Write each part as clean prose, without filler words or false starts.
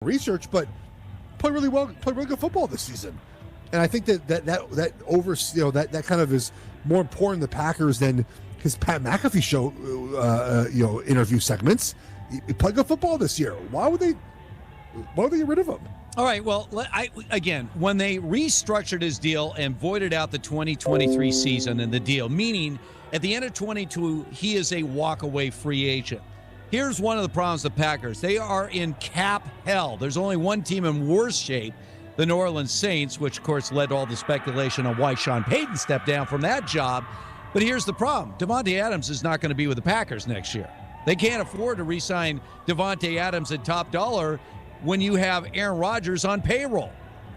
research, but play really good football this season. And I think that over, that kind of is more important to the Packers than his Pat McAfee show, interview segments. He played good football this year. Why would they get rid of him? All right, well, when they restructured his deal and voided out the 2023 season and the deal, meaning at the end of 22, he is a walk-away free agent. Here's one of the problems with the Packers. They are in cap hell. There's only one team in worse shape, the New Orleans Saints, which, of course, led to all the speculation on why Sean Payton stepped down from that job. But here's the problem. Davante Adams is not going to be with the Packers next year. They can't afford to re-sign Davante Adams at top dollar when you have Aaron Rodgers on payroll.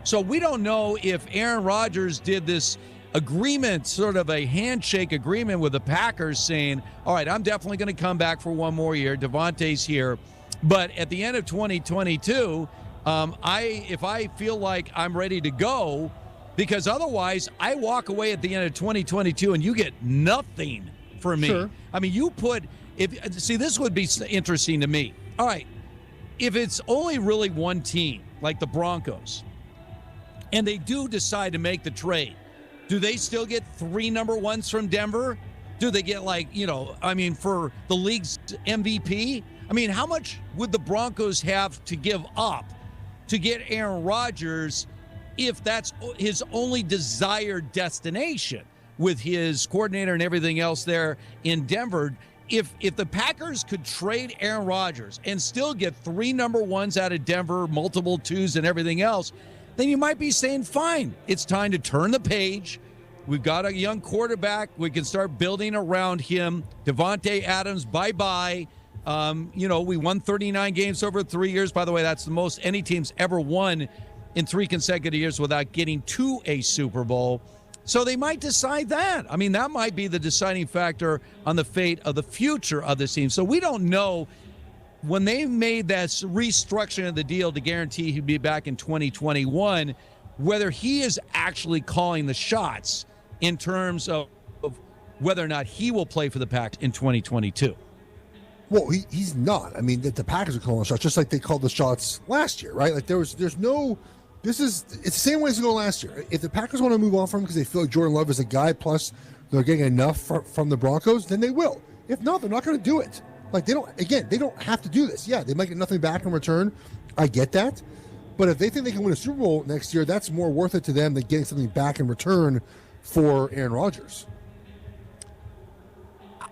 So we don't know if Aaron Rodgers did this agreement, sort of a handshake agreement with the Packers saying, all right, I'm definitely going to come back for one more year. Davante's here. But at the end of 2022, if I feel like I'm ready to go, because otherwise I walk away at the end of 2022 and you get nothing for me. Sure. I mean, this would be interesting to me. All right, if it's only really one team, like the Broncos, and they do decide to make the trade, do they still get 3 number ones from Denver? Do they get for the league's MVP? I mean, how much would the Broncos have to give up to get Aaron Rodgers if that's his only desired destination with his coordinator and everything else there in Denver? If the Packers could trade Aaron Rodgers and still get 3 number ones out of Denver, multiple 2s and everything else, then you might be saying, fine, it's time to turn the page. We've got a young quarterback. We can start building around him. Davante Adams, bye-bye. We won 39 games over 3 years. By the way, that's the most any team's ever won in 3 consecutive years without getting to a Super Bowl. So they might decide that. I mean, that might be the deciding factor on the fate of the future of this team. So we don't know. When they made that restructuring of the deal to guarantee he'd be back in 2021, whether he is actually calling the shots in terms of whether or not he will play for the Packers in 2022. Well, he's not. I mean, the Packers are calling the shots just like they called the shots last year, right? Like it's the same way as it go last year. If the Packers want to move on from him because they feel like Jordan Love is a guy, plus they're getting enough from the Broncos, then they will. If not, they're not going to do it. Like, they don't have to do this. Yeah, they might get nothing back in return. I get that. But if they think they can win a Super Bowl next year, that's more worth it to them than getting something back in return for Aaron Rodgers.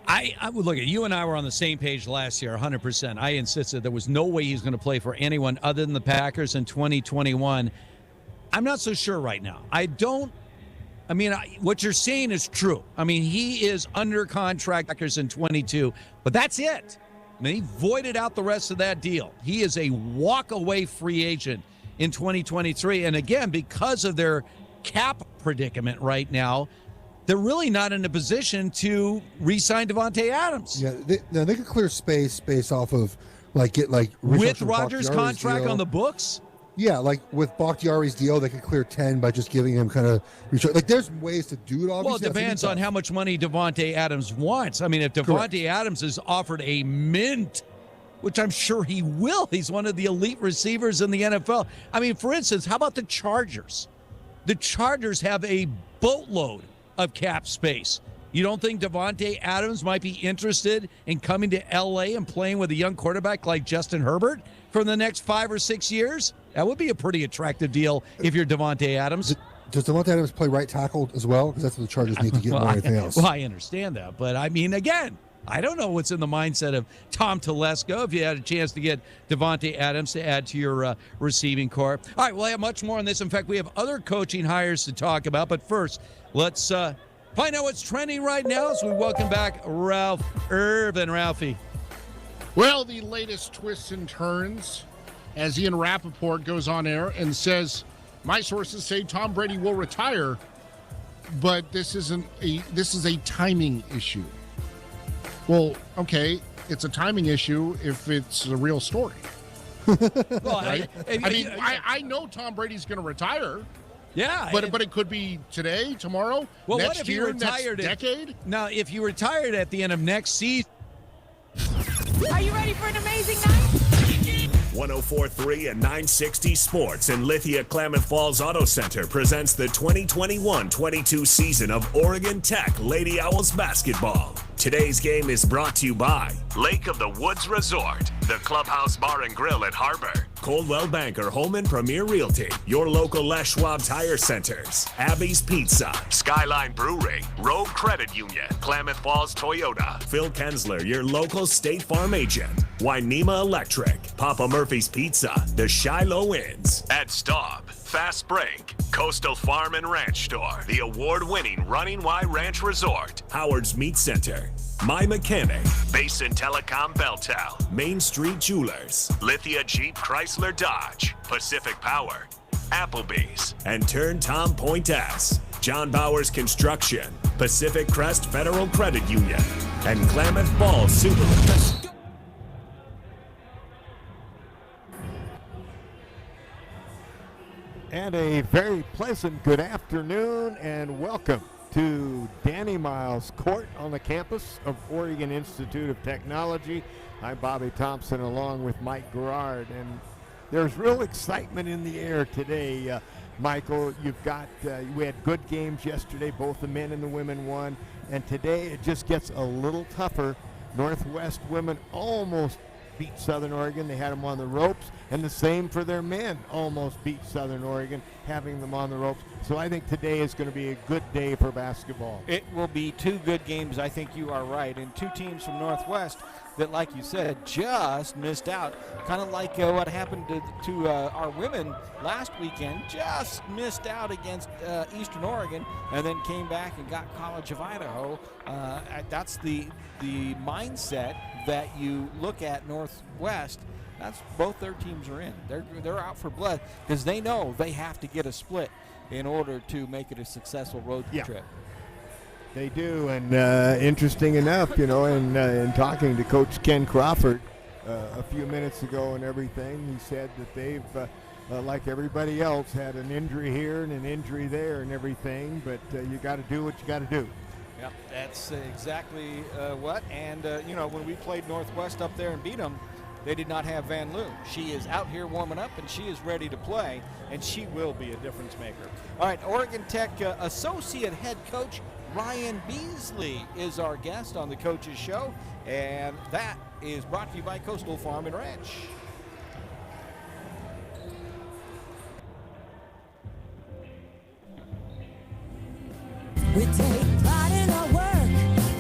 I would look at you and I were on the same page last year, 100%. I insisted there was no way he's going to play for anyone other than the Packers in 2021. I'm not so sure right now. What you're saying is true. I mean, he is under contract Packers in 22, but that's it. I mean, he voided out the rest of that deal. He is a walk-away free agent in 2023. And again, because of their cap predicament right now, they're really not in a position to re-sign Davante Adams. Yeah, they could clear space based off of with Rodgers' contract on the books. Yeah, like with Bakhtiari's deal, they could clear 10 by just giving him kind of like. There's ways to do it. Obviously, well, it depends on how much money Davante Adams wants. I mean, if Davante Adams is offered a mint, which I'm sure he will, he's one of the elite receivers in the NFL. I mean, for instance, how about the Chargers? The Chargers have a boatload of cap space. You don't think Davante Adams might be interested in coming to L.A. and playing with a young quarterback like Justin Herbert for the next 5 or 6 years? That would be a pretty attractive deal if you're Davante Adams. Does Davante Adams play right tackle as well? Because that's what the Chargers need to get more than anything else. Well, I understand that. But, I mean, again, I don't know what's in the mindset of Tom Telesco if you had a chance to get Davante Adams to add to your receiving corps. All right, we'll have much more on this. In fact, we have other coaching hires to talk about. But first, let's find out what's trending right now as we welcome back Ralph Irvin. Ralphie. Well, the latest twists and turns as Ian Rappaport goes on air and says, my sources say Tom Brady will retire, but this is a timing issue. Well, okay, it's a timing issue if it's a real story. Well, right? I know Tom Brady's going to retire. Yeah, but it could be today, tomorrow, well, next what if year, you retired next decade. Now, if you retired at the end of next season, are you ready for an amazing night? 104.3 and 960 Sports and Lithia Klamath Falls Auto Center presents the 2021-22 season of Oregon Tech Lady Owls basketball. Today's game is brought to you by Lake of the Woods Resort, the Clubhouse Bar and Grill at Harbor, Coldwell Banker Holman Premier Realty, your local Les Schwab Tire Centers, Abby's Pizza, Skyline Brewery, Rogue Credit Union, Klamath Falls Toyota, Phil Kensler, your local State Farm agent, Wynema Electric, Papa Murphy's Pizza, the Shiloh Inns, Ed Staub, Fast Break, Coastal Farm and Ranch Store, the award-winning Running Y Ranch Resort, Howard's Meat Center, My Mechanic, Basin Telecom Beltel, Main Street Jewelers, Lithia Jeep Chrysler Dodge, Pacific Power, Applebee's, and Turn Tom Point S, John Bowers Construction, Pacific Crest Federal Credit Union, and Klamath Falls Super. And a very pleasant good afternoon and welcome to Danny Miles Court on the campus of Oregon Institute of Technology. I'm Bobby Thompson along with Mike Garrard, and there's real excitement in the air today. Michael, you've got, we had good games yesterday, both the men and the women won, and today it just gets a little tougher. Northwest women almost beat Southern Oregon. They had them on the ropes, and the same for their men. Almost beat Southern Oregon, having them on the ropes. So I think today is going to be a good day for basketball. It will be two good games. I think you are right. And two teams from Northwest that, like you said, just missed out. Kind of like what happened to our women last weekend. Just missed out against Eastern Oregon and then came back and got College of Idaho. That's the mindset that you look at Northwest. That's both their teams are in. They're out for blood because they know they have to get a split in order to make it a successful road trip. They do, and interesting enough, you know, in talking to Coach Ken Crawford a few minutes ago and everything, he said that they've, like everybody else, had an injury here and an injury there and everything, but you got to do what you got to do. Yeah, that's exactly what. And, you know, when we played Northwest up there and beat them, they did not have Van Loon. She is out here warming up, and she is ready to play, and she will be a difference maker. All right, Oregon Tech Associate Head Coach Ryan Beasley is our guest on the Coaches Show, and that is brought to you by Coastal Farm and Ranch. We take pride in our work,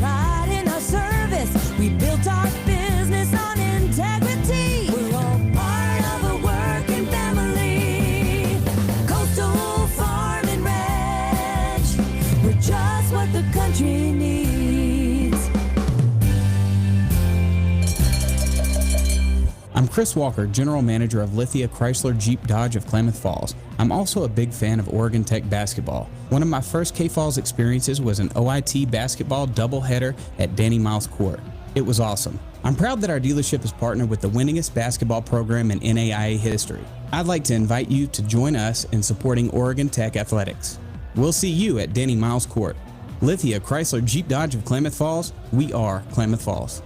pride in our service. We built our business on integrity. We're all part of a working family. Coastal Farm and Ranch. We're just what the country needs. I'm Chris Walker, General Manager of Lithia Chrysler Jeep Dodge of Klamath Falls. I'm also a big fan of Oregon Tech basketball. One of my first K-Falls experiences was an OIT basketball doubleheader at Danny Miles Court. It was awesome. I'm proud that our dealership is partnered with the winningest basketball program in NAIA history. I'd like to invite you to join us in supporting Oregon Tech athletics. We'll see you at Danny Miles Court. Lithia Chrysler Jeep Dodge of Klamath Falls. We are Klamath Falls.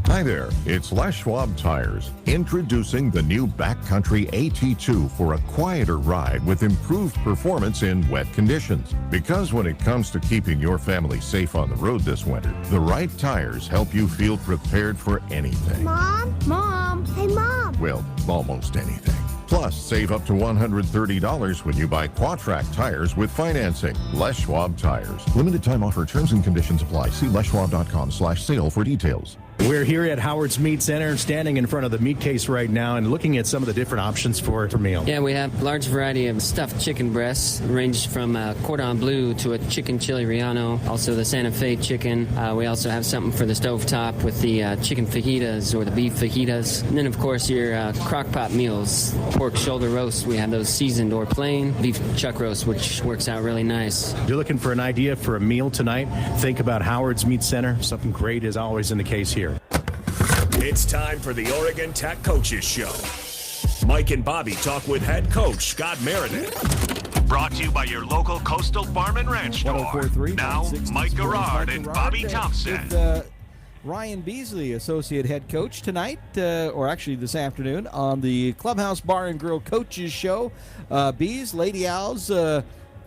Hi there, it's Les Schwab Tires, introducing the new Backcountry AT2 for a quieter ride with improved performance in wet conditions. Because when it comes to keeping your family safe on the road this winter, the right tires help you feel prepared for anything. Mom? Mom? Hey, Mom! Well, almost anything. Plus, save up to $130 when you buy Quatrac tires with financing. Les Schwab Tires. Limited time offer. Terms and conditions apply. See leschwab.com/sale for details. We're here at Howard's Meat Center, standing in front of the meat case right now and looking at some of the different options for meal. Yeah, we have a large variety of stuffed chicken breasts, ranged from cordon bleu to a chicken chili relleno, also the Santa Fe chicken. We also have something for the stovetop with the chicken fajitas or the beef fajitas. And then, of course, your crock pot meals, pork shoulder roast. We have those seasoned or plain, beef chuck roast, which works out really nice. You're looking for an idea for a meal tonight? Think about Howard's Meat Center. Something great is always in the case here. It's time for the Oregon Tech Coaches Show. Mike and Bobby talk with head coach Scott Meredith. Brought to you by your local Coastal Farm and Ranch store. Now, Mike Garrard and Bobby Thompson. Ryan Beasley, associate head coach, tonight, or actually this afternoon, on the Clubhouse Bar and Grill Coaches Show. Bees, Lady Owls,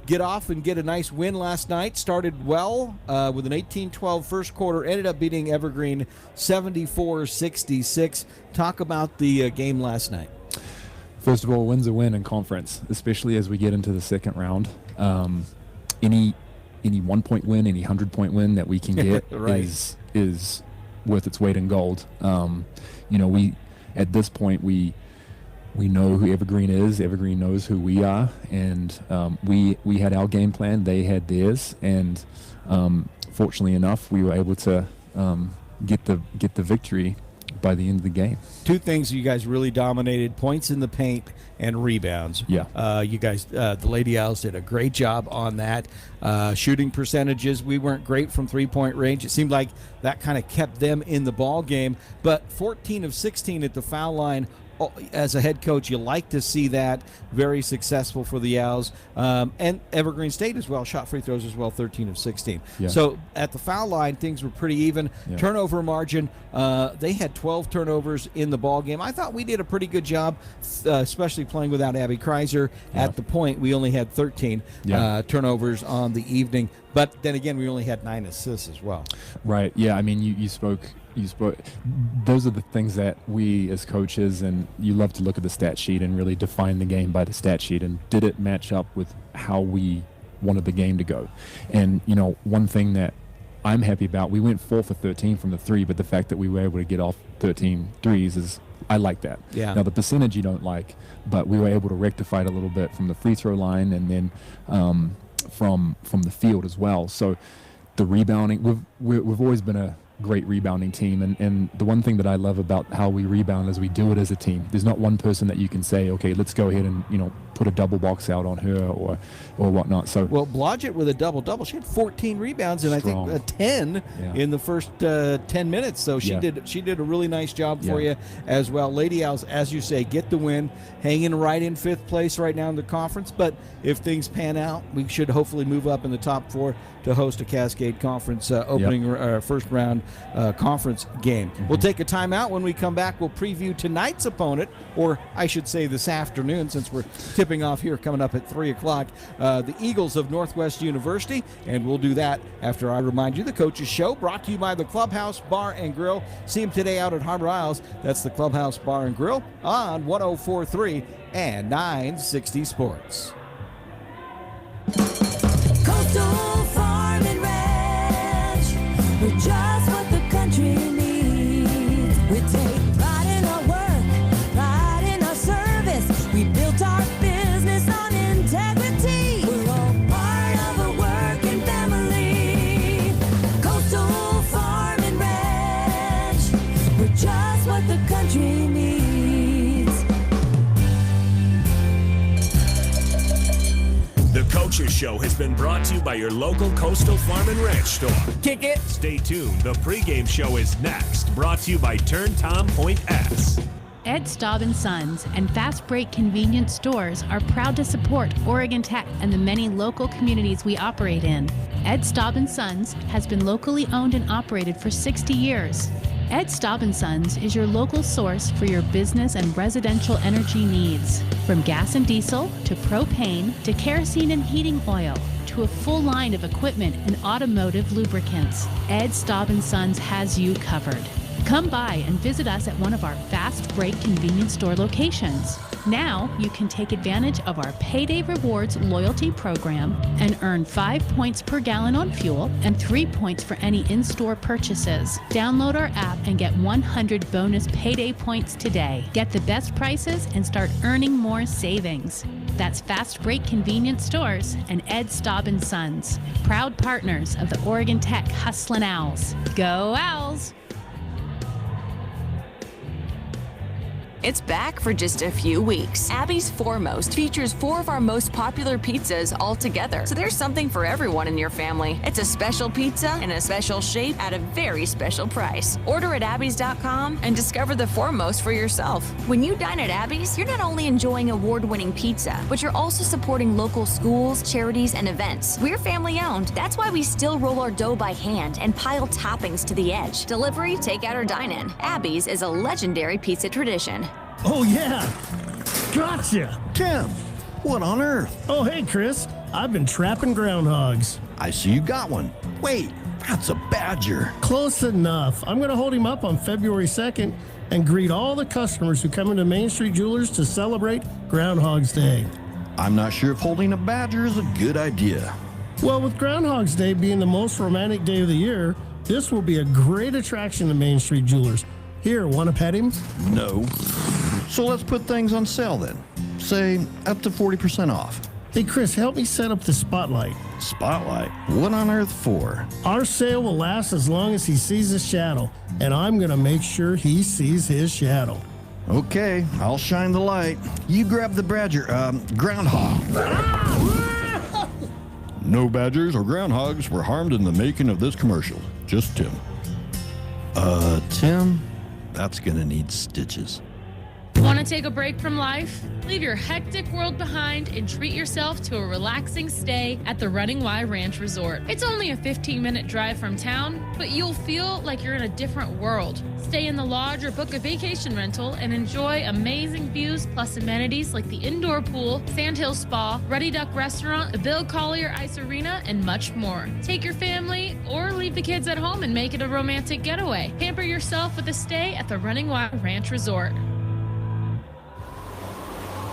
get off and get a nice win last night. Started well with an 18-12 first quarter. Ended up beating Evergreen 74-66. Talk about the game last night. First of all, win's a win in conference, especially as we get into the second round. Any 1-point win, any 100-point win that we can get right. is worth its weight in gold. We at this point we know who Evergreen is. Evergreen knows who we are, and we had our game plan. They had theirs, and fortunately enough, we were able to get the victory by the end of the game. Two things you guys really dominated: points in the paint and rebounds. Yeah. You guys, the Lady Owls did a great job on that. Shooting percentages, we weren't great from three-point range. It seemed like that kind of kept them in the ball game, but 14 of 16 at the foul line. As a head coach, you like to see that. Very successful for the Owls. And Evergreen State as well, shot free throws as well, 13 of 16. Yeah. So at the foul line, things were pretty even. Yeah. Turnover margin, they had 12 turnovers in the ball game. I thought we did a pretty good job, especially playing without Abby Kreiser. Yeah. At the point, we only had 13 turnovers on the evening. But then again, we only had 9 assists as well. Right. Yeah. I mean, you spoke. Those are the things that we as coaches, and you love to look at the stat sheet and really define the game by the stat sheet. And did it match up with how we wanted the game to go? And one thing that I'm happy about, we went 4 for 13 from the three, but the fact that we were able to get off 13 threes is, I like that. Yeah. Now the percentage you don't like, but we were able to rectify it a little bit from the free throw line, and then from the field as well. So the rebounding, we've always been a great rebounding team, and the one thing that I love about how we rebound is we do it as a team. There's not one person that you can say, okay, let's go ahead and put a double box out on her or whatnot. So Blodgett with a double. She had 14 rebounds and Strong. I think 10 in the first 10 minutes. So she did a really nice job for you as well. Lady Owls, as you say, get the win, hanging right in 5th place right now in the conference. But if things pan out, we should hopefully move up in the top 4 to host a Cascade Conference opening first round conference game. Mm-hmm. We'll take a timeout. When we come back, we'll preview tonight's opponent, or I should say this afternoon, since we're tipping off here coming up at 3 o'clock, the Eagles of Northwest University, and we'll do that after I remind you the Coaches Show, brought to you by the Clubhouse Bar and Grill. See them today out at Harbor Isles. That's the Clubhouse Bar and Grill on 104.3 and 960 Sports. Coastal Farm and Ranch, we're just what the country needs. We take pride in our work, pride in our service. We built our business on integrity. We're all part of a working family. Coastal Farm and Ranch, we're just what the country needs. The Coaches Show has been brought to you by your local Coastal Farm and Ranch store. Kick it. Stay tuned. The pregame show is next. Brought to you by Turn Tom Point S. Ed Staub & Sons and Fast Break Convenience Stores are proud to support Oregon Tech and the many local communities we operate in. Ed Staub & Sons has been locally owned and operated for 60 years. Ed Staub & Sons is your local source for your business and residential energy needs. From gas and diesel, to propane, to kerosene and heating oil, to a full line of equipment and automotive lubricants, Ed Staub & Sons has you covered. Come by and visit us at one of our Fast Break convenience store locations. Now you can take advantage of our Payday Rewards loyalty program and earn 5 points per gallon on fuel and 3 points for any in-store purchases. Download our app and get 100 bonus Payday points today. Get the best prices and start earning more savings. That's Fast Break Convenience Stores and Ed Staub & Sons, proud partners of the Oregon Tech Hustlin' Owls. Go Owls! It's back for just a few weeks. Abby's Foremost features 4 of our most popular pizzas all together. So there's something for everyone in your family. It's a special pizza in a special shape at a very special price. Order at abbys.com and discover the Foremost for yourself. When you dine at Abby's, you're not only enjoying award-winning pizza, but you're also supporting local schools, charities, and events. We're family-owned. That's why we still roll our dough by hand and pile toppings to the edge. Delivery, takeout, or dine-in. Abby's is a legendary pizza tradition. Oh, yeah. Gotcha. Tim, what on earth? Oh, hey, Chris. I've been trapping groundhogs. I see you got one. Wait, that's a badger. Close enough. I'm going to hold him up on February 2nd and greet all the customers who come into Main Street Jewelers to celebrate Groundhog's Day. I'm not sure if holding a badger is a good idea. Well, with Groundhog's Day being the most romantic day of the year, this will be a great attraction to Main Street Jewelers. Here, want to pet him? No. So let's put things on sale then. Say up to 40% off. Hey, Chris, help me set up the spotlight. Spotlight? What on earth for? Our sale will last as long as he sees his shadow, and I'm going to make sure he sees his shadow. Okay, I'll shine the light. You grab the groundhog. No badgers or groundhogs were harmed in the making of this commercial. Just Tim. Tim, that's gonna need stitches. Want to take a break from life? Leave your hectic world behind and treat yourself to a relaxing stay at the Running Y Ranch Resort. It's only a 15-minute drive from town, but you'll feel like you're in a different world. Stay in the lodge or book a vacation rental and enjoy amazing views plus amenities like the indoor pool, Sandhill Spa, Ruddy Duck Restaurant, the Bill Collier Ice Arena, and much more. Take your family or leave the kids at home and make it a romantic getaway. Pamper yourself with a stay at the Running Y Ranch Resort.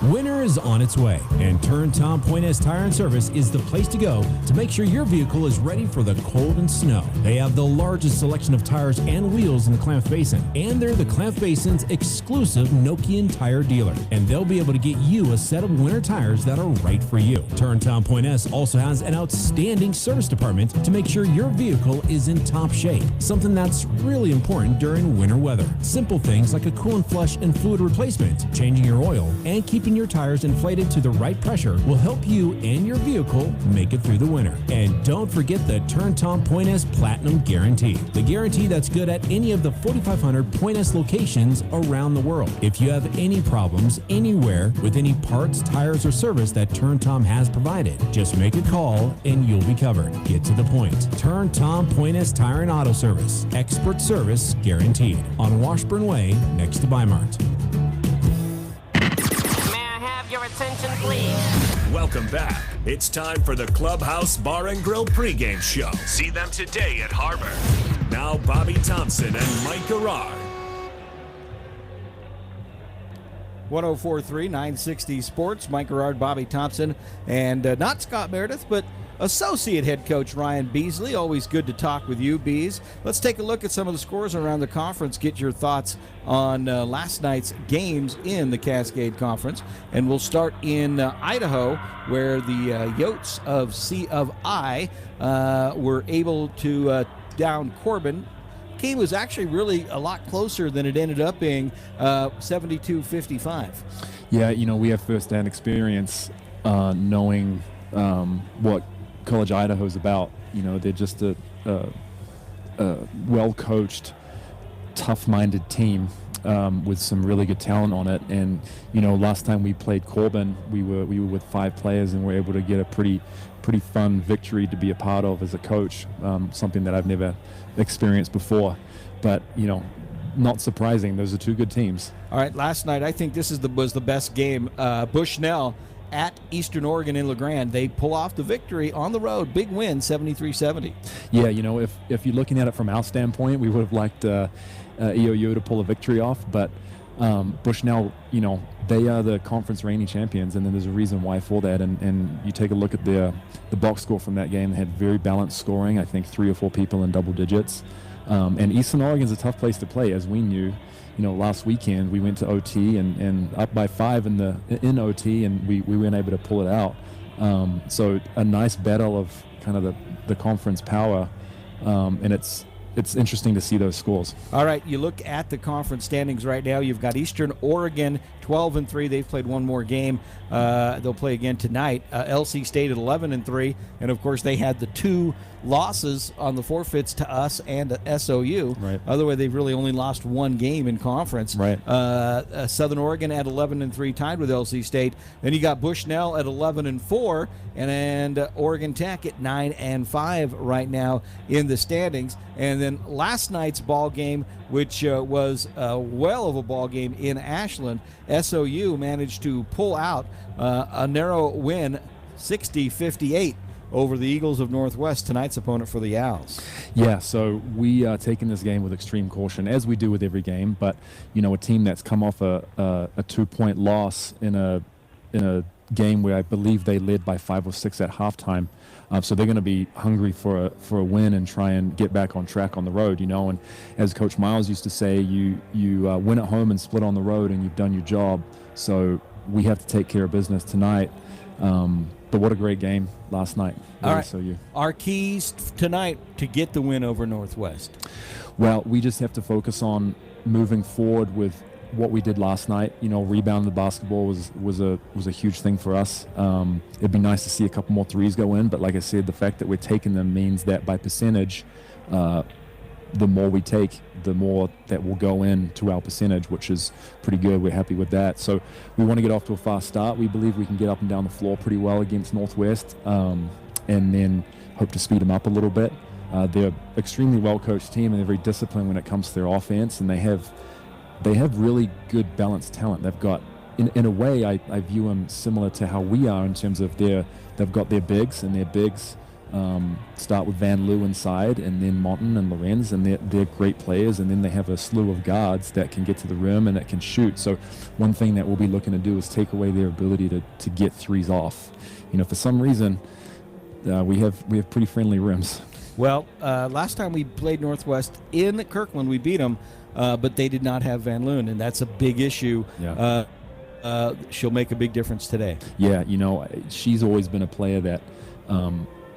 Winter is on its way, and Turn Tom Pointes Tire and Service is the place to go to make sure your vehicle is ready for the cold and snow. They have the largest selection of tires and wheels in the Klamath Basin, and they're the Klamath Basin's exclusive Nokian tire dealer, and they'll be able to get you a set of winter tires that are right for you. Turn Tom Pointes also has an outstanding service department to make sure your vehicle is in top shape, something that's really important during winter weather. Simple things like a coolant flush and fluid replacement, changing your oil, and keeping your tires inflated to the right pressure will help you and your vehicle make it through the winter. And don't forget the Turn Tom Pointes Platinum Guarantee, the guarantee that's good at any of the 4,500 Pointes locations around the world. If you have any problems anywhere with any parts, tires, or service that Turn Tom has provided, just make a call and you'll be covered. Get to the point. Turn Tom Pointes Tire and Auto Service. Expert service guaranteed. On Washburn Way, next to Bimart. Your attention, please. Welcome back. It's time for the Clubhouse Bar and Grill pregame show. See them today at Harbor. Now Bobby Thompson and Mike Garrard. 104.3 960 Sports. Mike Garrard, Bobby Thompson, and not Scott Meredith, but Associate Head Coach Ryan Beasley. Always good to talk with you, Bees. Let's take a look at some of the scores around the conference. Get your thoughts on last night's games in the Cascade Conference. And we'll start in Idaho, where the Yotes of C of I were able to down Corbin. Game was actually really a lot closer than it ended up being, 72-55. Yeah, we have first-hand experience knowing what College Idaho is about. They're just a well-coached, tough-minded team with some really good talent on it. And last time we played Corbin, we were with 5 players and were able to get a pretty fun victory to be a part of as a coach. Something that I've never experienced before. But not surprising. Those are 2 good teams. All right, last night I think this was the best game. Bushnell at Eastern Oregon in LeGrand. They pull off the victory on the road. Big win, 73-70. Yeah, if you're looking at it from our standpoint, we would have liked EOU to pull a victory off, but Bushnell, they are the conference reigning champions, and then there's a reason why for that. And you take a look at the box score from that game. They had very balanced scoring. I think 3 or 4 people in double digits. And Eastern Oregon's a tough place to play, as we knew. Last weekend we went to OT and up by 5 in OT, and we weren't able to pull it out. So a nice battle of kind of the conference power, and it's it's interesting to see those scores. All right, you look at the conference standings right now. You've got Eastern Oregon 12-3. They've played one more game. They'll play again tonight. LC State at 11-3, and of course they had the 2 losses on the forfeits to us and to SOU. Right. Otherwise, they've really only lost 1 game in conference. Right. Southern Oregon at 11-3, tied with LC State. Then you got Bushnell at 11-4, and Oregon Tech at 9-5 right now in the standings. And then last night's ball game, which was well of a ball game in Ashland, SOU managed to pull out a narrow win, 60-58. Over the Eagles of Northwest, tonight's opponent for the Owls. Yeah, so we are taking this game with extreme caution, as we do with every game. But a team that's come off a 2-point loss in a game where I believe they led by 5 or 6 at halftime. So they're going to be hungry for a win and try and get back on track on the road. And as Coach Miles used to say, you win at home and split on the road, and you've done your job. So we have to take care of business tonight. But what a great game last night. All right. Our keys tonight to get the win over Northwest. Well, we just have to focus on moving forward with what we did last night. Rebounding the basketball was a huge thing for us. It'd be nice to see a couple more threes go in, but like I said, the fact that we're taking them means that by percentage, the more we take, the more that will go in to our percentage, which is pretty good. We're happy with that. So we want to get off to a fast start. We believe we can get up and down the floor pretty well against Northwest, and then hope to speed them up a little bit. They're an extremely well-coached team, and they're very disciplined when it comes to their offense, and they have really good balanced talent. They've got, in a way, I view them similar to how we are in terms of they've got their bigs, and their bigs start with Van Loo inside, and then Monton and Lorenz, and they're great players, and then they have a slew of guards that can get to the rim and that can shoot. So one thing that we'll be looking to do is take away their ability to get threes off. For some reason, we have pretty friendly rims. Well, last time we played Northwest in Kirkland, we beat them, but they did not have Van Loon, and that's a big issue. Yeah. She'll make a big difference today. Yeah, she's always been a player that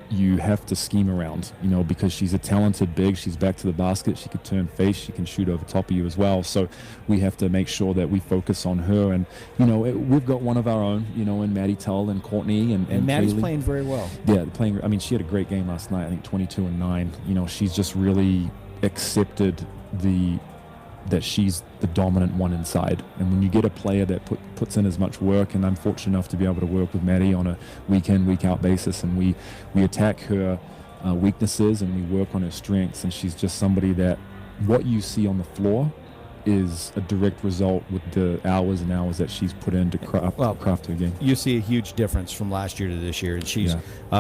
you have to scheme around, because she's a talented big. She's back to the basket. She could turn face. She can shoot over top of you as well. So we have to make sure that we focus on her. And, we've got one of our own, in Maddie Tull and Courtney. And Maddie's Kaylee. playing very well. Yeah, playing. I mean, she had a great game last night. I think 22-9. She's just really accepted that she's the dominant one inside. And when you get a player that puts in as much work, and I'm fortunate enough to be able to work with Maddie on a week-in, week-out basis, and we attack her weaknesses and we work on her strengths, and she's just somebody that what you see on the floor is a direct result with the hours and hours that she's put in to craft her game. You see a huge difference from last year to this year, and she's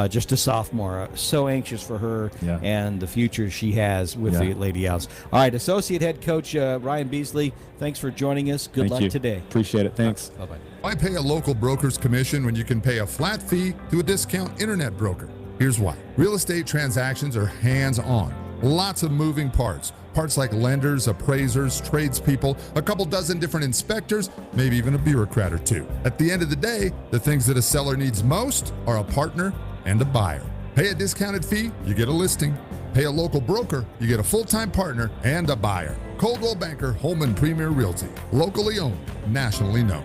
just a sophomore. So anxious for her and the future she has with the Lady Owls. All right, Associate Head Coach Ryan Beasley, thanks for joining us. Good luck today. Appreciate it. Thanks. Bye-bye. Why pay a local broker's commission when you can pay a flat fee to a discount internet broker? Here's why. Real estate transactions are hands-on. Lots of moving parts. Parts like lenders, appraisers, tradespeople, a couple dozen different inspectors, maybe even a bureaucrat or two. At the end of the day, the things that a seller needs most are a partner and a buyer. Pay a discounted fee, you get a listing. Pay a local broker, you get a full-time partner and a buyer. Coldwell Banker Holman Premier Realty. Locally owned, nationally known.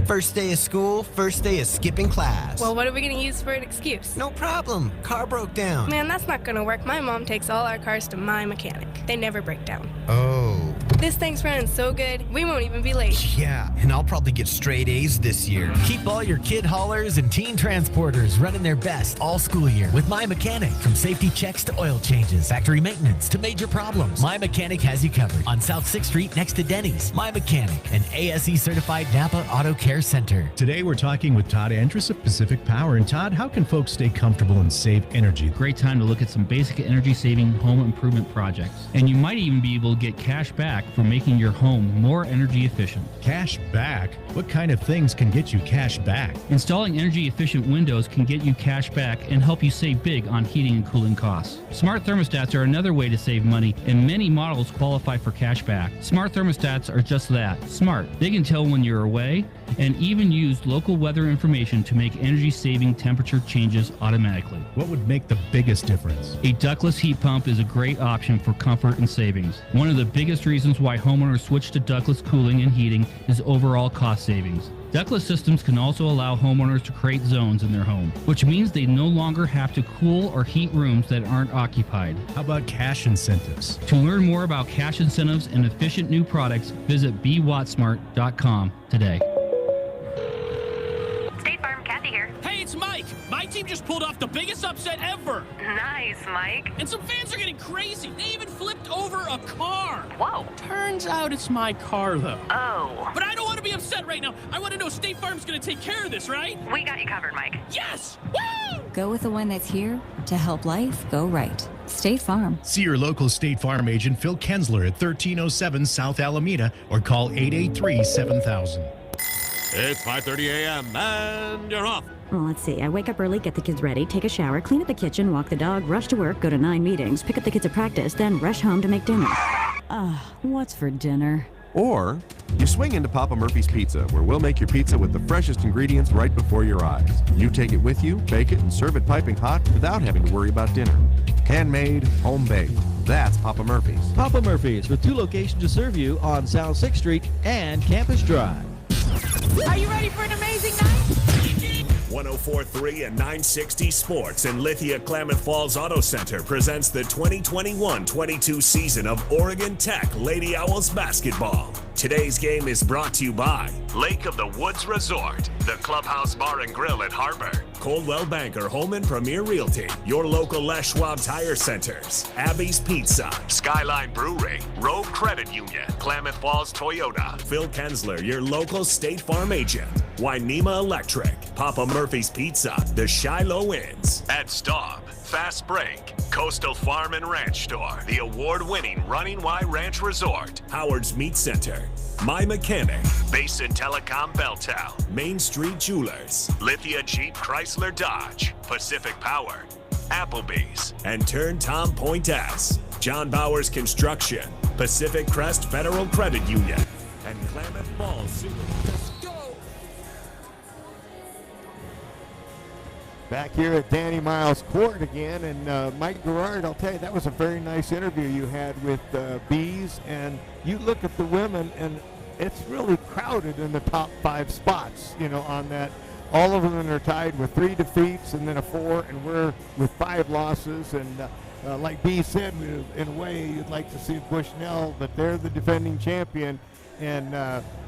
First day of school, first day of skipping class. Well, what are we going to use for an excuse? No problem. Car broke down. Man, that's not going to work. My mom takes all our cars to my mechanic. They never break down. Oh. This thing's running so good, we won't even be late. Yeah, and I'll probably get straight A's this year. Keep all your kid haulers and teen transporters running their best all school year with My Mechanic. From safety checks to oil changes, factory maintenance to major problems, My Mechanic has you covered on South 6th Street next to Denny's. My Mechanic, an ASE certified Napa Auto Care Center. Today we're talking with Todd Andrus of Pacific Power. And Todd, how can folks stay comfortable and save energy? Great time to look at some basic energy saving home improvement projects. And you might even be able to get cash back for making your home more energy efficient. Cash back? What kind of things can get you cash back? Installing energy efficient windows can get you cash back and help you save big on heating and cooling costs. Smart thermostats are another way to save money, and many models qualify for cash back. Smart thermostats are just that, smart. They can tell when you're away and even use local weather information to make energy saving temperature changes automatically. What would make the biggest difference? A ductless heat pump is a great option for comfort and savings. One of the biggest reasons why homeowners switch to ductless cooling and heating is overall cost savings. Ductless systems can also allow homeowners to create zones in their home, which means they no longer have to cool or heat rooms that aren't occupied. How about cash incentives? To learn more about cash incentives and efficient new products, visit bwattsmart.com today. State Farm, Kathy here. Hey, it's Mike. My team just pulled off the biggest upset ever. Nice, Mike. And some fans are getting crazy. They even flipped over a car. Whoa. Turns out it's my car, though. Oh. But I don't want to be upset right now. I want to know State Farm's going to take care of this, right? We got you covered, Mike. Yes! Woo! Go with the one that's here to help life go right. State Farm. See your local State Farm agent, Phil Kensler, at 1307 South Alameda, or call 883-7000. It's 5:30 a.m. and you're off. Well, let's see. I wake up early, get the kids ready, take a shower, clean up the kitchen, walk the dog, rush to work, go to 9 meetings, pick up the kids at practice, then rush home to make dinner. What's for dinner? Or you swing into Papa Murphy's Pizza, where we'll make your pizza with the freshest ingredients right before your eyes. You take it with you, bake it, and serve it piping hot without having to worry about dinner. Handmade, home-baked. That's Papa Murphy's. Papa Murphy's, with 2 locations to serve you on South 6th Street and Campus Drive. Are you ready for an amazing night? 104.3 and 960 Sports and Lithia Klamath Falls Auto Center presents the 2021-22 season of Oregon Tech Lady Owls basketball. Today's game is brought to you by Lake of the Woods Resort, the Clubhouse Bar and Grill at Harbor, Coldwell Banker Holman Premier Realty, your local Les Schwab Tire Centers, Abby's Pizza, Skyline Brewery, Rogue Credit Union, Klamath Falls Toyota, Phil Kensler, your local State Farm agent, Wynema Electric, Papa Murphy's Pizza, the Shiloh Inns, at Staub, Fast Break, Coastal Farm and Ranch Store, the award-winning Running Y Ranch Resort, Howard's Meat Center, My Mechanic, Basin Telecom Belltown, Main Street Jewelers, Lithia Jeep Chrysler Dodge, Pacific Power, Applebee's, and Turn Tom Point S, John Bowers Construction, Pacific Crest Federal Credit Union, and Klamath Falls Super. Let's go! Back here at Danny Miles Court again, and Mike Gerard, I'll tell you, that was a very nice interview you had with Bees, and you look at the women, and it's really crowded in the top 5 spots, you know, on that. All of them are tied with 3 defeats and then a 4, and we're with 5 losses, and like Bees said, in a way, you'd like to see Bushnell, but they're the defending champion, and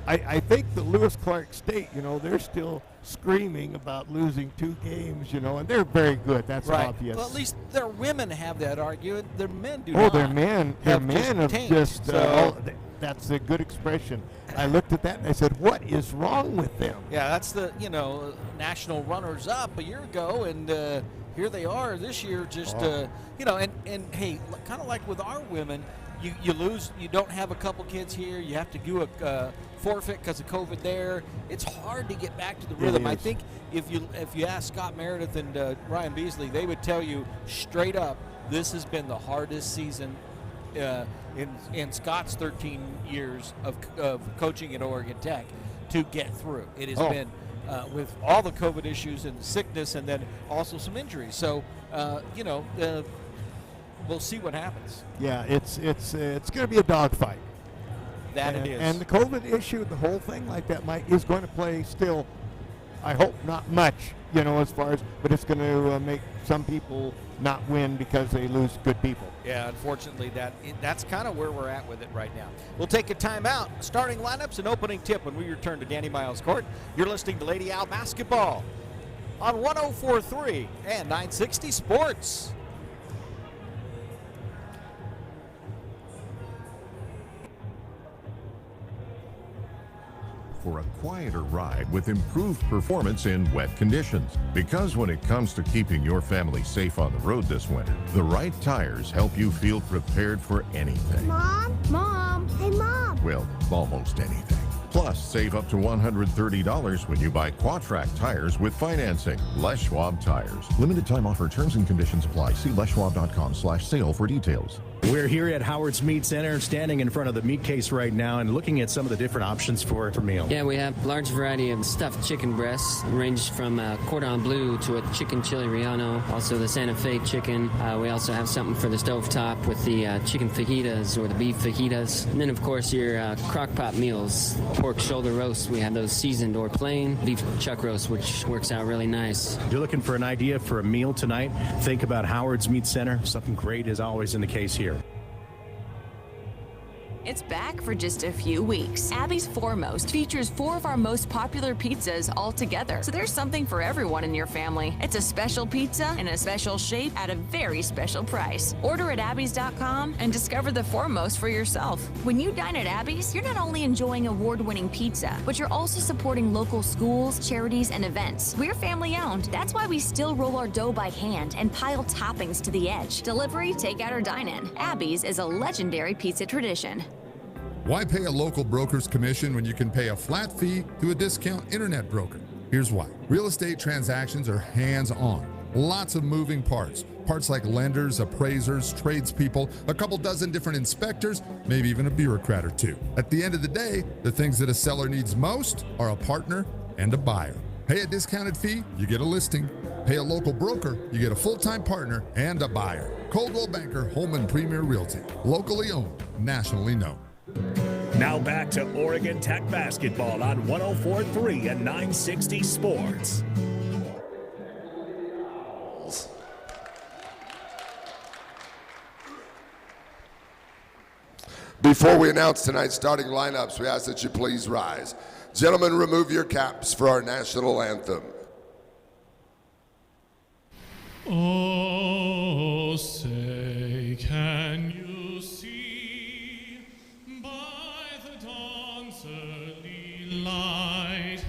I think the Lewis Clark State, you know, they're still screaming about losing 2 games, you know, and they're very good. That's right. obvious. Well, at least their women have that argument. Their men do Oh, not. their men have just, So- that's a good expression. I looked at that and I said, what is wrong with them? Yeah, that's the, you know, national runners-up a year ago, and here they are this year just, you know, and hey, kind of like with our women, you lose, you don't have a couple kids here, you have to do a forfeit because of COVID there. It's hard to get back to the rhythm. I think if you ask Scott Meredith and Ryan Beasley, they would tell you straight up, this has been the hardest season in Scott's 13 years of coaching at Oregon Tech to get through. It has been with all the COVID issues and sickness, and then also some injuries. So you know, we'll see what happens. Yeah, it's going to be a dogfight. That it is. And the COVID issue, the whole thing like that, Mike, is going to play still, I hope not much, you know, as far as, but it's going to make some people not win because they lose good people. Yeah, unfortunately, that's kind of where we're at with it right now. We'll take a timeout. Starting lineups and opening tip when we return to Danny Miles Court. You're listening to Lady Owl Basketball on 104.3 and 960 Sports. for a quieter ride with improved performance in wet conditions. Because when it comes to keeping your family safe on the road this winter, the right tires help you feel prepared for anything. Mom? Mom? Hey, Mom! Well, almost anything. Plus, save up to $130 when you buy Quatrac tires with financing. Les Schwab Tires. Limited time offer. Terms and conditions apply. See leschwab.com/sale for details. We're here at Howard's Meat Center, standing in front of the meat case right now and looking at some of the different options for meal. Yeah, we have a large variety of stuffed chicken breasts, ranged from cordon bleu to a chicken chili relleno, also the Santa Fe chicken. We also have something for the stovetop with the chicken fajitas or the beef fajitas. And then, of course, your crock pot meals, pork shoulder roast. We have those seasoned or plain, beef chuck roast, which works out really nice. If you're looking for an idea for a meal tonight, think about Howard's Meat Center. Something great is always in the case here. It's back for just a few weeks. Abby's Foremost features 4 of our most popular pizzas all together. So there's something for everyone in your family. It's a special pizza in a special shape at a very special price. Order at abbys.com and discover the Foremost for yourself. When you dine at Abby's, you're not only enjoying award-winning pizza, but you're also supporting local schools, charities, and events. We're family-owned. That's why we still roll our dough by hand and pile toppings to the edge. Delivery, takeout, or dine-in. Abby's is a legendary pizza tradition. Why pay a local broker's commission when you can pay a flat fee to a discount internet broker? Here's why. Real estate transactions are hands-on. Lots of moving parts. Parts like lenders, appraisers, tradespeople, a couple dozen different inspectors, maybe even a bureaucrat or two. At the end of the day, the things that a seller needs most are a partner and a buyer. Pay a discounted fee, you get a listing. Pay a local broker, you get a full-time partner and a buyer. Coldwell Banker Holman Premier Realty. Locally owned, nationally known. Now back to Oregon Tech basketball on 104.3 and 960 Sports. Before we announce tonight's starting lineups, we ask that you please rise. Gentlemen, remove your caps for our national anthem. Oh, say, can you see light,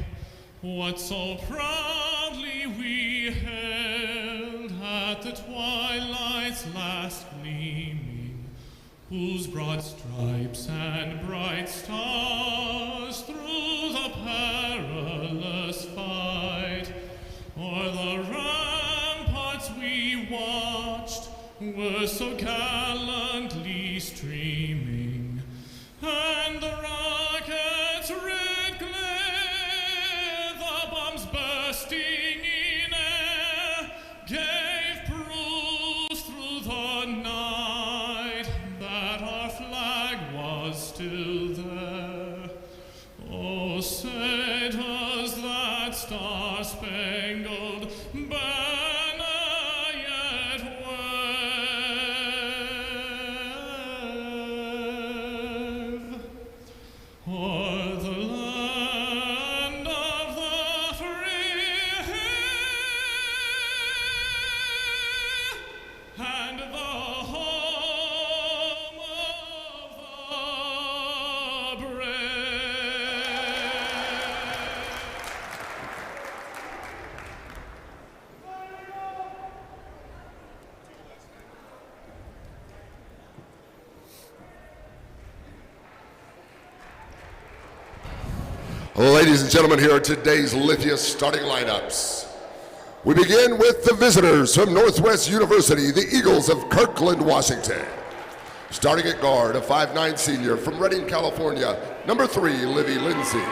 what so proudly we held at the twilight's last gleaming, whose broad stripes and bright stars through the perilous fight o'er the ramparts we watched were so gallantly streaming, and the rockets red glare, the bombs bursting in air, gave proofs through the night that our flag was still there. Oh, say does that star-spangled banner yet wave o'er the land of the free and the home of the brave? Ladies and gentlemen, here are today's Lithia starting lineups. We begin with the visitors from Northwest University, the Eagles of Kirkland, Washington. Starting at guard, a 5'9" senior from Redding, California, number 3, Livy Lindsay.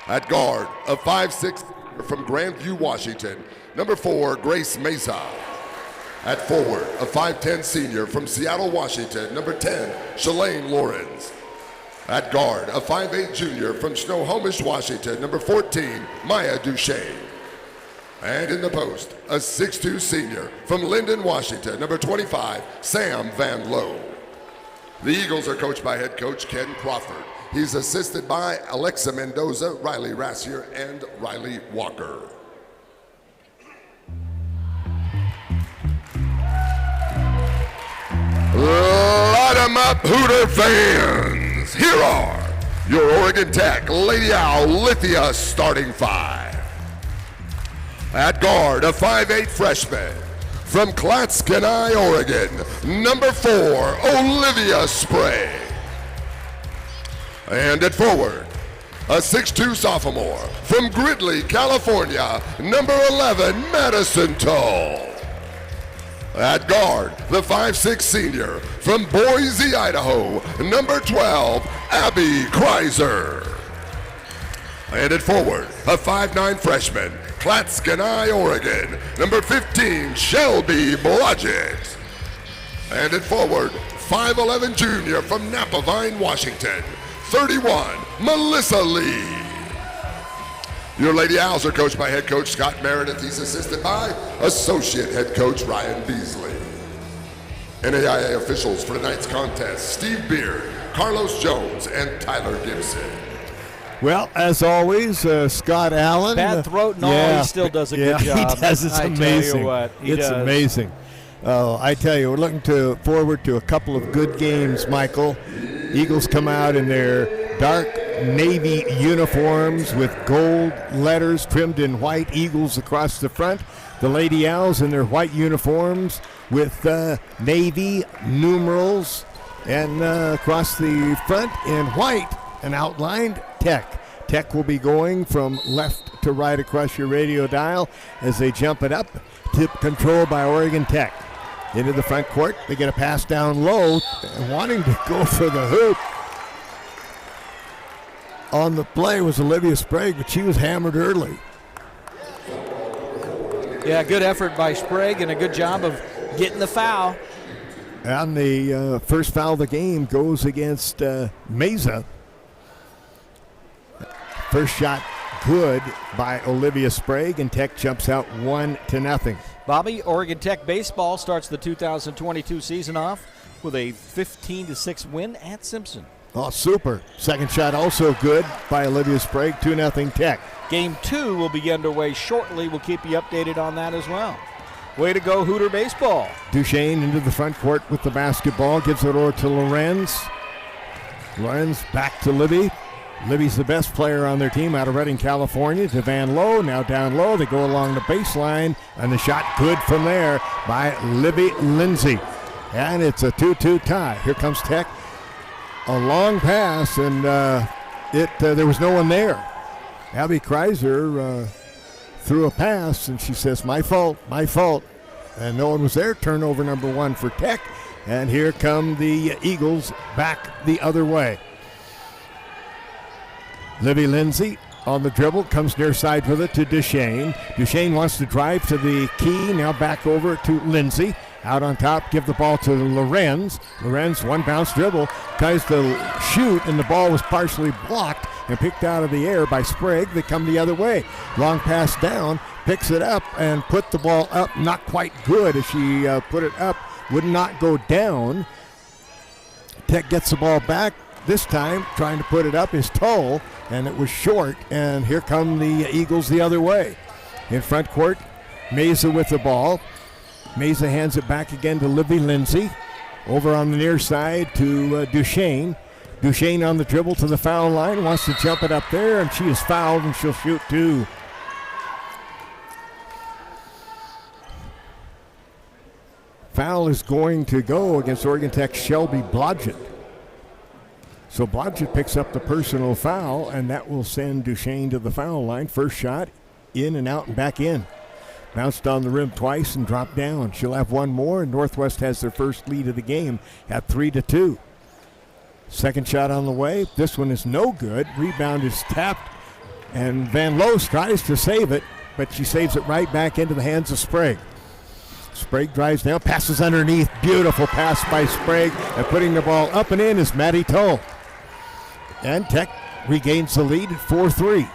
At guard, a 5'6" senior from Grandview, Washington, number 4, Grace Mesa. At forward, a 5'10" senior from Seattle, Washington, number 10, Shalane Lawrence. At guard, a 5'8" junior from Snohomish, Washington, number 14, Maya Duchesne. And in the post, a 6'2" senior from Linden, Washington, number 25, Sam Van Lowe. The Eagles are coached by head coach Ken Crawford. He's assisted by Alexa Mendoza, Riley Rassier, and Riley Walker. Light 'em up, Hooter fans! Here are your Oregon Tech Lady Owl Lithia starting five. At guard, a 5'8" freshman from Clatskanie, Oregon, number 4, Olivia Sprague. And at forward, a 6'2" sophomore from Gridley, California, number 11, Madison Toll. At guard, the 5'6" senior from Boise, Idaho, number 12, Abby Kreiser. And at forward, a 5'9" freshman, Clatskanie, Oregon, number 15, Shelby Blodgett. And at forward, 5'11" junior from Napavine, Washington, 31, Melissa Lee. Your Lady Owls are coached by head coach Scott Meredith. He's assisted by associate head coach Ryan Beasley. NAIA officials for tonight's contest, Steve Beard, Carlos Jones, and Tyler Gibson. Well, as always, Scott Allen. Bad throat and all, he still does a good job. He does. It's amazing. Tell you what, it's amazing. I tell you, we're looking forward to a couple of good games, Michael. Eagles come out in their dark navy uniforms with gold letters trimmed in white, eagles across the front. The Lady Owls in their white uniforms with navy numerals, and across the front in white, an outlined Tech. Tech will be going from left to right across your radio dial as they jump it up. Tip control by Oregon Tech. Into the front court, they get a pass down low, wanting to go for the hoop. On the play was Olivia Sprague, but she was hammered early. Yeah, good effort by Sprague and a good job of getting the foul. And the first foul of the game goes against Mesa. First shot good by Olivia Sprague, and Tech jumps out 1-0. Bobby, Oregon Tech baseball starts the 2022 season off with a 15-6 win at Simpson. Oh, super. Second shot also good by Olivia Sprague, 2-0 Tech. Game 2 will be underway shortly. We'll keep you updated on that as well. Way to go, Hooter baseball. Duchesne into the front court with the basketball, gives it over to Lorenz. Lorenz back to Libby. Libby's the best player on their team out of Redding, California, to Van Lowe. Now down low, they go along the baseline, and the shot good from there by Libby Lindsay. And it's a 2-2 tie. Here comes Tech. A long pass, and there was no one there. Abby Kreiser threw a pass, and she says, my fault. And no one was there. Turnover number 1 for Tech. And here come the Eagles back the other way. Libby Lindsay on the dribble, comes near side with it to Duchesne. Duchesne wants to drive to the key, now back over to Lindsay. Out on top, give the ball to Lorenz. Lorenz, one bounce dribble, tries to shoot, and the ball was partially blocked and picked out of the air by Sprague. They come the other way. Long pass down, picks it up and put the ball up. Not quite good as she put it up. Would not go down. Tech gets the ball back. This time, trying to put it up is Toll, and it was short. And here come the Eagles the other way. In front court, Mesa with the ball. Mesa hands it back again to Libby Lindsay. Over on the near side to Duchesne. Duchesne on the dribble to the foul line. Wants to jump it up there, and she is fouled, and she'll shoot 2. Foul is going to go against Oregon Tech's Shelby Blodgett. So Blodgett picks up the personal foul, and that will send Duchesne to the foul line. First shot, in and out and back in. Bounced on the rim twice and dropped down. She'll have one more, and Northwest has their first lead of the game at 3-2. Second shot on the way. This one is no good. Rebound is tapped, and Van Loos tries to save it, but she saves it right back into the hands of Sprague. Sprague drives down, passes underneath. Beautiful pass by Sprague, and putting the ball up and in is Maddie Toll. And Tech regains the lead at 4-3.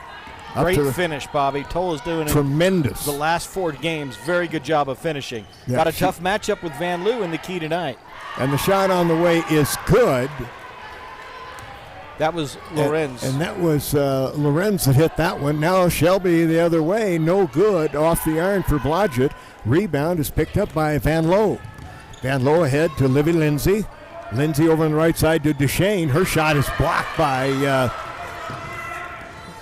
Great finish, Bobby. Toll is doing tremendous. The last 4 games, very good job of finishing. Yeah, got a tough matchup with Van Loo in the key tonight. And the shot on the way is good. That was Lorenz. And that was Lorenz that hit that one. Now Shelby the other way, no good. Off the iron for Blodgett. Rebound is picked up by Van Lowe. Van Lowe ahead to Libby Lindsay. Lindsay over on the right side to Duchesne. Her shot is blocked by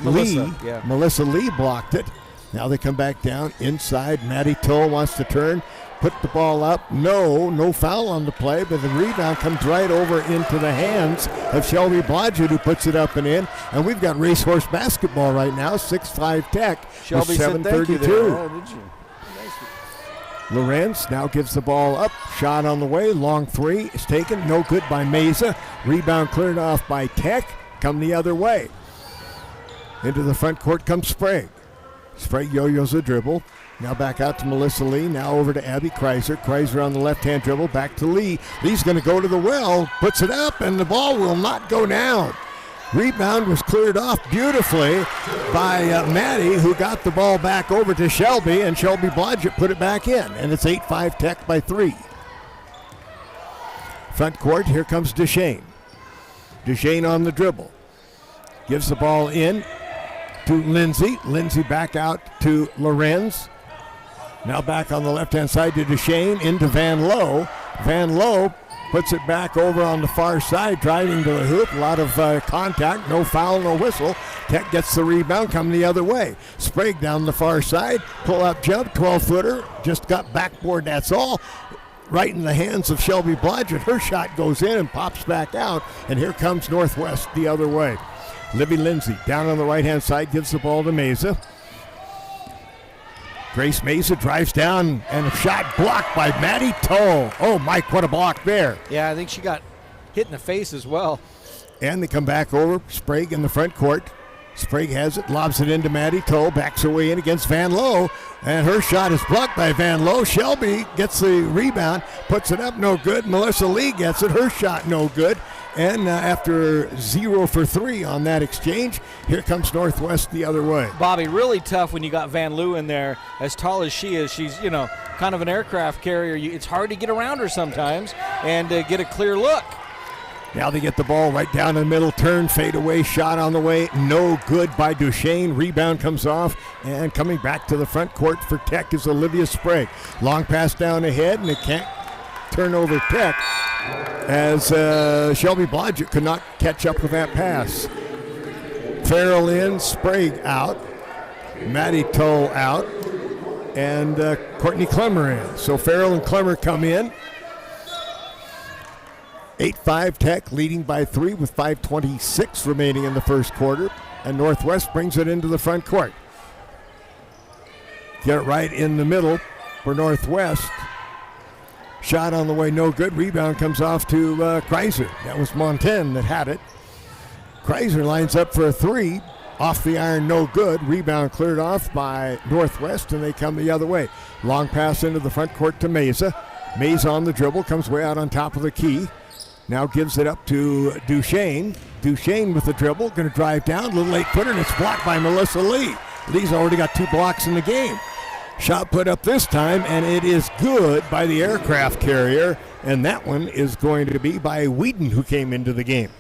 Melissa Lee blocked it. Now they come back down inside. Maddie Toll wants to turn, put the ball up. No foul on the play, but the rebound comes right over into the hands of Shelby Blodgett, who puts it up and in. And we've got racehorse basketball right now, 6-5 Tech. Shelby said thank you there. Oh, did you? Lorenz now gives the ball up. Shot on the way. Long three is taken. No good by Meza. Rebound cleared off by Tech. Come the other way. Into the front court comes Sprague. Sprague yo-yos a dribble. Now back out to Melissa Lee. Now over to Abby Kreiser. Kreiser on the left-hand dribble. Back to Lee. Lee's going to go to the well. Puts it up, and the ball will not go down. Rebound was cleared off beautifully by Maddie, who got the ball back over to Shelby, and Shelby Blodgett put it back in. And it's 8-5 Tech by 3. Front court, here comes Duchesne. Duchesne on the dribble. Gives the ball in to Lindsay. Lindsay back out to Lorenz. Now back on the left-hand side to Duchesne, into Van Lowe. Van Lowe puts it back over on the far side, driving to the hoop. A lot of contact, no foul, no whistle. Tech gets the rebound, come the other way. Sprague down the far side, pull-up jump, 12-footer. Just got backboard, that's all. Right in the hands of Shelby Blodgett. Her shot goes in and pops back out, and here comes Northwest the other way. Libby Lindsay down on the right-hand side, gives the ball to Meza. Grace Meza drives down, and a shot blocked by Maddie Toll. Oh, Mike, what a block there. Yeah, I think she got hit in the face as well. And they come back over. Sprague in the front court. Sprague has it, lobs it into Maddie Toll, backs away in against Van Lowe, and her shot is blocked by Van Lowe. Shelby gets the rebound, puts it up, no good. Melissa Lee gets it, her shot no good. And after 0 for 3 on that exchange, here comes Northwest the other way. Bobby, really tough when you got Van Loo in there. As tall as she is, she's, kind of an aircraft carrier. It's hard to get around her sometimes and get a clear look. Now they get the ball right down the middle, turn, fade away, shot on the way, no good by Duchesne. Rebound comes off, and coming back to the front court for Tech is Olivia Sprague. Long pass down ahead, and it can't turn over Tech, as Shelby Blodgett could not catch up with that pass. Farrell in, Sprague out, Maddie Toll out, and Courtney Clemmer in. So Farrell and Clemmer come in. 8-5 Tech leading by 3 with 5:26 remaining in the first quarter, and Northwest brings it into the front court. Get it right in the middle for Northwest. Shot on the way, no good. Rebound comes off to Kreiser. That was Montaigne that had it. Kreiser lines up for a 3. Off the iron, no good. Rebound cleared off by Northwest, and they come the other way. Long pass into the front court to Meza. Meza on the dribble, comes way out on top of the key. Now gives it up to Duchesne. Duchesne with the dribble, going to drive down, a little late footer, and it's blocked by Melissa Lee. Lee's already got 2 blocks in the game. Shot put up this time, and it is good by the aircraft carrier, and that one is going to be by Whedon, who came into the game.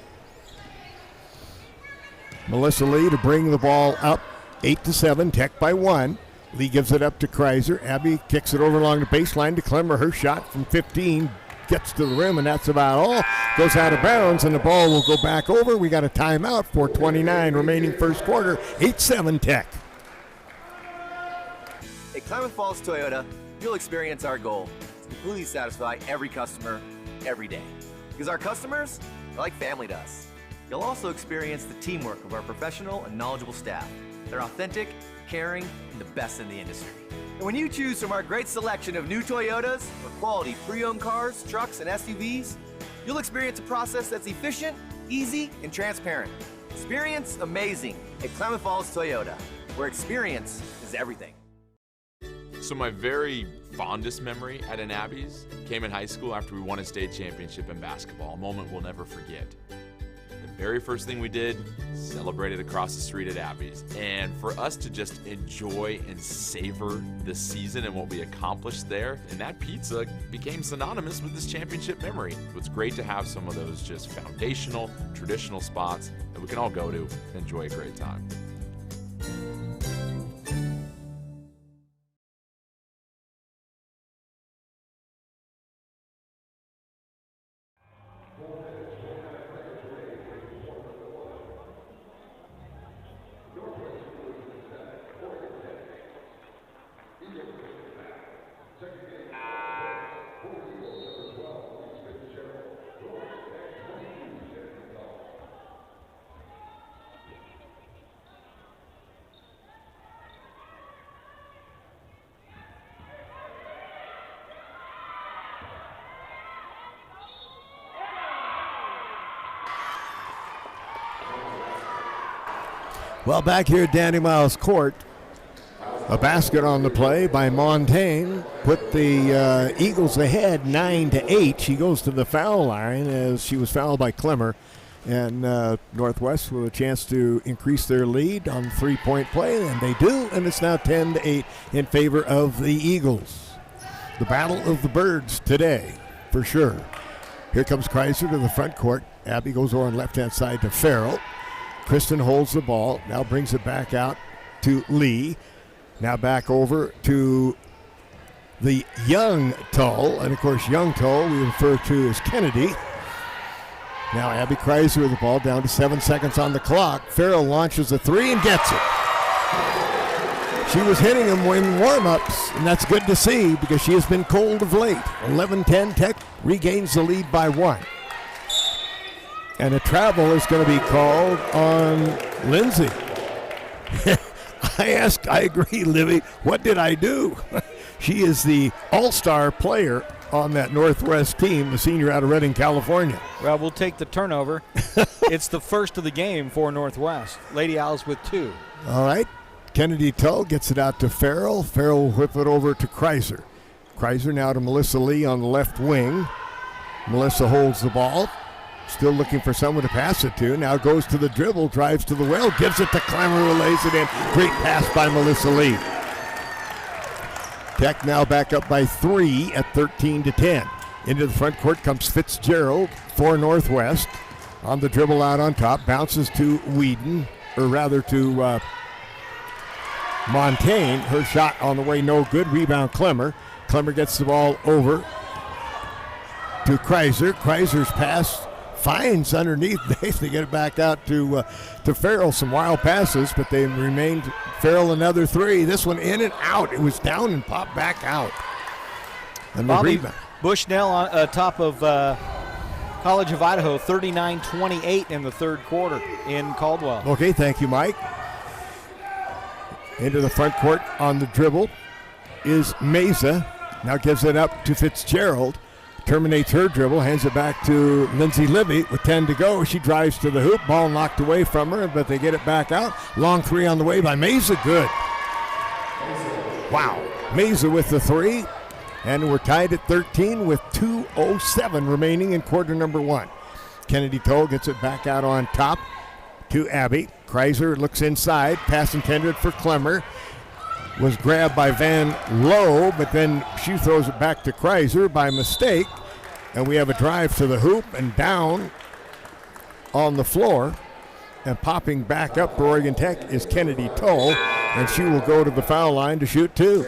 Melissa Lee to bring the ball up, 8-7, Tech by 1. Lee gives it up to Kreiser. Abby kicks it over along the baseline to Clemmer. Her shot from 15 gets to the rim, and that's about all. Goes out of bounds, and the ball will go back over. We got a timeout, 4:29 remaining first quarter, 8-7 Tech. At Klamath Falls Toyota, you'll experience our goal to completely satisfy every customer every day. Because our customers are like family to us. You'll also experience the teamwork of our professional and knowledgeable staff. They're authentic, caring, and the best in the industry. And when you choose from our great selection of new Toyotas or quality pre-owned cars, trucks, and SUVs, you'll experience a process that's efficient, easy, and transparent. Experience amazing at Klamath Falls Toyota, where experience is everything. So my very fondest memory at an Abby's came in high school after we won a state championship in basketball, a moment we'll never forget. The very first thing we did, celebrated across the street at Abby's. And for us to just enjoy and savor the season and what we accomplished there, and that pizza became synonymous with this championship memory. It was great to have some of those just foundational, traditional spots that we can all go to and enjoy a great time. Well, back here at Danny Miles Court, a basket on the play by Montaigne put the Eagles ahead 9-8. She goes to the foul line as she was fouled by Clemmer. And Northwest with a chance to increase their lead on three-point play, and they do, and it's now 10-8 in favor of the Eagles. The battle of the birds today, for sure. Here comes Kreiser to the front court. Abby goes over on left-hand side to Farrell. Kristen holds the ball, now brings it back out to Lee. Now back over to the young Tull, and of course young Tull we refer to as Kennedy. Now Abby Kreiser with the ball down to 7 seconds on the clock. Farrell launches a three and gets it. She was hitting him in warm-ups, and that's good to see because she has been cold of late. 11-10, Tech regains the lead by 1. And a travel is going to be called on Lindsay. I agree, Livy. What did I do? She is the all-star player on that Northwest team, the senior out of Redding, California. Well, we'll take the turnover. It's the first of the game for Northwest. Lady Owls with 2. All right. Kennedy Tull gets it out to Farrell. Farrell will whip it over to Kreiser. Kreiser now to Melissa Lee on the left wing. Melissa holds the ball. Still looking for someone to pass it to. Now goes to the dribble, drives to the well, gives it to Clemmer, who lays it in. Great pass by Melissa Lee. Tech now back up by 3 at 13-10. Into the front court comes Fitzgerald for Northwest. On the dribble out on top, bounces to Whedon, or rather to Montaigne. Her shot on the way, no good. Rebound Clemmer. Clemmer gets the ball over to Kreiser. Kreiser's pass finds underneath. They get it back out to Farrell. Some wild passes, but they remained. Farrell another 3. This one in and out. It was down and popped back out. And the rebound. Bushnell on top of College of Idaho, 39-28 in the third quarter in Caldwell. Okay, thank you, Mike. Into the front court on the dribble is Mesa. Now gives it up to Fitzgerald. Terminates her dribble, hands it back to Lindsay Libby with 10 to go. She drives to the hoop, ball knocked away from her, but they get it back out. Long 3 on the way by Mesa, good. Wow, Mesa with the 3, and we're tied at 13 with 2:07 remaining in quarter number 1. Kennedy Tull gets it back out on top to Abby. Kreiser looks inside, pass intended for Clemmer. Was grabbed by Van Lowe, but then she throws it back to Kreiser by mistake. And we have a drive to the hoop and down on the floor. And popping back up for Oregon Tech is Kennedy Tull, and she will go to the foul line to shoot 2.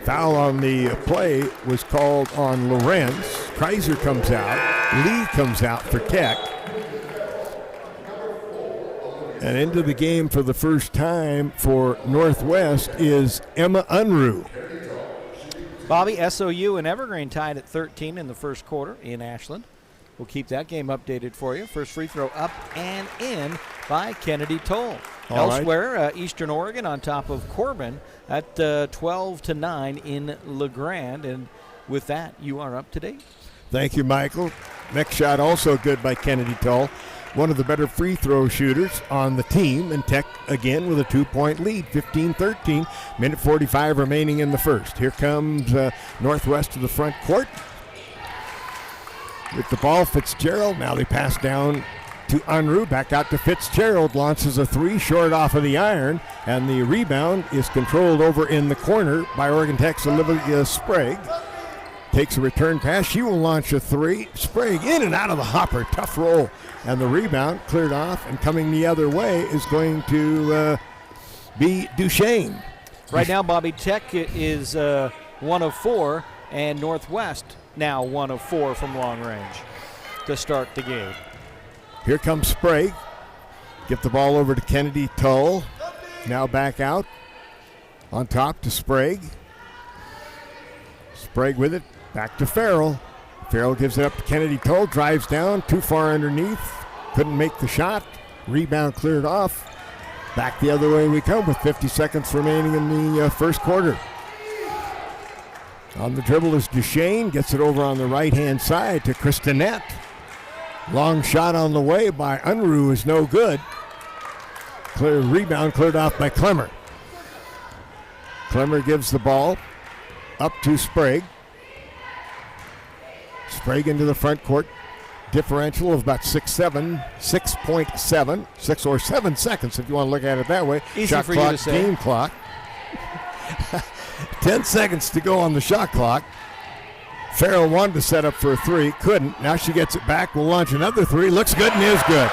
Foul on the play was called on Lorenz. Kreiser comes out. Lee comes out for Tech. And into the game for the first time for Northwest is Emma Unruh. Bobby, SOU and Evergreen tied at 13 in the first quarter in Ashland. We'll keep that game updated for you. First free throw up and in by Kennedy Tull. Elsewhere, Eastern Oregon on top of Corbin at 12-9 in LeGrand. And with that, you are up to date. Thank you, Michael. Next shot also good by Kennedy Tull. One of the better free throw shooters on the team, and Tech again with a 2-point lead, 15-13, minute 45 remaining in the first. Here comes Northwest to the front court. With the ball, Fitzgerald. Now they pass down to Unruh, back out to Fitzgerald, launches a 3 short off of the iron, and the rebound is controlled over in the corner by Oregon Tech's Olivia Sprague. Takes a return pass. She will launch a 3. Sprague in and out of the hopper. Tough roll. And the rebound cleared off, and coming the other way is going to be Duchesne. Right now, Bobby, Tech is 1 of 4, and Northwest now 1 of 4 from long range to start the game. Here comes Sprague. Get the ball over to Kennedy Tull. Now back out. On top to Sprague. Sprague with it. Back to Farrell. Farrell gives it up to Kennedy Toll. Drives down. Too far underneath. Couldn't make the shot. Rebound cleared off. Back the other way we come with 50 seconds remaining in the first quarter. On the dribble is Duchesne. Gets it over on the right-hand side to Kristinette. Long shot on the way by Unruh is no good. Rebound cleared off by Clemmer. Clemmer gives the ball up to Sprague. Sprague into the front court. Differential of about 6.7, 6 or 7 seconds if you want to look at it that way. Easy shot for clock, you to say. game clock. 10 seconds to go on the shot clock. Farrell wanted to set up for a three, couldn't. Now she gets it back, will launch another three. Looks good and is good.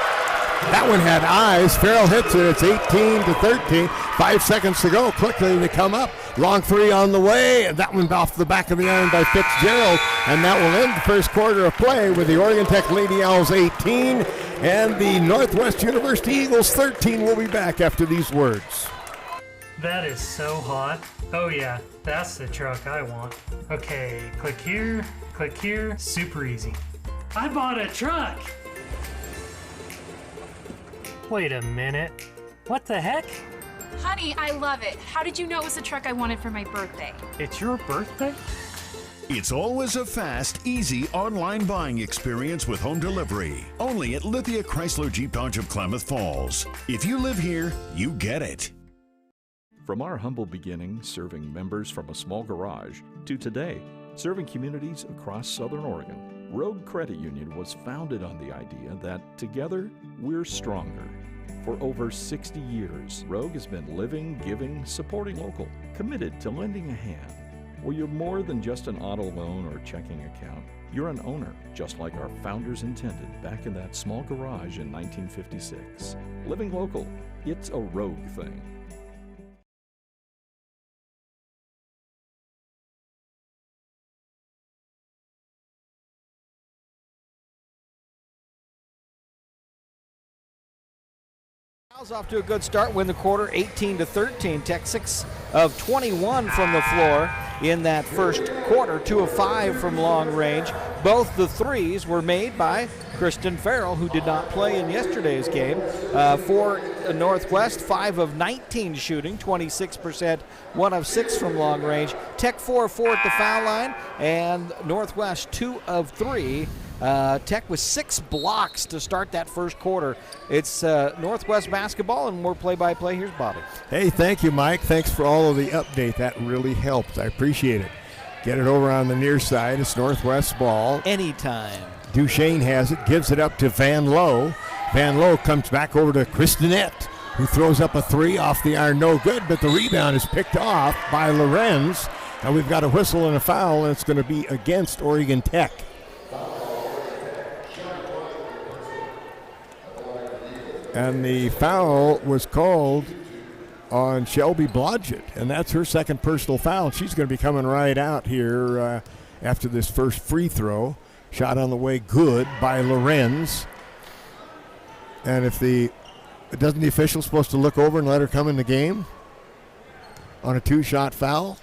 That one had eyes. Farrell hits it. It's 18-13. 5 seconds to go. Quickly they come up. Long three on the way. And that one off the back of the iron by Fitzgerald. And that will end the first quarter of play with the Oregon Tech Lady Owls 18 and the Northwest University Eagles 13. We'll be back after these words. That is so hot. Oh yeah, that's the truck I want. Okay, click here, super easy. I bought a truck! Wait a minute, what the heck? Honey, I love it. How did you know it was the truck I wanted for my birthday? It's your birthday? It's always a fast, easy online buying experience with home delivery. Only at Lithia Chrysler Jeep Dodge of Klamath Falls. If you live here, you get it. From our humble beginnings serving members from a small garage to today serving communities across Southern Oregon, Rogue Credit Union was founded on the idea that together we're stronger. For over 60 years, Rogue has been living, giving, supporting local, committed to lending a hand. Where you're more than just an auto loan or checking account, you're an owner, just like our founders intended back in that small garage in 1956. Living local, it's a Rogue thing. Owls off to a good start, win the quarter 18-13. Tech 6 of 21 from the floor in that first quarter, 2 of 5 from long range. Both the threes were made by Kristen Farrell, who did not play in yesterday's game. For Northwest, 5 of 19 shooting, 26%, 1 of 6 from long range. Tech 4 of 4 at the foul line, and Northwest 2 of 3. Tech with 6 blocks to start that first quarter. It's Northwest basketball, and more play-by-play. Here's Bobby. Hey, thank you, Mike. Thanks for all of the update. That really helped. I appreciate it. Get it over on the near side. It's Northwest ball. Anytime. Duchesne has it, gives it up to Van Lowe. Van Lowe comes back over to Kristinette, who throws up a three off the iron. No good, but the rebound is picked off by Lorenz. And we've got a whistle and a foul, and it's going to be against Oregon Tech. And the foul was called on Shelby Blodgett, and that's her second personal foul. She's going to be coming right out here after this first free throw. Shot on the way, good by Lorenz. And doesn't the official supposed to look over and let her come in the game on a 2-shot foul?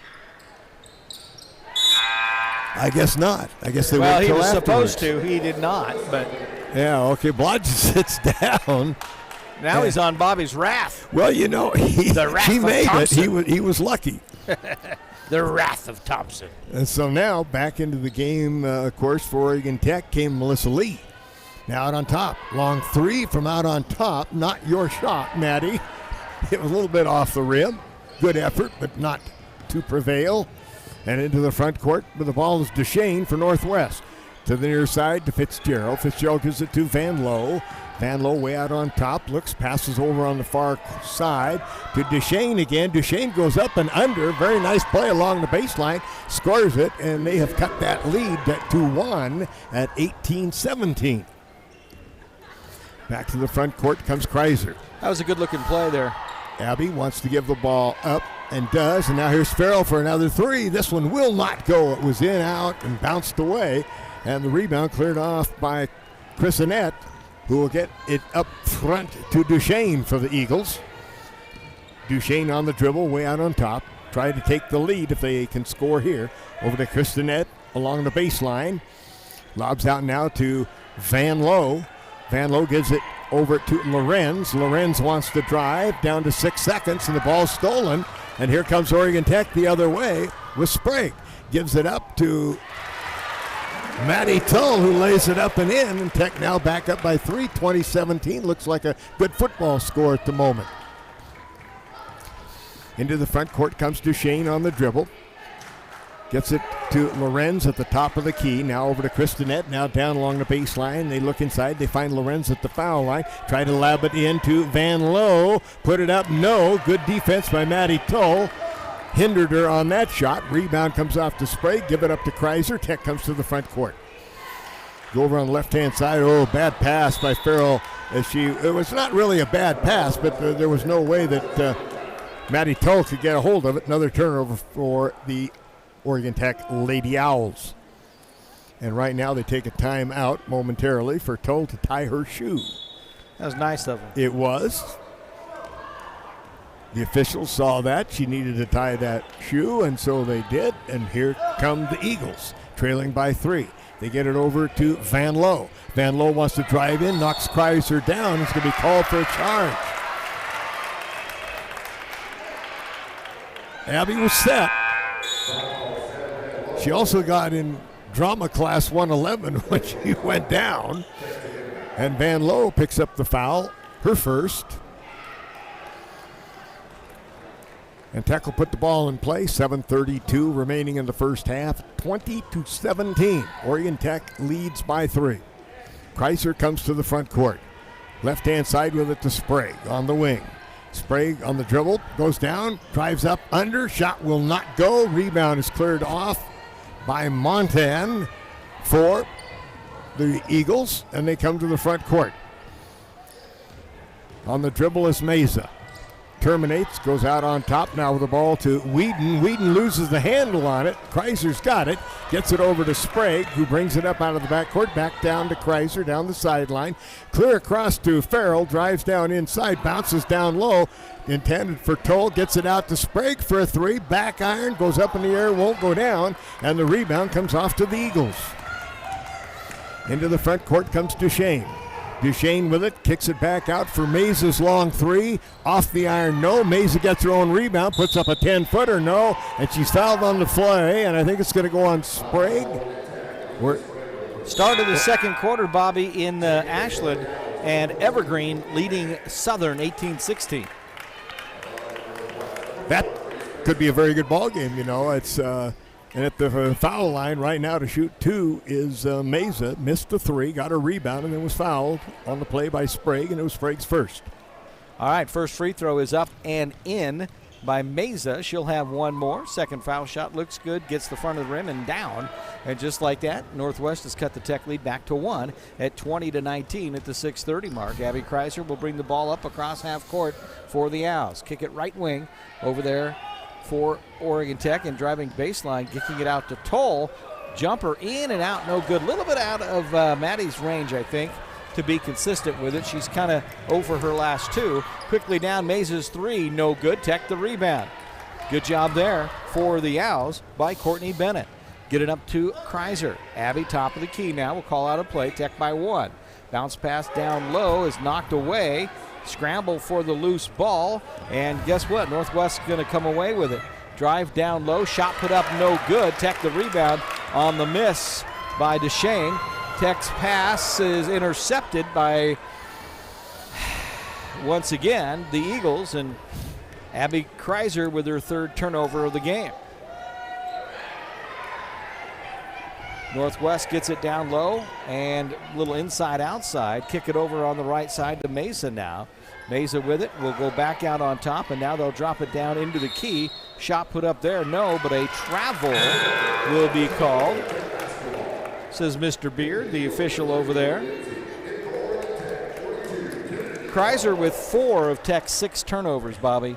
I guess not. I guess they wait till afterwards. Well, he was supposed to. He did not, but... Yeah, okay, Blodgett sits down. Now he's on Bobby's wrath. Well, you know, he made it. He was lucky. The wrath of Thompson. And so now back into the game, of course, for Oregon Tech came Melissa Lee. Now out on top. Long three from out on top. Not your shot, Maddie. It was a little bit off the rim. Good effort, but not to prevail. And into the front court, but the ball is Duchesne for Northwest. To the near side to Fitzgerald. Fitzgerald gives it to Van Lowe. Van Lowe way out on top. Passes over on the far side to Duchesne again. Duchesne goes up and under. Very nice play along the baseline. Scores it, and they have cut that lead to 1 at 18-17. Back to the front court comes Kreiser. That was a good-looking play there. Abby wants to give the ball up and does. And now here's Farrell for another three. This one will not go. It was in, out, and bounced away. And the rebound cleared off by Kristinette, who will get it up front to Duchesne for the Eagles. Duchesne on the dribble, way out on top. Try to take the lead if they can score here. Over to Christinet along the baseline. Lobs out now to Van Lowe. Van Lowe gives it over to Lorenz. Lorenz wants to drive down to 6 seconds, and the ball's stolen. And here comes Oregon Tech the other way with Sprague. Gives it up to Maddie Tull, who lays it up and in. And Tech now back up by 3, 20-17. Looks like a good football score at the moment. Into the front court comes Duchesne on the dribble. Gets it to Lorenz at the top of the key. Now over to Christinet. Now down along the baseline. They look inside. They find Lorenz at the foul line. Try to lob it into Van Lowe. Put it up. No. Good defense by Maddie Tull. Hindered her on that shot. Rebound comes off to Sprague. Give it up to Kreiser. Tech comes to the front court. Go over on the left-hand side. Oh, bad pass by Farrell. It was not really a bad pass, but there was no way that Maddie Tull could get a hold of it. Another turnover for the Oregon Tech Lady Owls. And right now they take a timeout momentarily for Tull to tie her shoe. That was nice of them. It was. The officials saw that. She needed to tie that shoe, and so they did. And here come the Eagles, trailing by 3. They get it over to Van Lowe. Van Lowe wants to drive in, knocks Kreiser down. It's going to be called for a charge. Abby was set. She also got in drama class 111 when she went down. And Van Lowe picks up the foul, her first. And Tech will put the ball in play. 7:32 remaining in the first half. 20-17. Oregon Tech leads by 3. Kreiser comes to the front court. Left-hand side with it to Sprague on the wing. Sprague on the dribble, goes down, drives up, under, shot will not go. Rebound is cleared off by Montan for the Eagles, and they come to the front court. On the dribble is Meza. Terminates, goes out on top now with the ball to Whedon. Whedon loses the handle on it. Kreiser's got it. Gets it over to Sprague, who brings it up out of the backcourt. Back down to Kreiser, down the sideline. Clear across to Farrell. Drives down inside, bounces down low. Intended for Tull. Gets it out to Sprague for a 3. Back iron, goes up in the air, won't go down. And the rebound comes off to the Eagles. Into the front court comes Duchesne. Duchesne with it, kicks it back out for Meza's long 3. Off the iron, no. Meza gets her own rebound, puts up a 10-footer, no. And she's fouled on the play, and I think it's going to go on Sprague. Start of the second quarter, Bobby, in Ashland, and Evergreen leading Southern 18-16. That could be a very good ball game, you know. It's and at the foul line right now to shoot 2 is Meza. Missed the 3, got a rebound, and then was fouled on the play by Sprague, and it was Sprague's first. All right, first free throw is up and in by Meza. She'll have one more. Second foul shot looks good, gets the front of the rim and down. And just like that, Northwest has cut the Tech lead back to 1 at 20-19 at the 6:30 mark. Abby Kreiser will bring the ball up across half court for the Owls. Kick it right wing over there for Oregon Tech, and driving baseline, kicking it out to Tull. Jumper in and out, no good. A little bit out of Maddie's range, I think, to be consistent with it. She's kind of over her last 2. Quickly down, Meza's 3, no good. Tech the rebound. Good job there for the Owls by Courtney Bennett. Get it up to Kreiser. Abby, top of the key now, will call out a play. Tech by 1. Bounce pass down low is knocked away. Scramble for the loose ball, and guess what? Northwest's going to come away with it. Drive down low, shot put up, no good. Tech the rebound on the miss by Duchesne. Tech's pass is intercepted by, once again, the Eagles, and Abby Kreiser with her 3rd turnover of the game. Northwest gets it down low and a little inside-outside. Kick it over on the right side to Meza now. Meza with it will go back out on top, and now they'll drop it down into the key. Shot put up there, no, but a travel will be called, says Mr. Beard, the official over there. Kreiser with 4 of Tech's 6 turnovers, Bobby.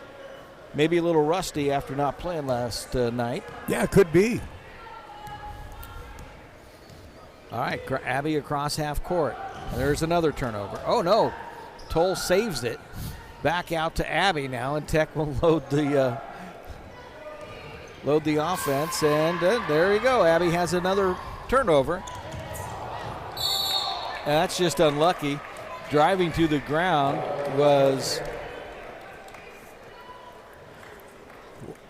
Maybe a little rusty after not playing last night. Yeah, it could be. All right, Abby across half court. There's another turnover. Oh, no. Tull saves it. back out to Abby now, and Tech will load the offense, and there you go. Abby has another turnover. And that's just unlucky. Driving to the ground was...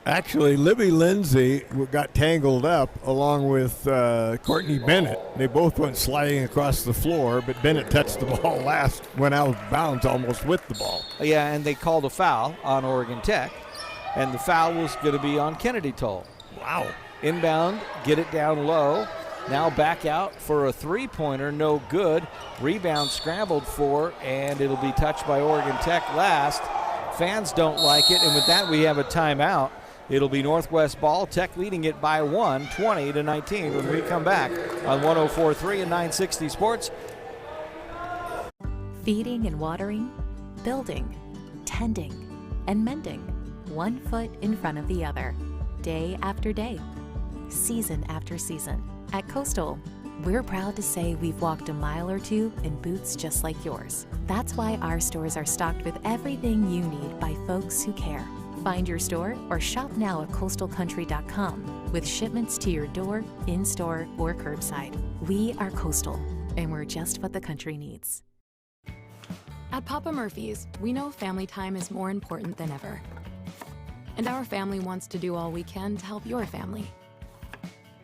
Actually, Libby Lindsay got tangled up along with Courtney Bennett. They both went sliding across the floor, but Bennett touched the ball last, went out of bounds almost with the ball. Yeah, and they called a foul on Oregon Tech, and the foul was going to be on Kennedy Toll. Wow. Inbound, get it down low. Now back out for a three-pointer, no good. Rebound scrambled for, and it'll be touched by Oregon Tech last. Fans don't like it, and with that we have a timeout. It'll be Northwest ball. Tech leading it by 1, 20-19 when we come back on 104.3 and 960 Sports. Feeding and watering, building, tending, and mending, one foot in front of the other, day after day, season after season. At Coastal, we're proud to say we've walked a mile or two in boots just like yours. That's why our stores are stocked with everything you need by folks who care. Find your store or shop now at coastalcountry.com with shipments to your door, in-store, or curbside. We are Coastal, and we're just what the country needs. At Papa Murphy's, we know family time is more important than ever. And our family wants to do all we can to help your family.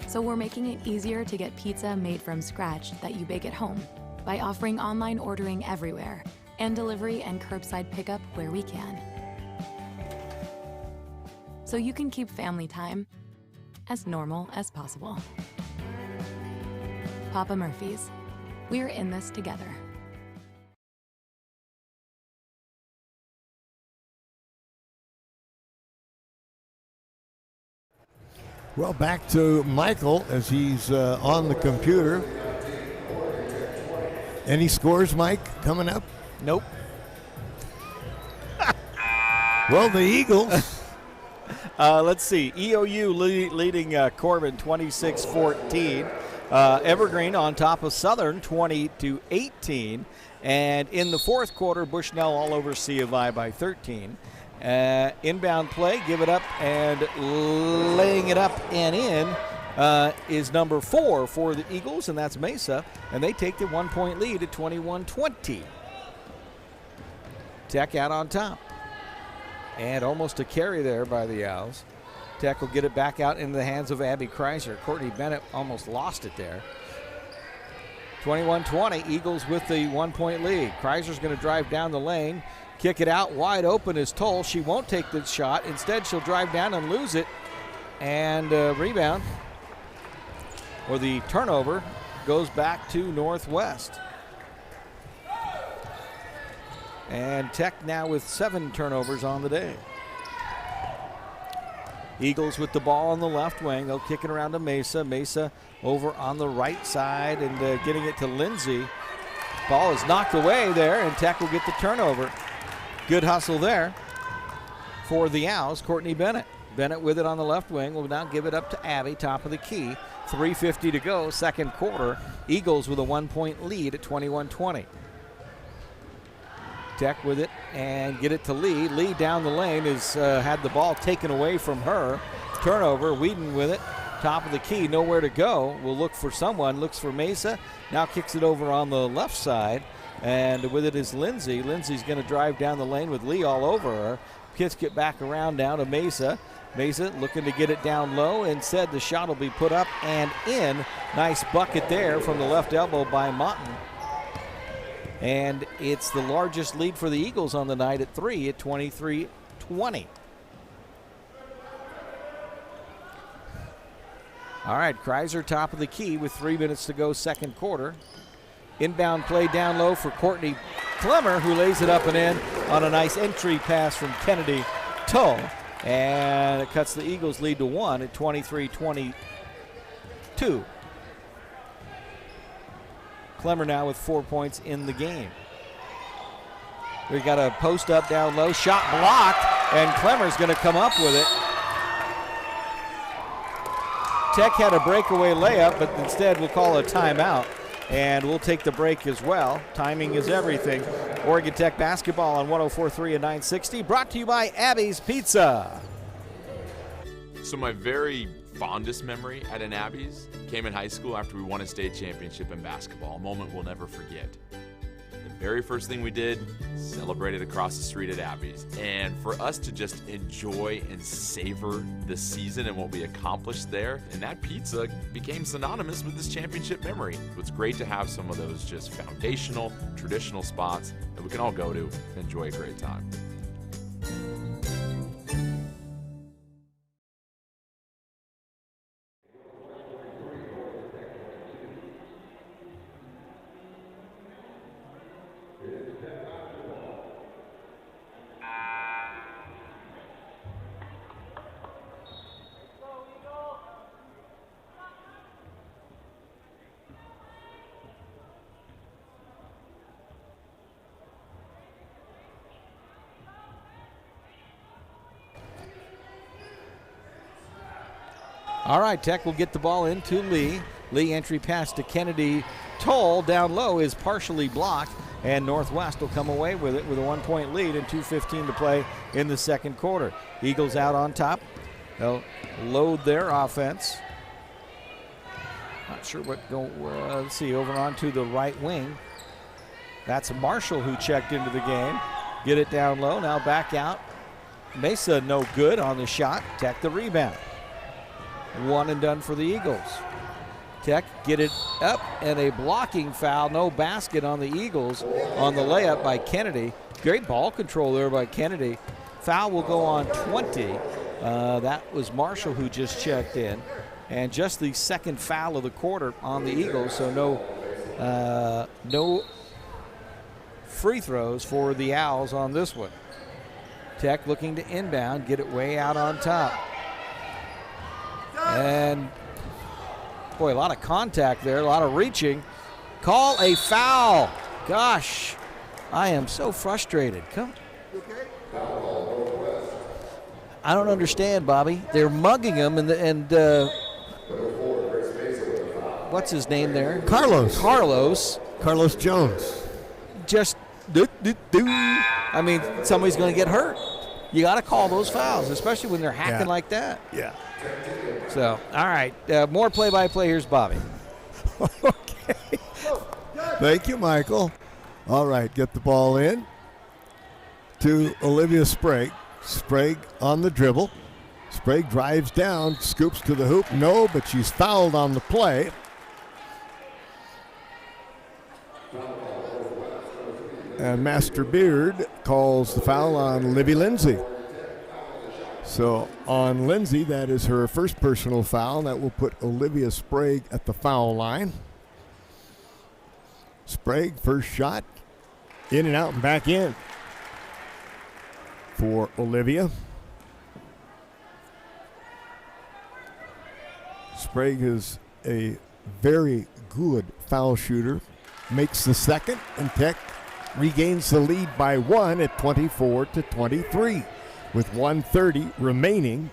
So we're making it easier to get pizza made from scratch that you bake at home by offering online ordering everywhere and delivery and curbside pickup where we can. So you can keep family time as normal as possible. Papa Murphy's, we're in this together. Well, back to Michael as he's on the computer. Any scores, Mike, coming up? Nope. Well, the Eagles. Let's see. EOU leading Corbin 26-14. Evergreen on top of Southern 20-18. And in the fourth quarter, Bushnell all over C of I by 13. Inbound play, give it up, and laying it up and in is number 4 for the Eagles, and that's Mesa. And they take the 1-point lead at 21-20. Tech out on top. And almost a carry there by the Owls. Tech will get it back out into the hands of Abby Kreiser. Courtney Bennett almost lost it there. 21-20, Eagles with the 1-point lead. Kreiser's going to drive down the lane. Kick it out wide open is Toll. She won't take the shot. Instead, she'll drive down and lose it. And rebound, or the turnover, goes back to Northwest. And Tech now with 7 turnovers on the day. Eagles with the ball on the left wing. They'll kick it around to Mesa. Mesa over on the right side and getting it to Lindsay. Ball is knocked away there, and Tech will get the turnover. Good hustle there for the Owls. Courtney Bennett. Bennett with it on the left wing will now give it up to Abby, top of the key. 3:50 to go, second quarter. Eagles with a 1-point lead at 21-20. Tech with it and get it to Lee. Lee down the lane has had the ball taken away from her. Turnover, Whedon with it. Top of the key, nowhere to go. Will look for someone, looks for Mesa. Now kicks it over on the left side. And with it is Lindsay. Lindsay's going to drive down the lane with Lee all over her. Kids get back around down to Mesa. Mesa looking to get it down low. Instead, the shot will be put up and in. Nice bucket there from the left elbow by Motton. And it's the largest lead for the Eagles on the night at 3 at 23-20. All right, Kreiser top of the key with 3 minutes to go, second quarter. Inbound play down low for Courtney Clemmer, who lays it up and in on a nice entry pass from Kennedy Toe. And it cuts the Eagles' lead to 1 at 23-22. Clemmer now with 4 points in the game. We got a post up down low, shot blocked, and Clemmer's going to come up with it. Tech had a breakaway layup, but instead we'll call a timeout, and we'll take the break as well. Timing is everything. Oregon Tech basketball on 104.3 and 960, brought to you by Abby's Pizza. So my very fondest memory at an Abby's came in high school after we won a state championship in basketball, a moment we'll never forget. The very first thing we did, celebrated across the street at Abby's. And for us to just enjoy and savor the season and what we accomplished there, and that pizza became synonymous with this championship memory. It's great to have some of those just foundational, traditional spots that we can all go to and enjoy a great time. All right, Tech will get the ball into Lee. Lee entry pass to Kennedy. Toll down low is partially blocked, and Northwest will come away with it with a 1-point lead and 2:15 to play in the second quarter. Eagles out on top. They'll load their offense. Not sure what let's see, over onto the right wing. That's Marshall who checked into the game. Get it down low, now back out. Mesa no good on the shot. Tech the rebound. One and done for the Eagles. Tech get it up, and a blocking foul. No basket on the Eagles on the layup by Kennedy. Great ball control there by Kennedy. Foul will go on 20. That was Marshall who just checked in. And just the second foul of the quarter on the Eagles, so no free throws for the Owls on this one. Tech looking to inbound, get it way out on top. And, boy, a lot of contact there, a lot of reaching. Call a foul. Gosh, I am so frustrated. Come. I don't understand, Bobby. They're mugging him, and what's his name there? Carlos Jones. Just I mean, somebody's going to get hurt. You got to call those fouls, especially when they're hacking like that. Yeah. So, all right, more play-by-play. Here's Bobby. Okay. Thank you, Michael. All right, get the ball in to Olivia Sprague. Sprague on the dribble. Sprague drives down, scoops to the hoop. No, but she's fouled on the play. And Master Beard calls the foul on Libby Lindsay. So on Lindsay, that is her first personal foul. That will put Olivia Sprague at the foul line. Sprague, first shot, in and out and back in for Olivia. Sprague is a very good foul shooter. Makes the second, and Tech regains the lead by 1 at 24-23 with 1:30 remaining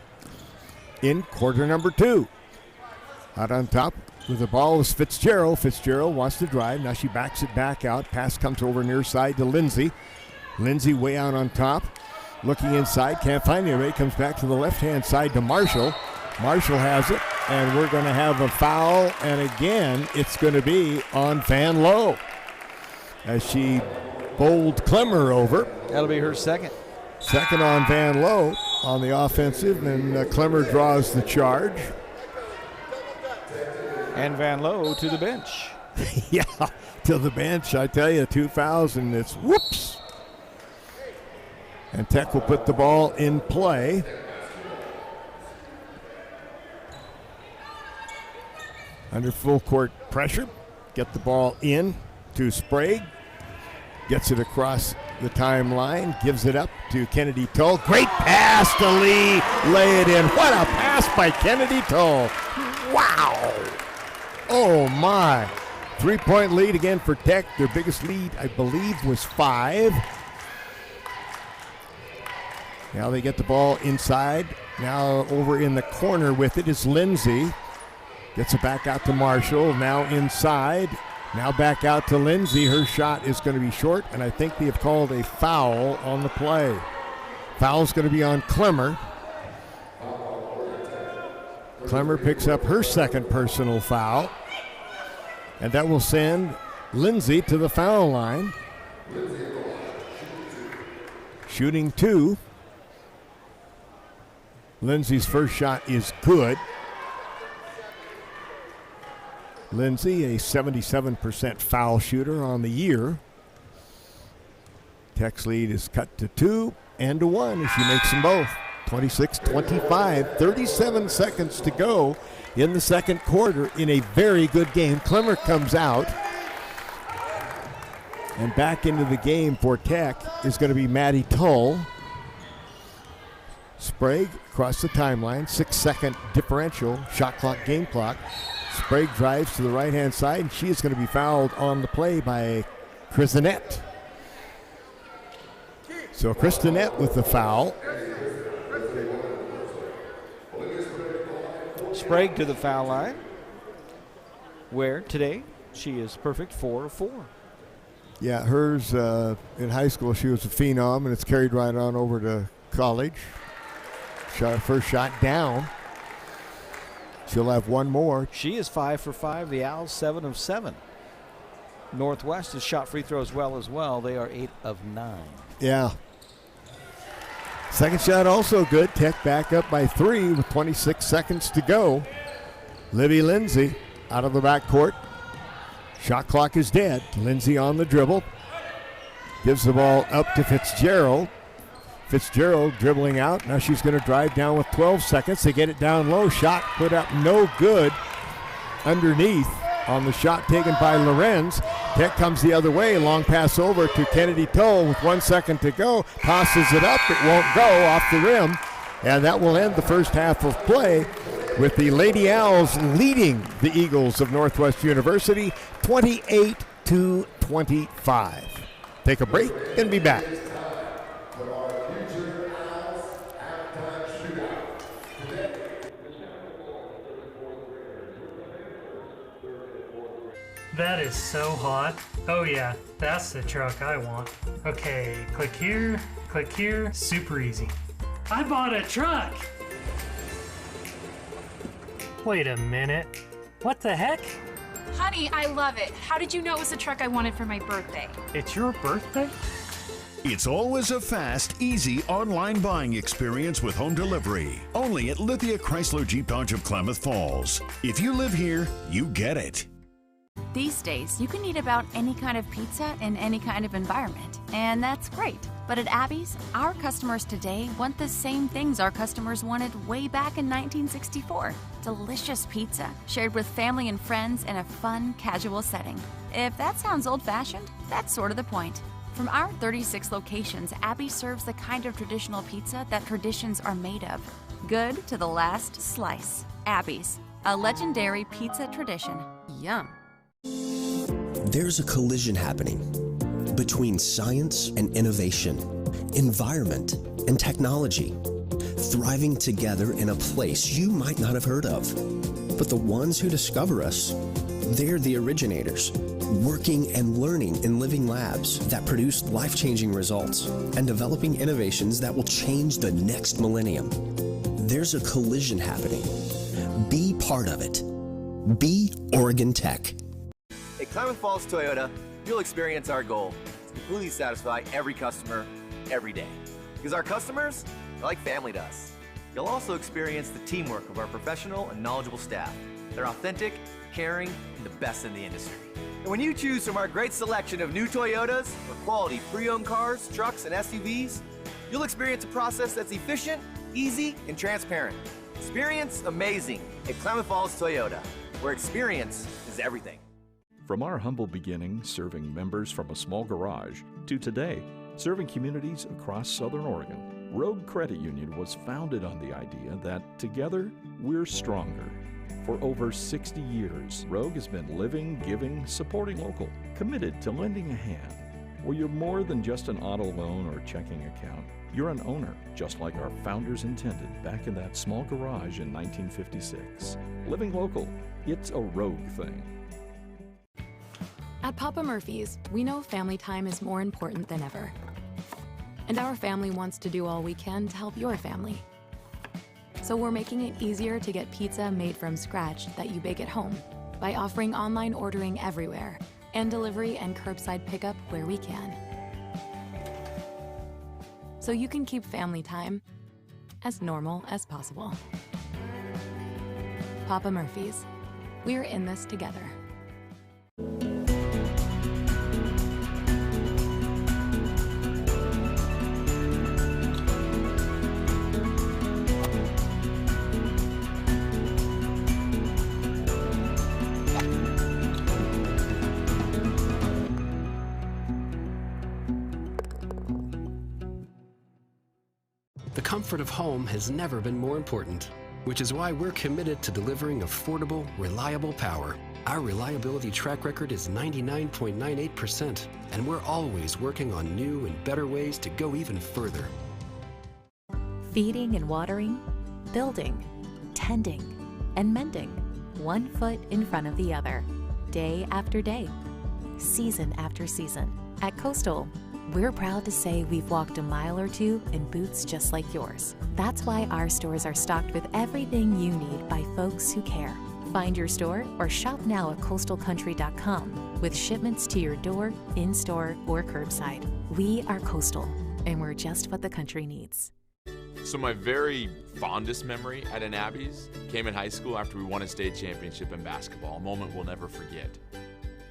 in quarter number 2. Out on top with the ball is Fitzgerald. Fitzgerald wants to drive. Now she backs it back out. Pass comes over near side to Lindsay. Lindsay way out on top. Looking inside. Can't find anybody. Comes back to the left-hand side to Marshall. Marshall has it. And we're going to have a foul. And again, it's going to be on Van Lowe as she bowled Clemmer over. That'll be her second. Second on Van Lowe on the offensive, and Clemmer draws the charge. And Van Lowe to the bench. Yeah, to the bench. I tell you, 2 fouls, and it's whoops. And Tech will put the ball in play. Under full court pressure. Get the ball in to Sprague. Gets it across the timeline, gives it up to Kennedy Toll. Great pass to Lee, lay it in. What a pass by Kennedy Toll. Wow. Oh my. 3-point lead again for Tech. Their biggest lead, I believe, was 5. Now they get the ball inside. Now over in the corner with it is Lindsay. Gets it back out to Marshall. Now inside Now back out to Lindsay. Her shot is going to be short, and I think they have called a foul on the play. Foul's going to be on Clemmer. Clemmer picks up her second personal foul, and that will send Lindsay to the foul line. Shooting 2. Lindsay's first shot is good. Lindsay, a 77% foul shooter on the year. Tech's lead is cut to 2 and to 1 as she makes them both. 26-25, 37 seconds to go in the second quarter in a very good game. Clemmer comes out. And back into the game for Tech is going to be Maddie Tull. Sprague across the timeline, 6-second differential, shot clock, game clock. Sprague drives to the right-hand side, and she is going to be fouled on the play by Kristinet. So Kristinet with the foul. Sprague to the foul line, where today she is perfect 4 of 4. Yeah, hers in high school, she was a phenom, and it's carried right on over to college. First shot down. She'll have one more. She is 5 for 5. The Owls 7 of 7. Northwest has shot free throws well. They are 8 of 9. Yeah. Second shot also good. Tech back up by 3 with 26 seconds to go. Livy Lindsay out of the backcourt. Shot clock is dead. Lindsay on the dribble. Gives the ball up to Fitzgerald. Fitzgerald dribbling out. Now she's going to drive down with 12 seconds. They get it down low. Shot put up no good underneath on the shot taken by Lorenz. Tech comes the other way. Long pass over to Kennedy Toll with 1 second to go. Tosses it up. It won't go off the rim. And that will end the first half of play with the Lady Owls leading the Eagles of Northwest University 28-25. Take a break and be back. That is so hot. Oh yeah, that's the truck I want. Okay, click here, super easy. I bought a truck! Wait a minute, what the heck? Honey, I love it. How did you know it was the truck I wanted for my birthday? It's your birthday? It's always a fast, easy online buying experience with home delivery. Only at Lithia Chrysler Jeep Dodge of Klamath Falls. If you live here, you get it. These days, you can eat about any kind of pizza in any kind of environment, and that's great. But at Abby's, our customers today want the same things our customers wanted way back in 1964. Delicious pizza, shared with family and friends in a fun, casual setting. If that sounds old-fashioned, that's sort of the point. From our 36 locations, Abby serves the kind of traditional pizza that traditions are made of. Good to the last slice. Abby's, a legendary pizza tradition. Yum. There's a collision happening between science and innovation, environment and technology, thriving together in a place you might not have heard of. But the ones who discover us, they're the originators, working and learning in living labs that produce life-changing results and developing innovations that will change the next millennium. There's a collision happening. Be part of it. Be Oregon Tech. At Klamath Falls Toyota, you'll experience our goal to completely satisfy every customer, every day. Because our customers are like family to us. You'll also experience the teamwork of our professional and knowledgeable staff. They're authentic, caring, and the best in the industry. And when you choose from our great selection of new Toyotas or quality pre-owned cars, trucks, and SUVs, you'll experience a process that's efficient, easy, and transparent. Experience amazing at Klamath Falls Toyota, where experience is everything. From our humble beginnings serving members from a small garage to today serving communities across Southern Oregon, Rogue Credit Union was founded on the idea that together we're stronger. For over 60 years, Rogue has been living, giving, supporting local, committed to lending a hand. Where you're more than just an auto loan or checking account, you're an owner, just like our founders intended back in that small garage in 1956. Living local, it's a Rogue thing. At Papa Murphy's, we know family time is more important than ever. And our family wants to do all we can to help your family. So we're making it easier to get pizza made from scratch that you bake at home by offering online ordering everywhere and delivery and curbside pickup where we can. So you can keep family time as normal as possible. Papa Murphy's, we're in this together. The comfort of home has never been more important, which is why we're committed to delivering affordable, reliable power. Our reliability track record is 99.98%, and we're always working on new and better ways to go even further. Feeding and watering, building, tending, and mending, one foot in front of the other, day after day, season after season. At Coastal, we're proud to say we've walked a mile or two in boots just like yours. That's why our stores are stocked with everything you need by folks who care. Find your store or shop now at coastalcountry.com with shipments to your door, in-store, or curbside. We are Coastal, and we're just what the country needs. So my very fondest memory at an Abby's came in high school after we won a state championship in basketball, a moment we'll never forget.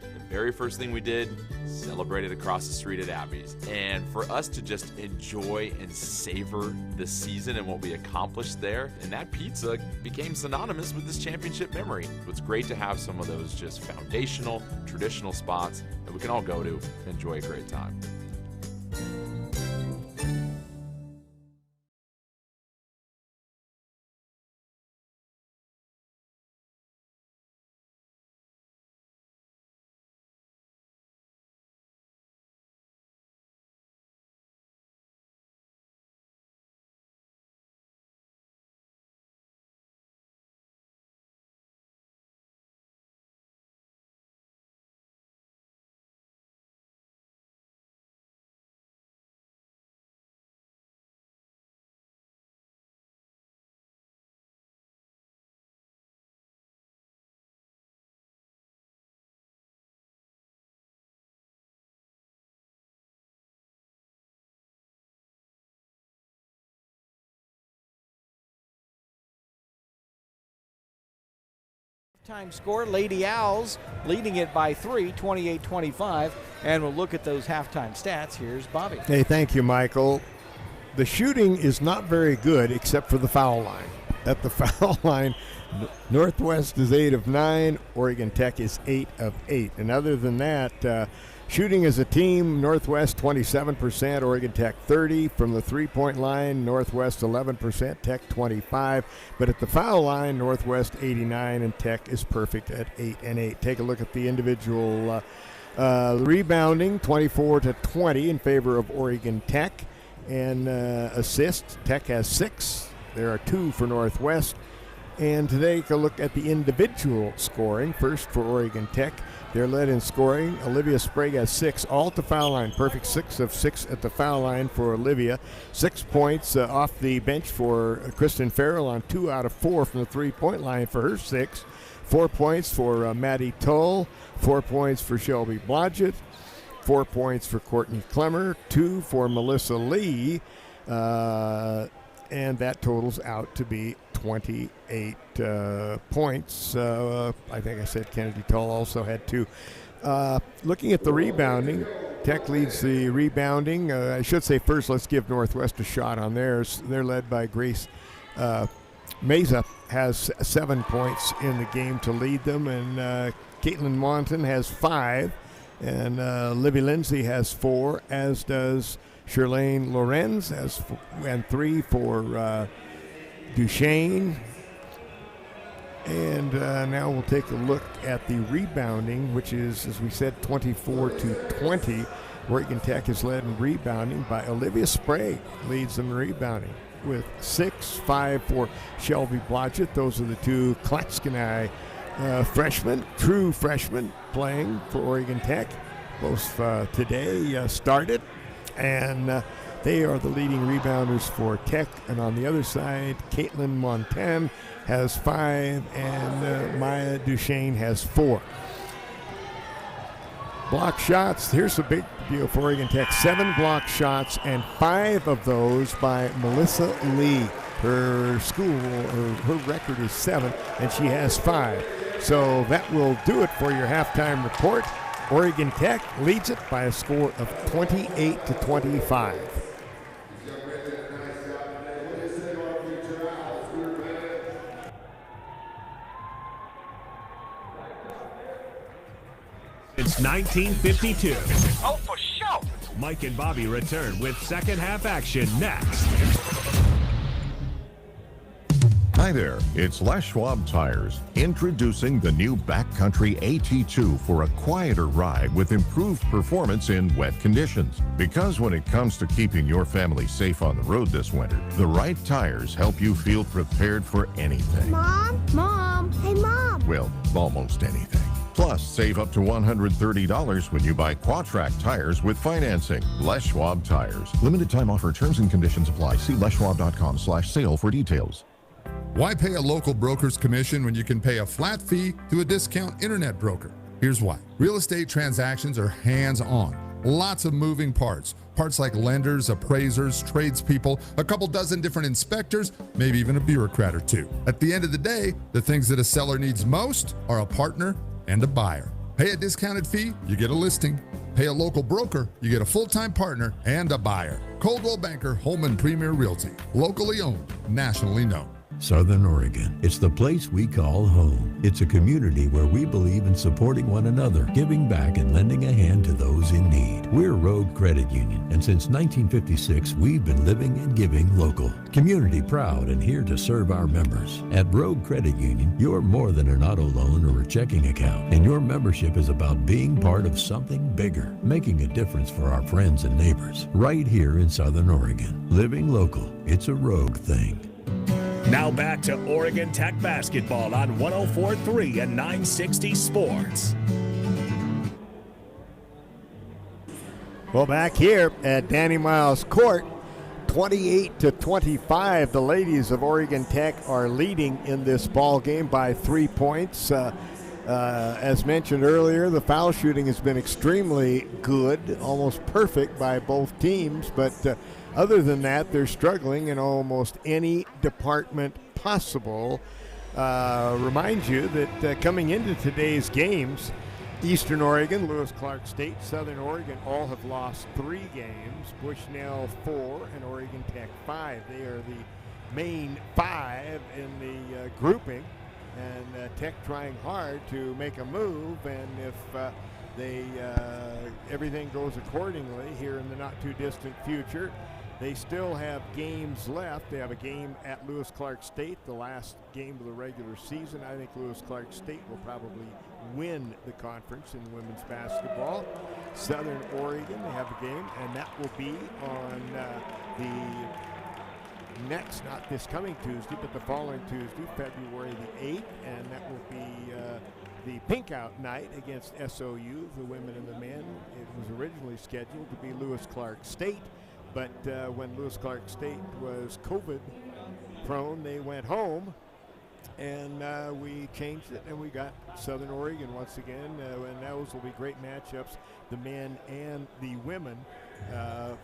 The very first thing we did, celebrated across the street at Abby's. And for us to just enjoy and savor the season and what we accomplished there, and that pizza became synonymous with this championship memory. It's great to have some of those just foundational, traditional spots that we can all go to and enjoy a great time. Time score, Lady Owls leading it by 3, 28-25. And we'll look at those halftime stats. Here's Bobby. Hey, thank you, Michael. The shooting is not very good except for the foul line. At the foul line, Northwest is 8 of 9, Oregon Tech is 8 of 8. And other than that, shooting as a team, Northwest 27%, Oregon Tech 30%. From the three-point line, Northwest 11%, Tech 25%. But at the foul line, Northwest 89%, and Tech is perfect at 8 and 8. Take a look at the individual rebounding, 24-20 in favor of Oregon Tech. And assists, Tech has 6. There are 2 for Northwest. And to take a look at the individual scoring, first for Oregon Tech, they're led in scoring. Olivia Sprague has 6, all at the foul line. Perfect 6 of 6 at the foul line for Olivia. 6 points off the bench for Kristen Farrell on 2 out of 4 from the three-point line for her 6. 4 points for Maddie Tull. 4 points for Shelby Blodgett. 4 points for Courtney Clemmer. 2 for Melissa Lee. And that totals out to be 28 points. I think I said Kennedy Tull also had 2. Looking at the rebounding, Tech leads the rebounding. I should say first, let's give Northwest a shot on theirs. They're led by Grace Meza, has 7 points in the game to lead them, and Caitlin Monton has 5, and Libby Lindsay has 4, as does Shirlane Lorenz, and 3 for Duchesne. And now we'll take a look at the rebounding, which is, as we said, 24-20. Oregon Tech is led in rebounding by Olivia Sprague, leads them in rebounding with 6, 5 for Shelby Blodgett. Those are the 2 Klatskanai freshmen, true freshmen, playing for Oregon Tech. Both today started, and they are the leading rebounders for Tech. And on the other side, Caitlin Montaigne has 5, and Maya Duchesne has 4. Block shots, here's a big deal for Oregon Tech. 7 block shots, and 5 of those by Melissa Lee. Her record is 7, and she has 5. So that will do it for your halftime report. Oregon Tech leads it by a score of 28-25. It's 1952. Oh, for sure. Mike and Bobby return with second half action next. Hi there, it's Les Schwab Tires, introducing the new Backcountry AT2 for a quieter ride with improved performance in wet conditions. Because when it comes to keeping your family safe on the road this winter, the right tires help you feel prepared for anything. Mom? Mom? Hey, Mom! Well, almost anything. Plus, save up to $130 when you buy Quatrack tires with financing. Les Schwab Tires. Limited time offer. Terms and conditions apply. See leschwab.com/sale for details. Why pay a local broker's commission when you can pay a flat fee to a discount internet broker? Here's why. Real estate transactions are hands-on. Lots of moving parts. Parts like lenders, appraisers, tradespeople, a couple dozen different inspectors, maybe even a bureaucrat or two. At the end of the day, the things that a seller needs most are a partner and a buyer. Pay a discounted fee, you get a listing. Pay a local broker, you get a full-time partner and a buyer. Coldwell Banker Holman Premier Realty. Locally owned, nationally known. Southern Oregon. It's the place we call home. It's a community where we believe in supporting one another, giving back and lending a hand to those in need. We're Rogue Credit Union, and since 1956, we've been living and giving local. Community proud and here to serve our members. At Rogue Credit Union, you're more than an auto loan or a checking account, and your membership is about being part of something bigger, making a difference for our friends and neighbors, right here in Southern Oregon. Living local, it's a Rogue thing. Now back to Oregon Tech basketball on 104.3 and 960 Sports. Well, back here at Danny Miles Court, 28-25, the ladies of Oregon Tech are leading in this ball game by 3 points. As mentioned earlier, the foul shooting has been extremely good, almost perfect by both teams, but other than that, they're struggling in almost any department possible. Remind you that coming into today's games, Eastern Oregon, Lewis Clark State, Southern Oregon all have lost 3 games. Bushnell 4 and Oregon Tech 5. They are the main 5 in the grouping, and Tech trying hard to make a move. And if everything goes accordingly here in the not too distant future, they still have games left. They have a game at Lewis Clark State, the last game of the regular season. I think Lewis Clark State will probably win the conference in women's basketball. Southern Oregon, they have a game, and that will be on the next, not this coming Tuesday, but the following Tuesday, February the 8th, and that will be the Pink Out night against SOU, the women and the men. It was originally scheduled to be Lewis Clark State, but when Lewis Clark State was COVID prone, they went home, and we changed it, and we got Southern Oregon once again, and those will be great matchups, the men and the women,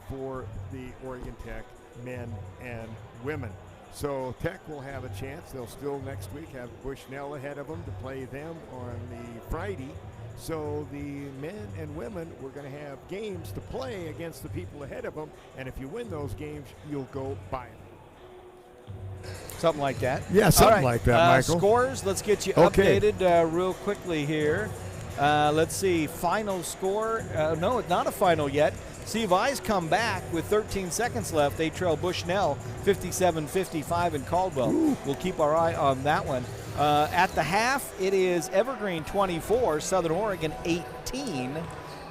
for the Oregon Tech men and women. So Tech will have a chance. They'll still next week have Bushnell ahead of them to play them on the Friday. So the men and women, we're going to have games to play against the people ahead of them, and if you win those games, you'll go by them. Something like that. Yeah, something like that, Michael. Scores, let's get you updated real quickly here. Let's see, final score. No, it's not a final yet. C of I's come back with 13 seconds left. They trail Bushnell 57-55 in Caldwell. Ooh. We'll keep our eye on that one. At the half, it is Evergreen 24, Southern Oregon 18,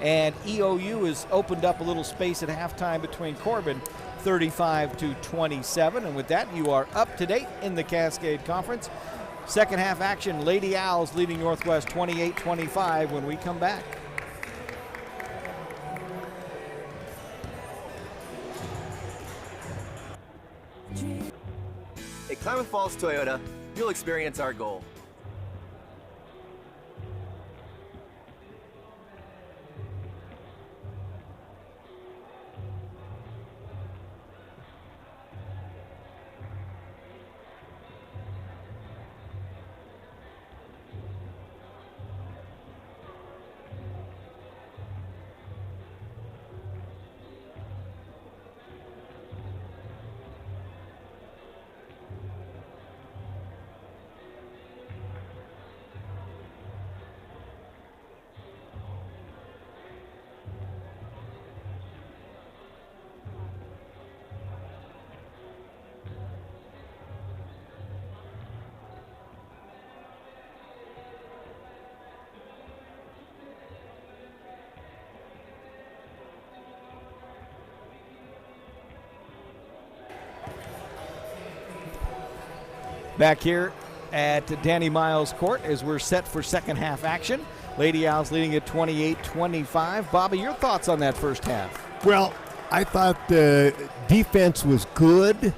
and EOU has opened up a little space at halftime between Corbin 35-27. And with that, you are up to date in the Cascade Conference. Second half action, Lady Owls leading Northwest 28-25 when we come back. At Klamath Falls Toyota, you'll experience our goal. Back here at Danny Miles Court as we're set for second half action. Lady Owls leading at 28-25. Bobby, your thoughts on that first half? Well, I thought the defense was good.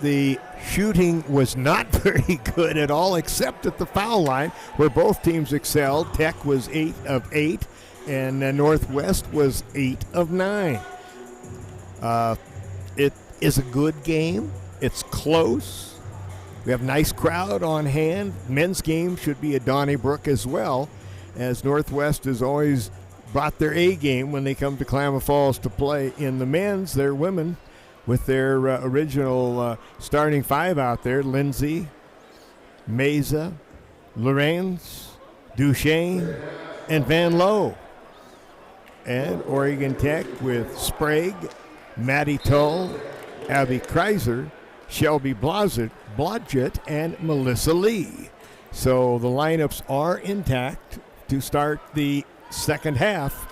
The shooting was not very good at all, except at the foul line, where both teams excelled. Tech was 8 of 8, and Northwest was 8 of 9. It is a good game. It's close. We have a nice crowd on hand. Men's game should be at Donnybrook as well, as Northwest has always brought their A game when they come to Klamath Falls to play. In the men's, their women with their original starting five out there, Lindsay, Meza, Lorenz, Duchesne, and Van Lowe. And Oregon Tech with Sprague, Maddie Tull, Abby Kreiser, Shelby Blodgett, and Melissa Lee. So the lineups are intact to start the second half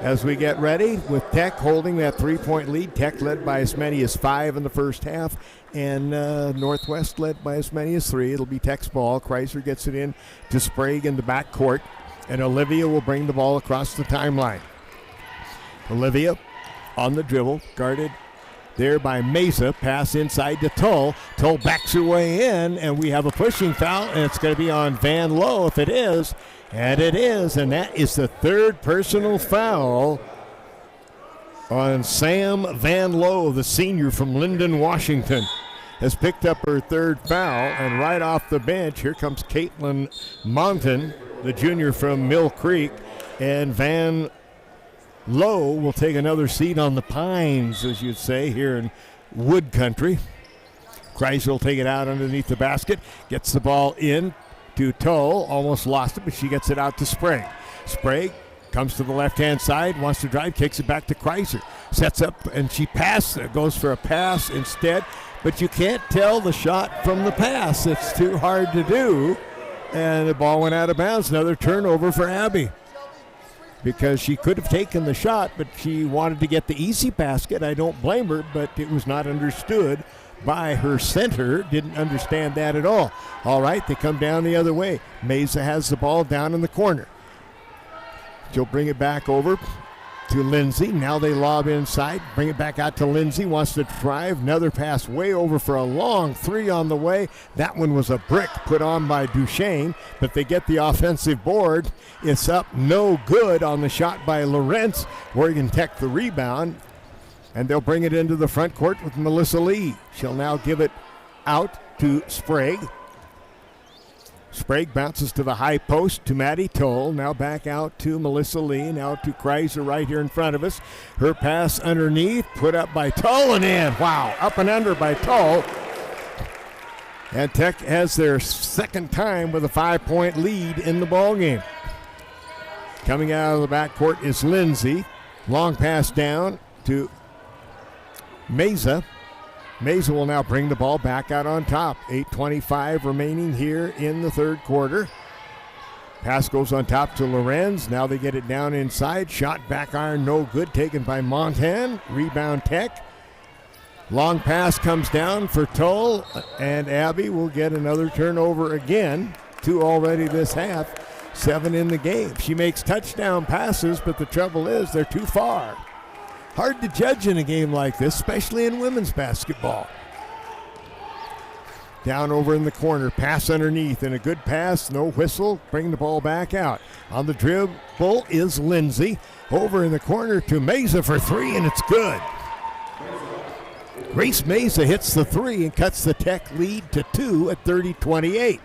as we get ready with Tech holding that 3-point lead. Tech led by as many as 5 in the first half, and Northwest led by as many as 3. It'll be Tech's ball. Kreiser gets it in to Sprague in the back court, and Olivia will bring the ball across the timeline. Olivia on the dribble, guarded there by Mesa. Pass inside to Tull. Tull backs her way in, and we have a pushing foul, and it's going to be on Van Lowe if it is. And it is, and that is the third personal foul on Sam Van Lowe, the senior from Linden, Washington. Has picked up her third foul, and right off the bench, here comes Caitlin Monton, the junior from Mill Creek, and Van Lowe will take another seat on the pines, as you'd say, here in Wood Country. Kreiser will take it out underneath the basket, gets the ball in to Tull, almost lost it, but she gets it out to Sprague. Sprague comes to the left-hand side, wants to drive, kicks it back to Kreiser. Sets up, and she passes, goes for a pass instead, but you can't tell the shot from the pass. It's too hard to do, and the ball went out of bounds. Another turnover for Abby, because she could have taken the shot, but she wanted to get the easy basket. I don't blame her, but it was not understood by her center. Didn't understand that at all. All right, they come down the other way. Mesa has the ball down in the corner. She'll bring it back over to Lindsay. Now they lob inside, bring it back out to Lindsay, wants to drive. Another pass way over for a long three on the way. That one was a brick put on by Duchesne, but they get the offensive board. It's up, no good on the shot by Lorenz. Oregon Tech the rebound, and they'll bring it into the front court with Melissa Lee. She'll now give it out to Sprague. Sprague bounces to the high post to Maddie Tull. Now back out to Melissa Lee. Now to Kreiser right here in front of us. Her pass underneath, put up by Tull and in. Wow, up and under by Tull. And Tech has their second time with a 5-point lead in the ballgame. Coming out of the backcourt is Lindsay. Long pass down to Mesa. Mesa will now bring the ball back out on top. 8:25 remaining here in the third quarter. Pass goes on top to Lorenz. Now they get it down inside. Shot back iron, no good. Taken by Montan. Rebound Tech. Long pass comes down for Toll, and Abby will get another turnover again. 2 already this half, 7 in the game. She makes touchdown passes, but the trouble is they're too far. Hard to judge in a game like this, especially in women's basketball. Down over in the corner, pass underneath, and a good pass, no whistle, bring the ball back out. On the dribble is Lindsay. Over in the corner to Meza for 3, and it's good. Grace Meza hits the 3 and cuts the Tech lead to 2 at 30-28.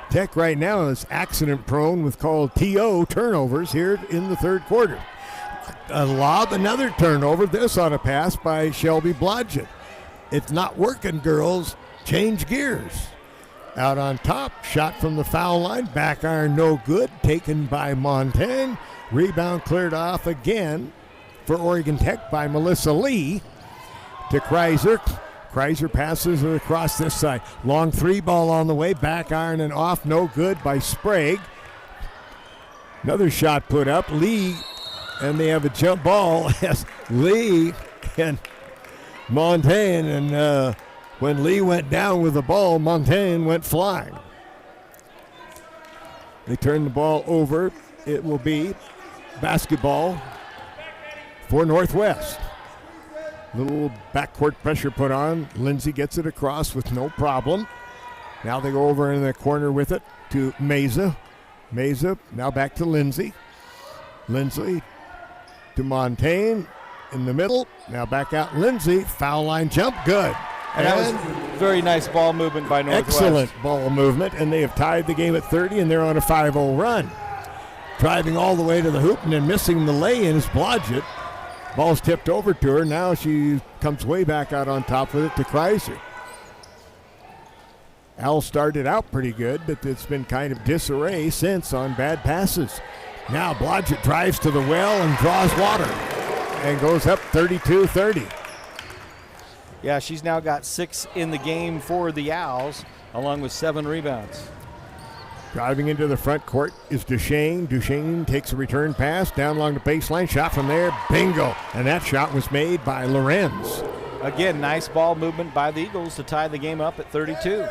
Tech right now is accident prone with called TO turnovers here in the third quarter. A lob, another turnover, this on a pass by Shelby Blodgett. It's not working, girls. Change gears. Out on top, shot from the foul line, back iron no good, taken by Montaigne. Rebound cleared off again for Oregon Tech by Melissa Lee to Kreiser. Kreiser passes it across this side. Long 3 ball on the way, back iron and off, no good by Sprague. Another shot put up, Lee, and they have a jump ball as Lee and Montaigne, and when Lee went down with the ball, Montaigne went flying. They turn the ball over. It will be basketball for Northwest. Little backcourt pressure put on. Lindsay gets it across with no problem. Now they go over in the corner with it to Meza. Meza now back to Lindsay. Lindsay to Montaigne in the middle. Now back out Lindsay. Foul line jump, good. And that was very nice ball movement by Northwest. Excellent ball movement, and they have tied the game at 30, and they're on a 5-0 run. Driving all the way to the hoop and then missing the lay-in is Blodgett. Ball's tipped over to her. Now she comes way back out on top with it to Kreiser. Al started out pretty good, but it's been kind of disarray since on bad passes. Now Blodgett drives to the well and draws water and goes up 32-30. Yeah, she's now got 6 in the game for the Owls, along with 7 rebounds. Driving into the front court is Duchesne. Duchesne takes a return pass down along the baseline. Shot from there, bingo. And that shot was made by Lorenz. Again, nice ball movement by the Eagles to tie the game up at 32.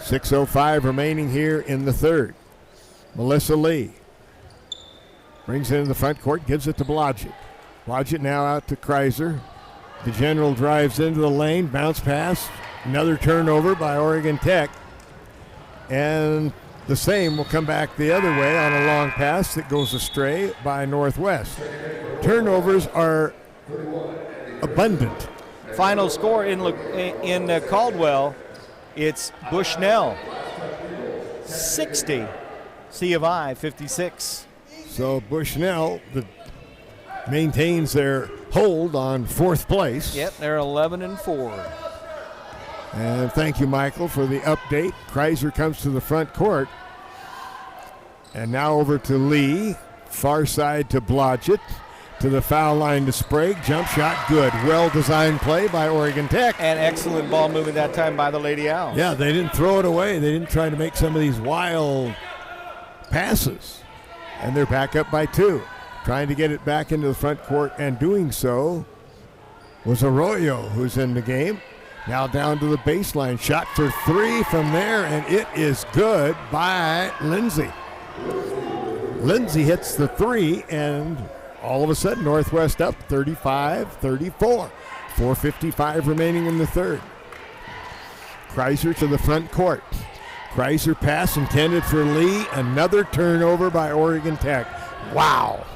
6:05 remaining here in the third. Melissa Lee brings it in the front court, gives it to Blodgett. Blodgett now out to Kreiser. The general drives into the lane, bounce pass. Another turnover by Oregon Tech. And the same will come back the other way on a long pass that goes astray by Northwest. Turnovers are abundant. Final score in Caldwell, it's Bushnell 60, C of I 56. So Bushnell maintains their hold on 4th place. Yep, they're 11-4. And thank you, Michael, for the update. Kreiser comes to the front court. And now over to Lee. Far side to Blodgett. To the foul line to Sprague. Jump shot, good. Well-designed play by Oregon Tech. And excellent ball movement that time by the Lady Owls. Yeah, they didn't throw it away. They didn't try to make some of these wild passes. And they're back up by 2. Trying to get it back into the front court, and doing so was Arroyo, who's in the game. Now down to the baseline. Shot for 3 from there, and it is good by Lindsay. Lindsay hits the 3, and all of a sudden Northwest up 35-34. 4:55 remaining in the third. Kreiser to the front court. Kreiser pass intended for Lee. Another turnover by Oregon Tech. Wow.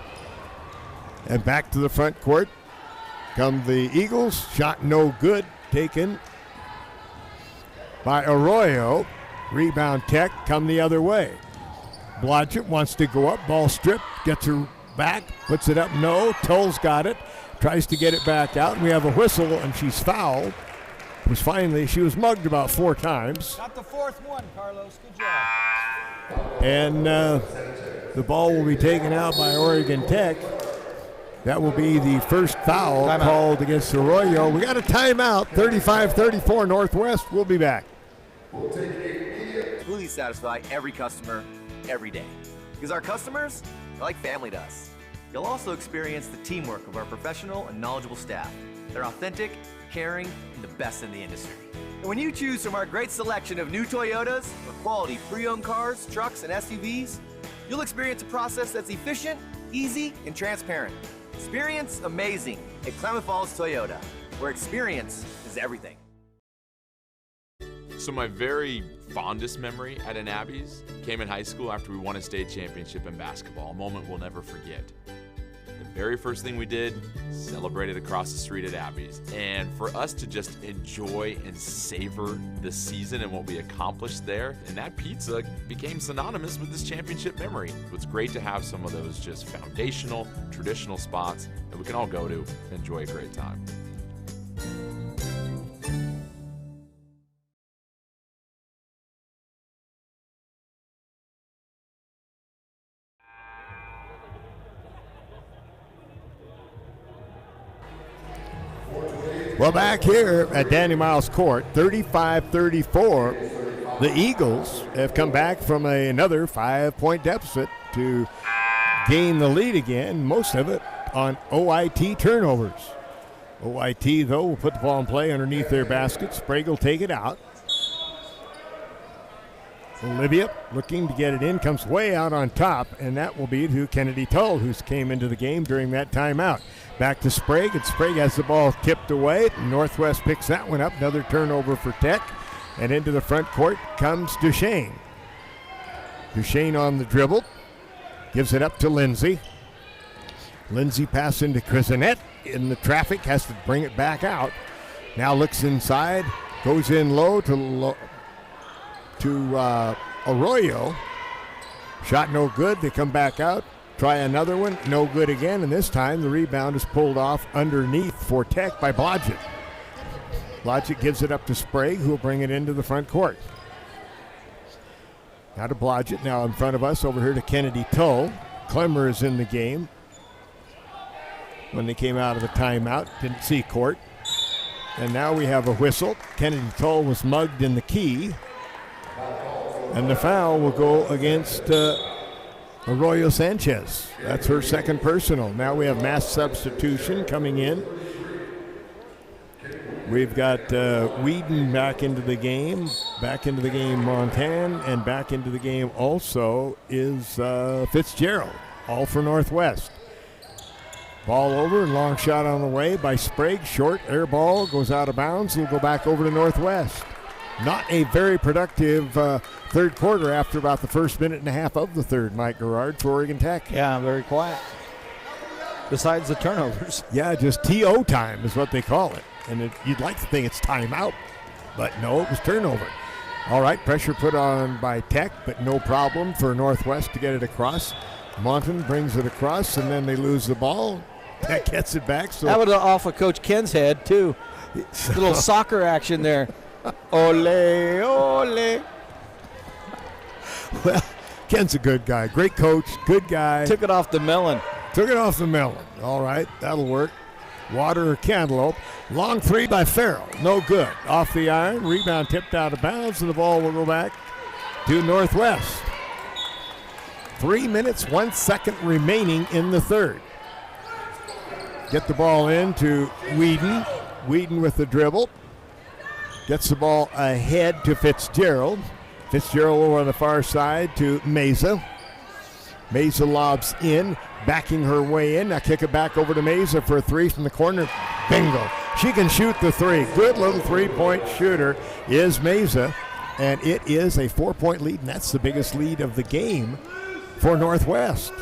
And back to the front court come the Eagles. Shot no good. Taken by Arroyo. Rebound Tech come the other way. Blodgett wants to go up. Ball stripped. Gets her back. Puts it up. No. Toll's got it. Tries to get it back out. And we have a whistle, and she's fouled. She was mugged about 4 times. Got the 4th one, Carlos. Good job. And the ball will be taken out by Oregon Tech. That will be the first foul called against Arroyo. We got a timeout, 35-34 Northwest. We'll be back. Completely satisfy every customer, every day. Because our customers are like family to us. You'll also experience the teamwork of our professional and knowledgeable staff. They're authentic, caring, and the best in the industry. And when you choose from our great selection of new Toyotas or quality pre-owned cars, trucks, and SUVs, you'll experience a process that's efficient, easy, and transparent. Experience amazing at Klamath Falls Toyota, where experience is everything. So my very fondest memory at an Abby's came in high school after we won a state championship in basketball, a moment we'll never forget. The very first thing we did, celebrated across the street at Abby's. And for us to just enjoy and savor the season and what we accomplished there, and that pizza became synonymous with this championship memory. It's great to have some of those just foundational, traditional spots that we can all go to and enjoy a great time. Well, back here at Danny Miles Court, 35-34, the Eagles have come back from another 5-point deficit to gain the lead again, most of it on OIT turnovers. OIT, though, will put the ball in play underneath their basket. Sprague will take it out. Olivia looking to get it in, comes way out on top, and that will be to Kennedy Tull, who came into the game during that timeout. Back to Sprague, and Sprague has the ball tipped away. Northwest picks that one up. Another turnover for Tech. And into the front court comes Duchesne. Duchesne on the dribble. Gives it up to Lindsay. Lindsay pass into Crisanet. In the traffic, has to bring it back out. Now looks inside. Goes in low to Arroyo. Shot no good. They come back out. Try another one, no good again, and this time the rebound is pulled off underneath for Tech by Blodgett. Blodgett gives it up to Sprague, who will bring it into the front court. Now to Blodgett, now in front of us, over here to Kennedy Tull. Clemmer is in the game. When they came out of the timeout, didn't see court. And now we have a whistle. Kennedy Tull was mugged in the key. And the foul will go against Arroyo Sanchez. That's her second personal. Now we have mass substitution coming in. We've got Whedon back into the game. Back into the game, Montan. And back into the game also is Fitzgerald, all for Northwest. Ball over and long shot on the way by Sprague. Short air ball goes out of bounds. It'll go back over to Northwest. Not a very productive third quarter after about the first minute and a half of the third, Mike Garrard, for Oregon Tech. Yeah, very quiet. Besides the turnovers. Yeah, just TO time is what they call it. And you'd like to think it's timeout, but no, it was turnover. All right, pressure put on by Tech, but no problem for Northwest to get it across. Monton brings it across, and then they lose the ball. Tech gets it back. So that was off of Coach Ken's head, too. Little soccer action there. Ole, ole. Well, Ken's a good guy. Great coach, good guy. Took it off the melon. Took it off the melon. All right, that'll work. Water or Cantaloupe. Long three by Farrell. No good. Off the iron. Rebound tipped out of bounds, and the ball will go back to Northwest. 3 minutes, 1 second remaining in the third. Get the ball in to Whedon. Whedon with the dribble. Gets the ball ahead to Fitzgerald. Fitzgerald over on the far side to Meza. Meza lobs in, backing her way in. Now kick it back over to Meza for a three from the corner. Bingo. She can shoot the three. Good little three-point shooter is Meza. And it is a 4-point lead, and that's the biggest lead of the game for Northwest.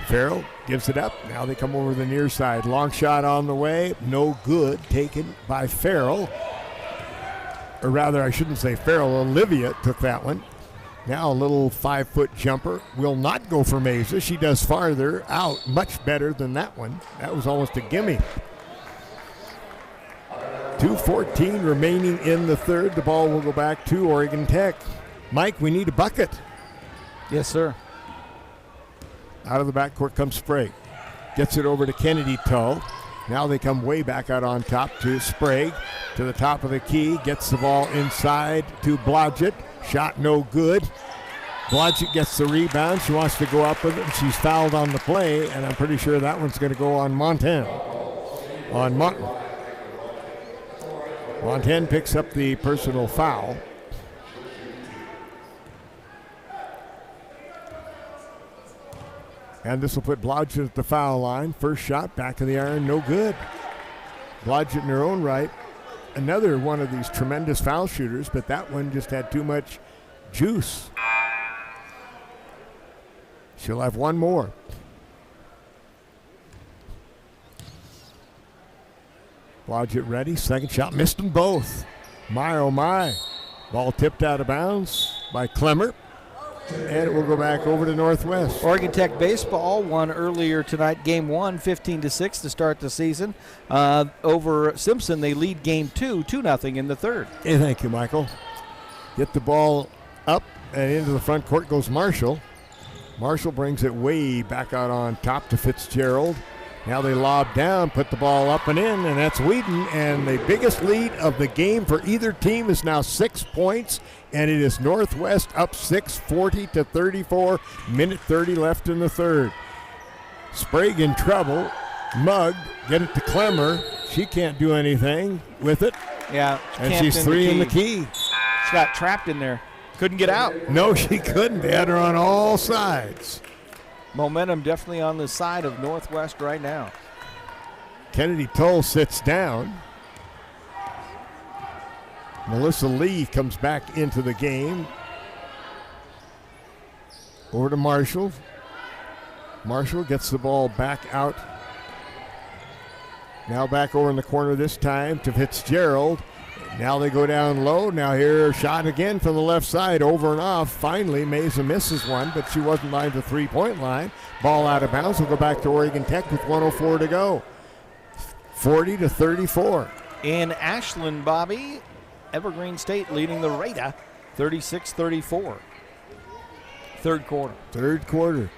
Farrell gives it up. Now they come over the near side. Long shot on the way. No good. Taken by Farrell. Or rather, I shouldn't say Farrell. Olivia took that one. Now a little 5-foot jumper. Will not go for Meza. She does farther out. Much better than that one. That was almost a gimme. 2:14 remaining in the third. The ball will go back to Oregon Tech. Mike, we need a bucket. Yes, sir. Out of the backcourt comes Sprague. Gets it over to Kennedy Tull. Now they come way back out on top to Sprague. To the top of the key. Gets the ball inside to Blodgett. Shot no good. Blodgett gets the rebound. She wants to go up with it. She's fouled on the play, and I'm pretty sure that one's going to go on Montan. On Montan. Fontaine picks up the personal foul. And this will put Blodgett at the foul line. First shot, back of the iron, no good. Blodgett in her own right. Another one of these tremendous foul shooters, but that one just had too much juice. She'll have one more. Blodgett ready, second shot, missed them both. My, oh my. Ball tipped out of bounds by Clemmer. And it will go back over to Northwest. Oregon Tech baseball won earlier tonight, game 1, 15-6 to start the season. Over Simpson, they lead game 2, 2-0 in the third. Hey, thank you, Michael. Get the ball up and into the front court goes Marshall. Marshall brings it way back out on top to Fitzgerald. Now they lob down, put the ball up and in, and that's Whedon. And the biggest lead of the game for either team is now 6 points, and it is Northwest up 6, 40-34. Minute 30 left in the third. Sprague in trouble. Mugged. Get it to Clemmer. She can't do anything with it. Yeah. And she's 3 in the key. She got trapped in there. Couldn't get out. No, she couldn't. They had her on all sides. Momentum definitely on the side of Northwest right now. Kennedy Toll sits down. Melissa Lee comes back into the game. Over to Marshall. Marshall gets the ball back out. Now back over in the corner this time to Fitzgerald. Now they go down low. Now here, shot again from the left side, over and off. Finally, Mesa misses one, but she wasn't lined the three-point line. Ball out of bounds. Will go back to Oregon Tech with 1:04 to go. 40-34. In Ashland, Bobby, Evergreen State leading the Raider, 36-34. Third quarter. Third quarter.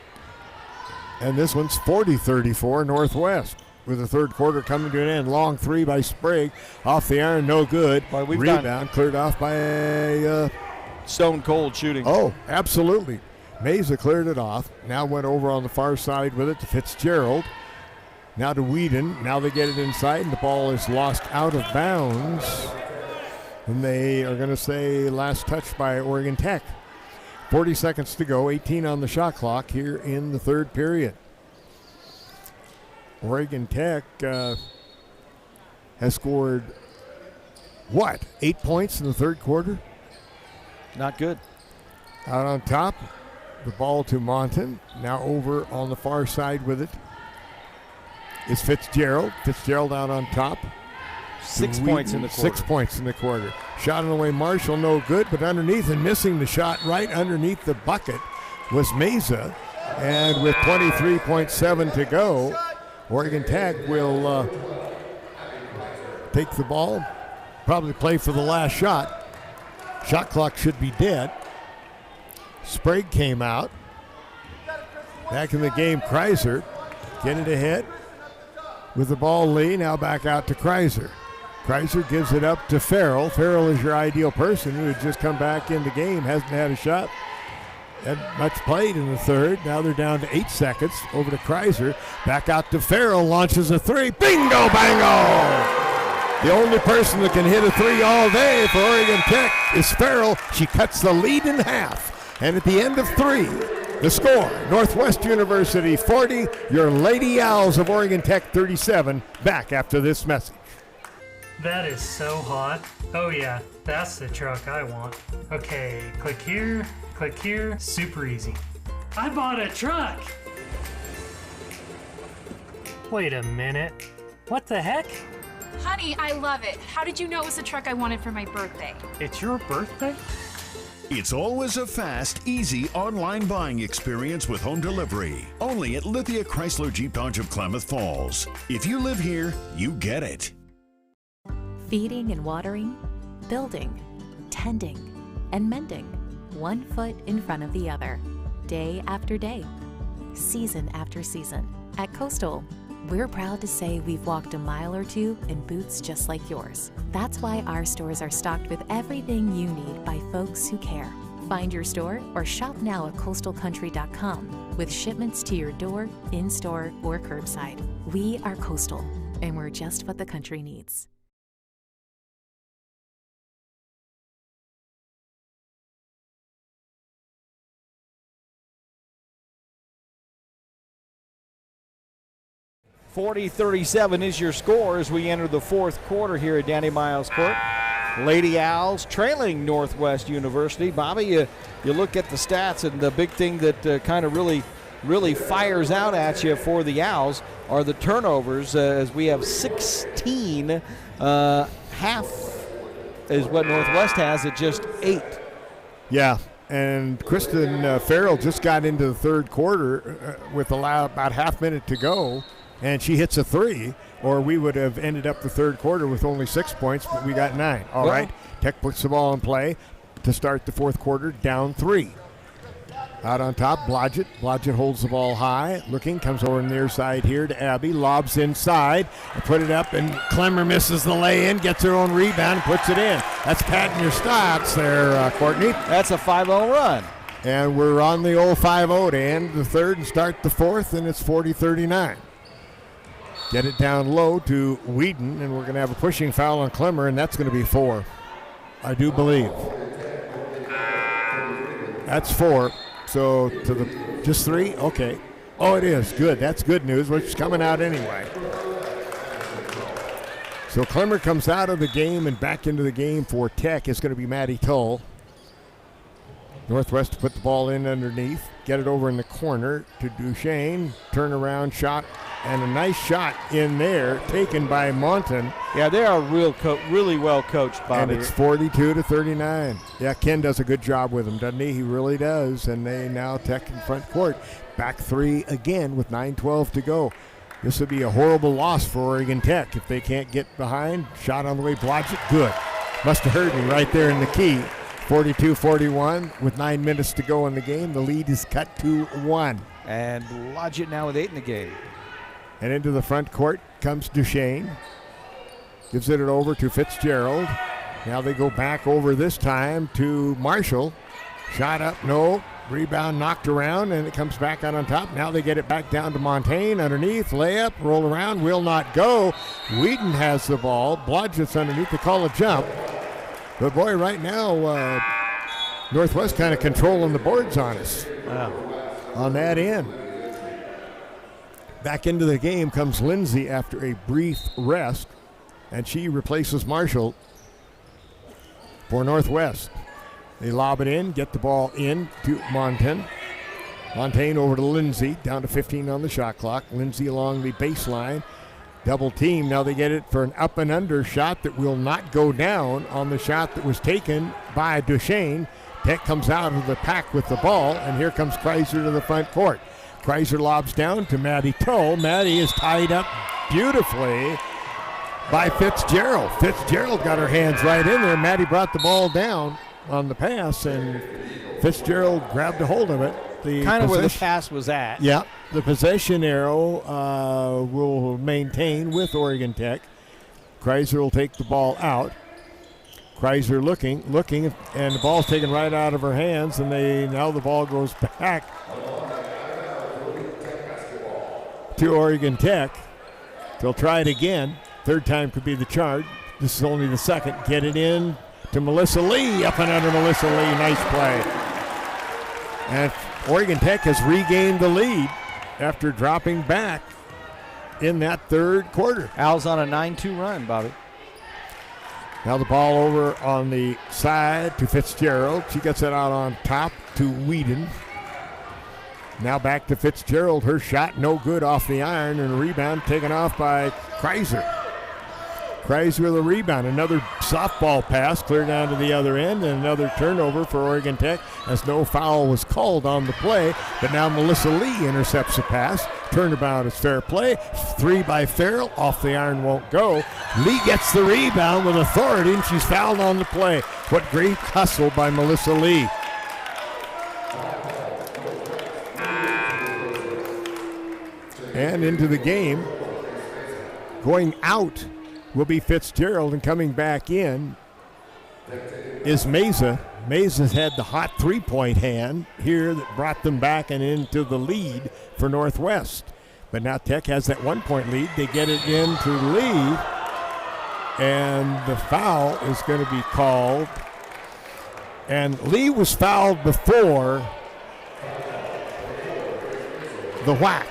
And this one's 40-34 Northwest. With the third quarter coming to an end. Long three by Sprague. Off the iron, no good. Boy, rebound cleared off by Stone Cold shooting. Oh, absolutely. Mesa cleared it off. Now went over on the far side with it to Fitzgerald. Now to Whedon. Now they get it inside, and the ball is lost out of bounds. And they are going to say last touch by Oregon Tech. 40 seconds to go. 18 on the shot clock here in the third period. Oregon Tech has scored, 8 points in the third quarter? Not good. Out on top, the ball to Monton. Now over on the far side with it is Fitzgerald. Fitzgerald out on top. 6 points in the quarter. 6 points in the quarter. Shot on the way, Marshall, no good, but underneath and missing the shot right underneath the bucket was Mesa. And with 23.7 to go, Oregon Tech will take the ball, probably play for the last shot. Shot clock should be dead. Sprague came out. Back in the game, Kreiser getting it ahead with the ball. Lee now back out to Kreiser. Kreiser gives it up to Farrell. Farrell is your ideal person who had just come back in the game, hasn't had a shot. Had much played in the third. Now they're down to 8 seconds. Over to Kreiser. Back out to Farrell. Launches a three. Bingo, bango! The only person that can hit a three all day for Oregon Tech is Farrell. She cuts the lead in half. And at the end of 3, the score, Northwest University 40, your Lady Owls of Oregon Tech 37. Back after this message. That is so hot. Oh yeah, that's the truck I want. Okay, click here, super easy. I bought a truck! Wait a minute, what the heck? Honey, I love it. How did you know it was the truck I wanted for my birthday? It's your birthday? It's always a fast, easy online buying experience with home delivery. Only at Lithia Chrysler Jeep Dodge of Klamath Falls. If you live here, you get it. Feeding and watering, building, tending, and mending, 1 foot in front of the other, day after day, season after season. At Coastal, we're proud to say we've walked a mile or two in boots just like yours. That's why our stores are stocked with everything you need by folks who care. Find your store or shop now at coastalcountry.com with shipments to your door, in-store, or curbside. We are Coastal, and we're just what the country needs. 40-37 is your score as we enter the fourth quarter here at Danny Miles Court. Lady Owls trailing Northwest University. Bobby, you look at the stats, and the big thing that kind of really fires out at you for the Owls are the turnovers, as we have 16. Half is what Northwest has at just 8. Yeah, and Kristen Farrell just got into the third quarter with about half minute to go, and she hits a 3, or we would have ended up the third quarter with only 6 points, but we got 9. All right, Tech puts the ball in play to start the fourth quarter, down 3. Out on top, Blodgett. Blodgett holds the ball high, looking, comes over on the near side here to Abby, lobs inside, put it up, and Clemmer misses the lay-in, gets her own rebound, and puts it in. That's patting your stats there, Courtney. That's a 5-0 run. And we're on the old 5-0 to end the third and start the fourth, and it's 40-39. Get it down low to Whedon, and we're going to have a pushing foul on Clemmer, and that's going to be 4, I do believe. That's 4. So just 3? Okay. Oh, it is. Good. That's good news, which is coming out anyway. So Clemmer comes out of the game, and back into the game for Tech is going to be Maddie Tull. Northwest to put the ball in underneath. Get it over in the corner to Duchesne. Turnaround shot, and a nice shot in there taken by Monton. Yeah, they are really well coached, Bobby. And it's 42-39. Yeah, Ken does a good job with them, doesn't he? He really does. And they now Tech in front court. Back 3 again with 9:12 to go. This would be a horrible loss for Oregon Tech if they can't get behind. Shot on the way, Blodgett, good. Must have heard me right there in the key. 42-41 with 9 minutes to go in the game. The lead is cut to 1. And Blodgett now with 8 in the game. And into the front court comes Duchesne. Gives it over to Fitzgerald. Now they go back over this time to Marshall. Shot up, no. Rebound knocked around, and it comes back out on top. Now they get it back down to Montaigne underneath. Layup, roll around, will not go. Whedon has the ball. Blodgett's underneath. They call a jump. But boy, right now, Northwest kind of controlling the boards on us. Wow. On that end. Back into the game comes Lindsay after a brief rest, and she replaces Marshall for Northwest. They lob it in, get the ball in to Montaigne. Montaigne over to Lindsay, down to 15 on the shot clock. Lindsay along the baseline. Double team. Now they get it for an up and under shot that will not go down on the shot that was taken by Duchesne. Tech comes out of the pack with the ball, and here comes Kreiser to the front court. Kreiser lobs down to Maddie Tull. Maddie is tied up beautifully by Fitzgerald. Fitzgerald got her hands right in there. Maddie brought the ball down on the pass, and Fitzgerald grabbed a hold of it. Kind of where the pass was at. Yeah, the possession arrow will maintain with Oregon Tech. Kreiser will take the ball out. Kreiser looking, and the ball's taken right out of her hands, and now the ball goes back to Oregon Tech. They'll try it again. Third time could be the charge. This is only the second. Get it in to Melissa Lee. Up and under Melissa Lee. Nice play. And Oregon Tech has regained the lead after dropping back in that third quarter. Owls on a 9-2 run, Bobby. Now the ball over on the side to Fitzgerald. She gets it out on top to Whedon. Now back to Fitzgerald. Her shot no good off the iron, and a rebound taken off by Kreiser. Kreiser with a rebound. Another softball pass clear down to the other end, and another turnover for Oregon Tech as no foul was called on the play. But now Melissa Lee intercepts the pass. Turnabout is fair play. 3 by Farrell. Off the iron, won't go. Lee gets the rebound with authority, and she's fouled on the play. What great hustle by Melissa Lee. And into the game, going out will be Fitzgerald, and coming back in is Meza. Meza's had the hot three-point hand here that brought them back and into the lead for Northwest. But now Tech has that 1-point lead. They get it into Lee, and the foul is going to be called. And Lee was fouled before the whack.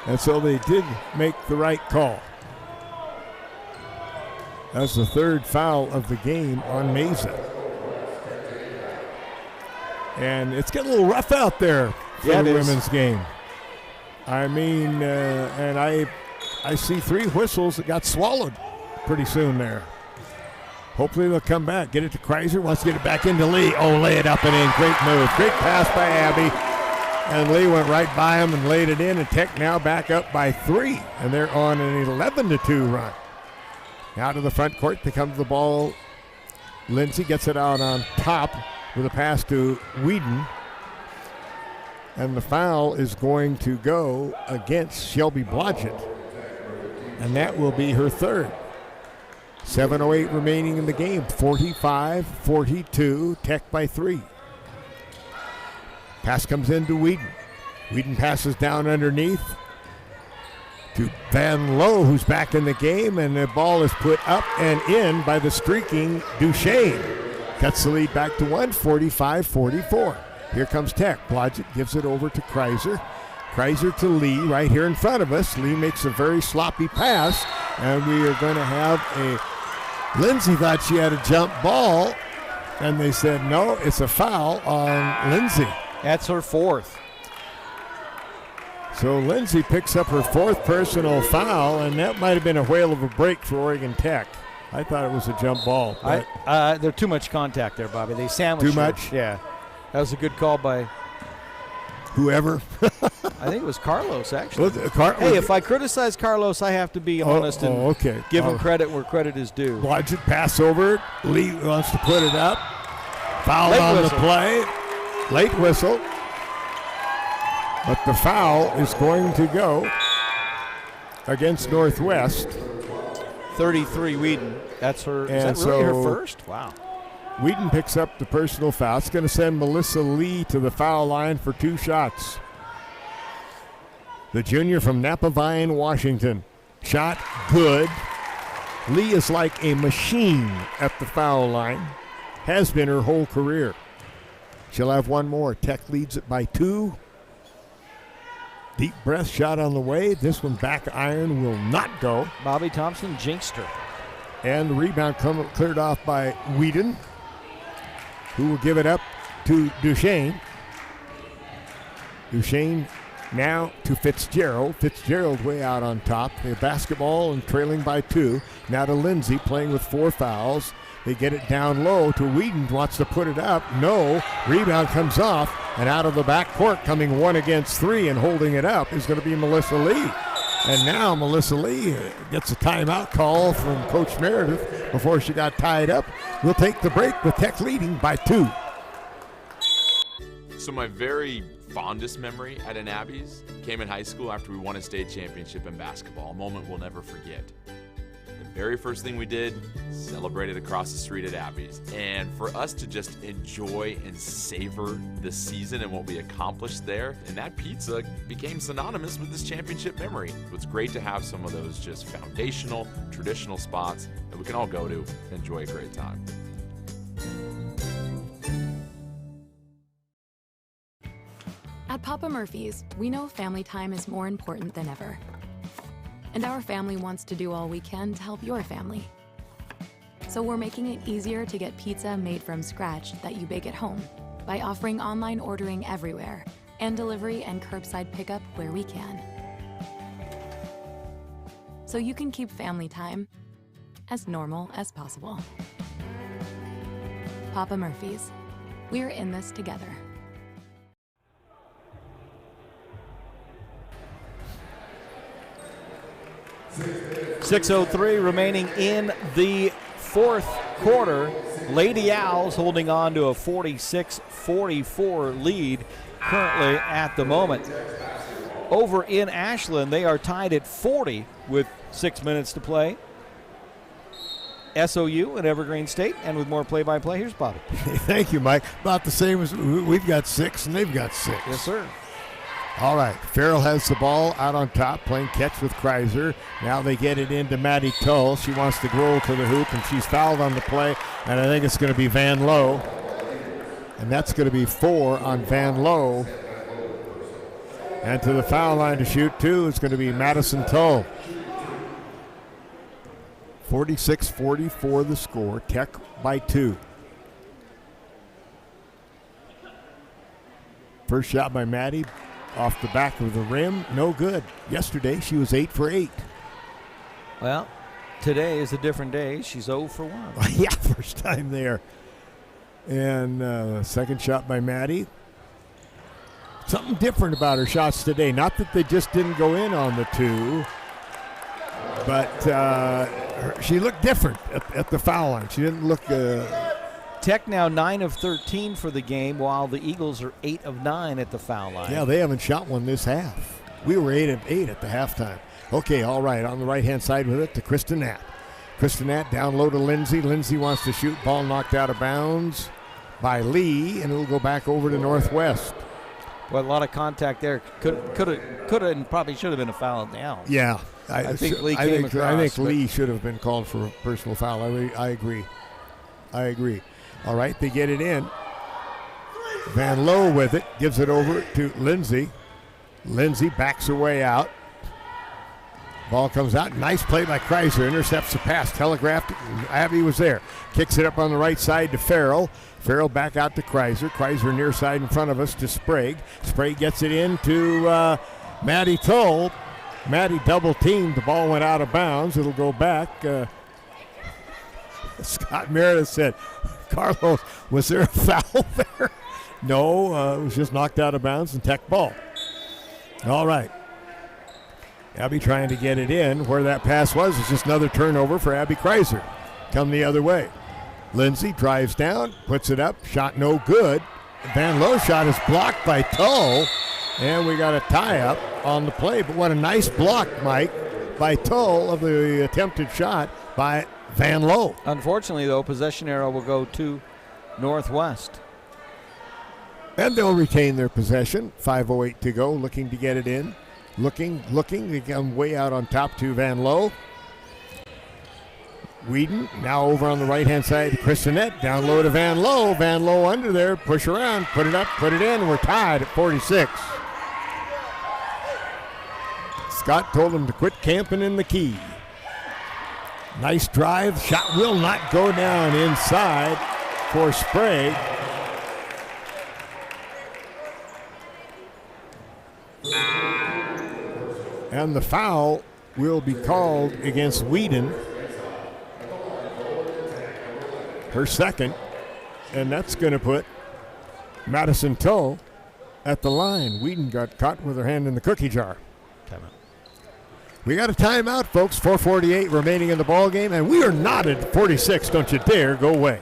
And so they did make the right call. That's the third foul of the game on Mesa. And it's getting a little rough out there for the women's game. I mean, and I see 3 whistles that got swallowed pretty soon there. Hopefully they'll come back. Get it to Kreiser. Wants to get it back into Lee. Oh, lay it up and in. Great move. Great pass by Abby. And Lee went right by him and laid it in. And Tech now back up by 3. And they're on an 11-2 run. Now to the front court. They come to the ball. Lindsay gets it out on top with a pass to Whedon. And the foul is going to go against Shelby Blodgett. And that will be her third. 7:08 remaining in the game. 45-42. Tech by 3. Pass comes into Whedon. Whedon passes down underneath to Van Lowe, who's back in the game, and the ball is put up and in by the streaking Duchesne. Cuts the lead back to 1, 45-44. Here comes Tech. Blodgett gives it over to Kreiser. Kreiser to Lee right here in front of us. Lee makes a very sloppy pass, and we are going to have a... Lindsay thought she had a jump ball, and they said, no, it's a foul on Lindsay. That's her 4th. So Lindsay picks up her 4th personal foul, and that might have been a whale of a break for Oregon Tech. I thought it was a jump ball. There's too much contact there, Bobby. They sandwiched Too her. much? Yeah. That was a good call by whoever. I think it was Carlos, actually. If I criticize Carlos, I have to be honest and give him credit where credit is due. Blodgett pass over. Lee wants to put it up. Foul Late on whistle. the play. Late whistle. But the foul is going to go against Northwest. 33 Whedon. That's her. And is that really her so first? Wow. Whedon picks up the personal foul. It's going to send Melissa Lee to the foul line for 2 shots. The junior from Napavine, Washington. Shot good. Lee is like a machine at the foul line. Has been her whole career. She'll have one more. Tech leads it by 2. Deep breath shot on the way. This one back iron will not go. Bobby Thompson jinxed her. And the rebound cleared off by Whedon, who will give it up to Duchesne. Duchesne now to Fitzgerald. Fitzgerald way out on top. They have basketball and trailing by 2. Now to Lindsay playing with 4 fouls. They get it down low to Whedon, wants to put it up. No. Rebound comes off, and out of the back court coming 1 against 3 and holding it up is going to be Melissa Lee. And now Melissa Lee gets a timeout call from Coach Meredith before she got tied up. We'll take the break with Tech leading by 2. So my very fondest memory at an Abby's came in high school after we won a state championship in basketball, a moment we'll never forget. The very first thing we did, celebrated across the street at Abby's. And for us to just enjoy and savor the season and what we accomplished there, and that pizza became synonymous with this championship memory. It's great to have some of those just foundational, traditional spots that we can all go to and enjoy a great time. At Papa Murphy's, we know family time is more important than ever. And our family wants to do all we can to help your family. So we're making it easier to get pizza made from scratch that you bake at home by offering online ordering everywhere and delivery and curbside pickup where we can. So you can keep family time as normal as possible. Papa Murphy's, we're in this together. 6:03 remaining in the 4th quarter. Lady Owls holding on to a 46-44 lead currently at the moment. Over in Ashland, they are tied at 40 with 6 minutes to play. SOU at Evergreen State, and with more play-by-play, here's Bobby. Thank you, Mike. About the same as we've got 6 and they've got 6. Yes, sir. All right, Farrell has the ball out on top, playing catch with Kreiser. Now they get it into Maddie Tull. She wants to roll to the hoop, and she's fouled on the play, and I think it's going to be Van Lowe. And that's going to be 4 on Van Lowe. And to the foul line to shoot two is going to be Madison Tull. 46-44 the score. Tech by 2. First shot by Maddie off the back of the rim. No good. Yesterday she was 8 for 8. Well, today is a different day. She's 0 for 1. Yeah, first time there. And second shot by Maddie. Something different about her shots today. Not that they just didn't go in on the 2, but she looked different at the foul line. She didn't look... Tech now 9 of 13 for the game, while the Eagles are 8 of 9 at the foul line. Yeah, they haven't shot one this half. We were 8 of 8 at the halftime. Okay, all right, on the right-hand side with it to Krista Knapp. Krista Knapp down low to Lindsay. Lindsay wants to shoot. Ball knocked out of bounds by Lee, and it'll go back over to Northwest. Well, a lot of contact there. Could have, and probably should have been a foul at the Owls. Yeah. I think Lee came across. I think Lee should have been called for a personal foul. I agree. All right, they get it in. Van Lowe with it, gives it over to Lindsay. Lindsay backs her way out. Ball comes out. Nice play by Kreiser. Intercepts the pass. Telegraphed it. Abby was there. Kicks it up on the right side to Farrell. Farrell back out to Kreiser. Kreiser near side in front of us to Sprague. Sprague gets it in to Maddie Tull. Maddie double teamed. The ball went out of bounds. It'll go back. Scott Meredith said, Carlos, was there a foul there? No, it was just knocked out of bounds and Tech ball. All right. Abby trying to get it in. Where that pass was just another turnover for Abby Kreiser. Come the other way. Lindsay drives down, puts it up, shot no good. Van Lowe's shot is blocked by Tull, and we got a tie-up on the play. But what a nice block, Mike, by Tull of the attempted shot by Van Lowe. Unfortunately, though, possession arrow will go to Northwest. And they'll retain their possession. 5:08 to go, looking to get it in. Looking, they come way out on top to Van Lowe. Whedon now over on the right-hand side to Christinette. Down low to Van Lowe. Van Lowe under there. Push around. Put it up. Put it in. We're tied at 46. Scott told him to quit camping in the key. Nice drive. Shot will not go down inside for Sprague. And the foul will be called against Whedon. Her second, and that's going to put Madison Tull at the line. Whedon got caught with her hand in the cookie jar. Timeout. We got a timeout, folks. 4:48 remaining in the ball game, and we are not at 46. Don't you dare go away.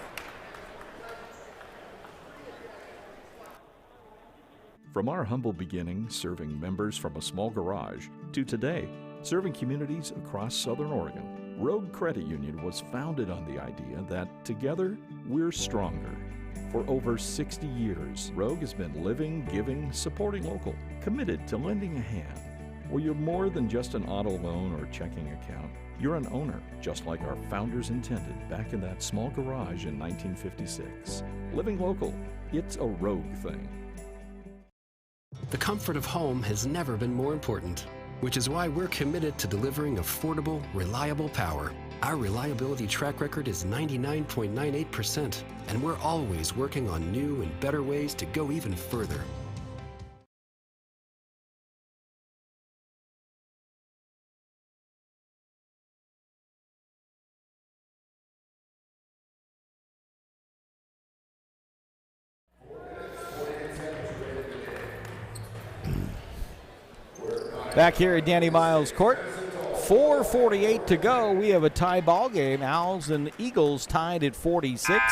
From our humble beginnings, serving members from a small garage, to today, serving communities across Southern Oregon, Rogue Credit Union was founded on the idea that together, we're stronger. For over 60 years, Rogue has been living, giving, supporting local, committed to lending a hand. Where you're more than just an auto loan or checking account, you're an owner, just like our founders intended back in that small garage in 1956. Living local, it's a Rogue thing. The comfort of home has never been more important, which is why we're committed to delivering affordable, reliable power. Our reliability track record is 99.98%, and we're always working on new and better ways to go even further. Back here at Danny Miles Court, 4:48 to go. We have a tie ball game. Owls and Eagles tied at 46.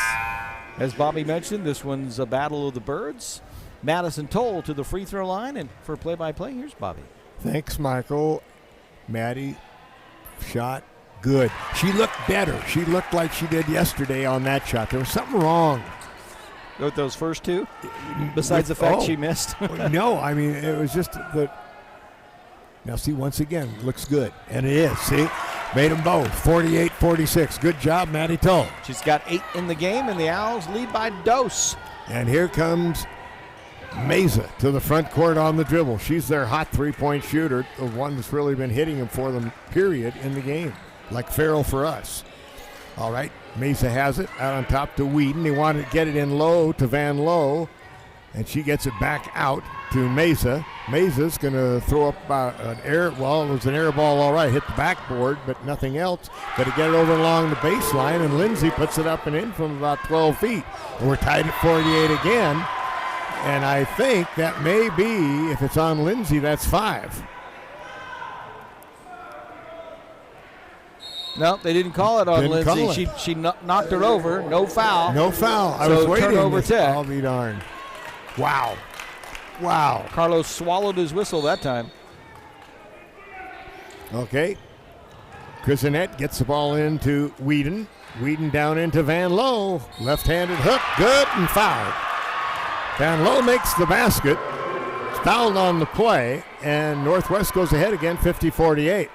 As Bobby mentioned, this one's a battle of the birds. Madison Tull to the free throw line, and for play-by-play, here's Bobby. Thanks, Michael. Maddie shot good. She looked better. She looked like she did yesterday on that shot. There was something wrong with those first two, besides the fact she missed. No, I mean, it was just that. Now, see, once again, looks good. And it is, see? Made them both. 48-46. Good job, Maddie Tull. She's got 8 in the game, and the Owls lead by dose. And here comes Mesa to the front court on the dribble. She's their hot three-point shooter, the one that's really been hitting them for them, period, in the game, like Farrell for us. All right, Mesa has it out on top to Whedon. They want to get it in low to Van Lowe, and she gets it back out to Mesa. Mesa's going to throw up an air. Well, it was an air ball, all right. Hit the backboard, but nothing else. Got to get it over along the baseline, and Lindsay puts it up and in from about 12 feet. And we're tied at 48 again. And I think that may be, if it's on Lindsay, that's 5. No, they didn't call it on Lindsay. She knocked her over. No foul. No foul. I was waiting. Turnover Tech. I'll be darned. Wow. Wow. Carlos swallowed his whistle that time. Okay. Chrisinette gets the ball into Whedon. Whedon down into Van Lowe. Left-handed hook. Good and fouled. Van Lowe makes the basket. It's fouled on the play, and Northwest goes ahead again, 50-48.